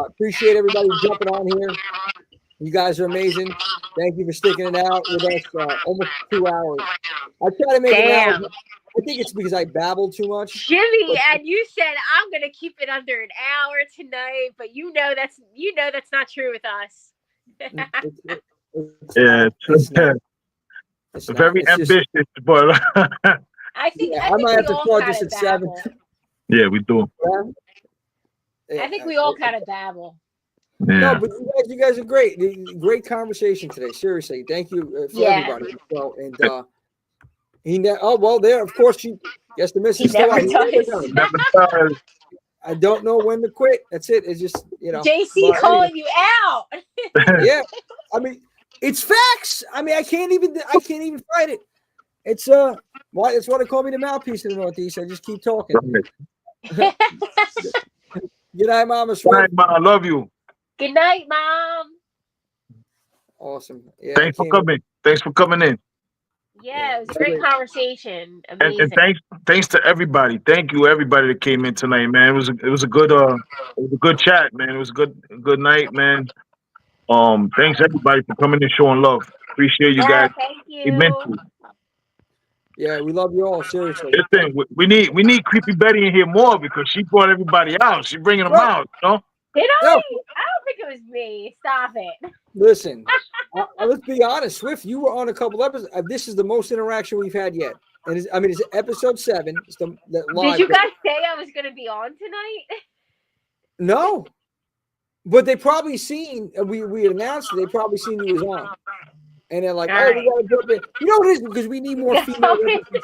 Speaker 1: Appreciate everybody jumping on here. You guys are amazing. Thank you for sticking it out with us almost 2 hours. I try to make it an hour. I think it's because I babbled too much.
Speaker 3: Jimmy, and you said I'm gonna keep it under an hour tonight, but you know that's not true with us.
Speaker 2: It's very ambitious, but
Speaker 3: I think
Speaker 1: I might have to start this at 7.
Speaker 2: Yeah, we do.
Speaker 3: I think we all kind of babble.
Speaker 2: Yeah.
Speaker 1: No, but you guys are great. Great conversation today. Seriously, thank you for everybody. So, and there. Of course, she. Yes, the missus.
Speaker 3: Never does.
Speaker 1: I don't know when to quit. That's it. It's just
Speaker 3: JC calling you out.
Speaker 1: Yeah, I mean, it's facts. I mean, I can't even fight it. It's why that's why they call me the mouthpiece of the Northeast. I just keep talking. Good night, Mama.
Speaker 2: Good night, Mom. I love you.
Speaker 3: Good night, Mom.
Speaker 1: Awesome. Yeah,
Speaker 2: Thanks for coming. Thanks for coming in.
Speaker 3: Yeah, it was a great conversation. Amazing.
Speaker 2: And thanks to everybody. Thank you, everybody that came in tonight, man. It was a good chat, man. It was a good night, man. Thanks everybody for coming and showing love. Appreciate you guys.
Speaker 3: Thank you.
Speaker 2: Immensely.
Speaker 1: Yeah, we love you all. Seriously.
Speaker 2: Listen, we need Creepy Betty in here more because she brought everybody out. She's bringing them out, you know?
Speaker 3: Did I?
Speaker 1: No.
Speaker 3: I don't think it was me. Stop it.
Speaker 1: Listen, let's be honest. Swift, you were on a couple episodes. This is the most interaction we've had yet. And it's episode 7. It's the live.
Speaker 3: Did you guys say I was going to be on tonight?
Speaker 1: No. But they probably seen, we announced it, they probably seen you was on. And they're like, we got to jump in. You know what it is? Because we need more female representation.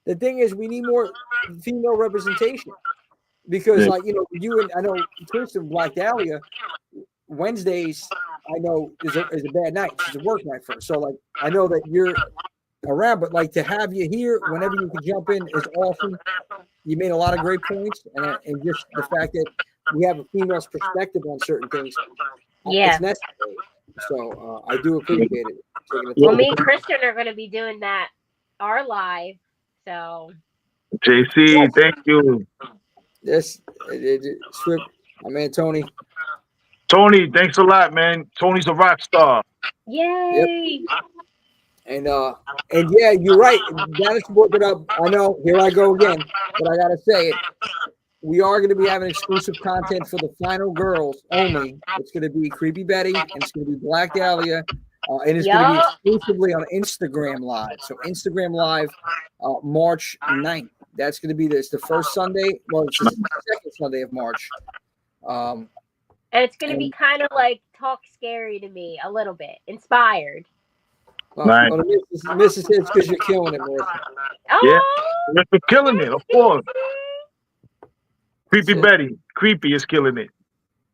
Speaker 1: The thing is, we need more female representation. Because, you and I know Kristen Black Dahlia, Wednesdays, I know is a bad night. It's a work night for her. So, I know that you're around, but, to have you here whenever you can jump in is awesome. You made a lot of great points. And just the fact that we have a female's perspective on certain things.
Speaker 3: Yeah.
Speaker 1: It's necessary. So, I do appreciate it.
Speaker 3: Well, me and Kristen are going to be doing our live. So,
Speaker 2: JC, thank you.
Speaker 1: Yes, Swift, my man Tony.
Speaker 2: Tony, thanks a lot, man. Tony's a rock star.
Speaker 3: Yay!
Speaker 1: Yep. And yeah, you're right. Dennis brought it up. I know. Here I go again, but I gotta say it. We are going to be having exclusive content for the final girls only. It's going to be Creepy Betty, and it's going to be Black Dahlia, and it's going to be exclusively on Instagram Live. So Instagram Live, March 9th. That's going to be it's the first Sunday. Well, it's the second Sunday of March.
Speaker 3: And it's going to be kind of like Talk Scary to me, a little bit inspired.
Speaker 2: Nice.
Speaker 1: Well, Mrs. Hits, because you're killing it, Marissa.
Speaker 2: Yeah, you're killing it, of course. Creepy Betty. Creepy is killing it.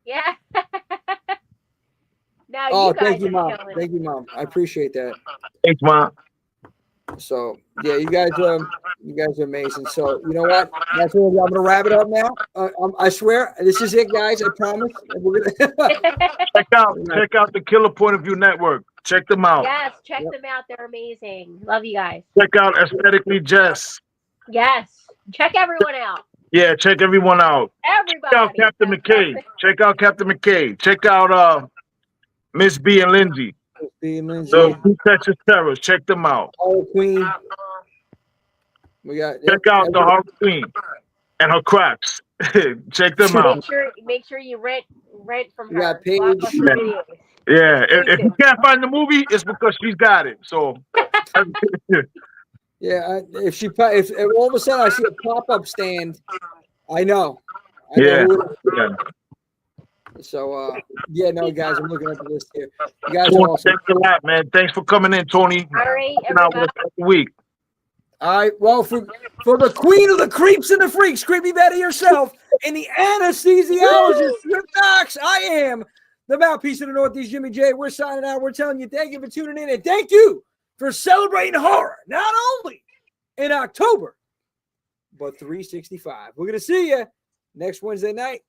Speaker 3: Yeah. Now
Speaker 1: Oh,
Speaker 3: you guys
Speaker 1: thank you,
Speaker 3: are
Speaker 1: Mom.
Speaker 3: killing
Speaker 1: Thank you, Mom. I appreciate that.
Speaker 2: Thanks, Mom.
Speaker 1: So yeah, you guys are amazing. So you know what? That's what I'm gonna wrap it up now. I swear, this is it, guys. I promise. We're gonna
Speaker 2: check out the Killer Point of View Network. Check them out.
Speaker 3: Yes, check them out. They're amazing. Love you guys.
Speaker 2: Check out Aesthetically Jess.
Speaker 3: Yes, check everyone out.
Speaker 2: Yeah, check everyone out.
Speaker 3: Everybody.
Speaker 2: Check out Captain McKay. Check out Captain McKay. Check out Miss B and Lindsay. So Two Texas Terrors. Check them out.
Speaker 1: Horror Queen. We got
Speaker 2: check out the Horror Queen and her cracks. Check them out.
Speaker 3: Make sure you rent from her.
Speaker 1: We got Paige.
Speaker 2: Yeah. If you can't find the movie, it's because she's got it. So
Speaker 1: yeah, if all of a sudden I see a pop-up stand, I know.
Speaker 2: Yeah.
Speaker 1: So no, guys, I'm looking at the list here. You guys are awesome.
Speaker 2: Thanks a lot, man. Thanks for coming in, Tony.
Speaker 3: All right, everybody.
Speaker 2: Week.
Speaker 1: All right, well, for the queen of the creeps and the freaks, Creepy Betty herself, and the anesthesiologist, Swift Knox, I am the mouthpiece of the Northeast, Jimmy J. We're signing out. We're telling you thank you for tuning in, and thank you for celebrating horror, not only in October, but 365. We're going to see you next Wednesday night.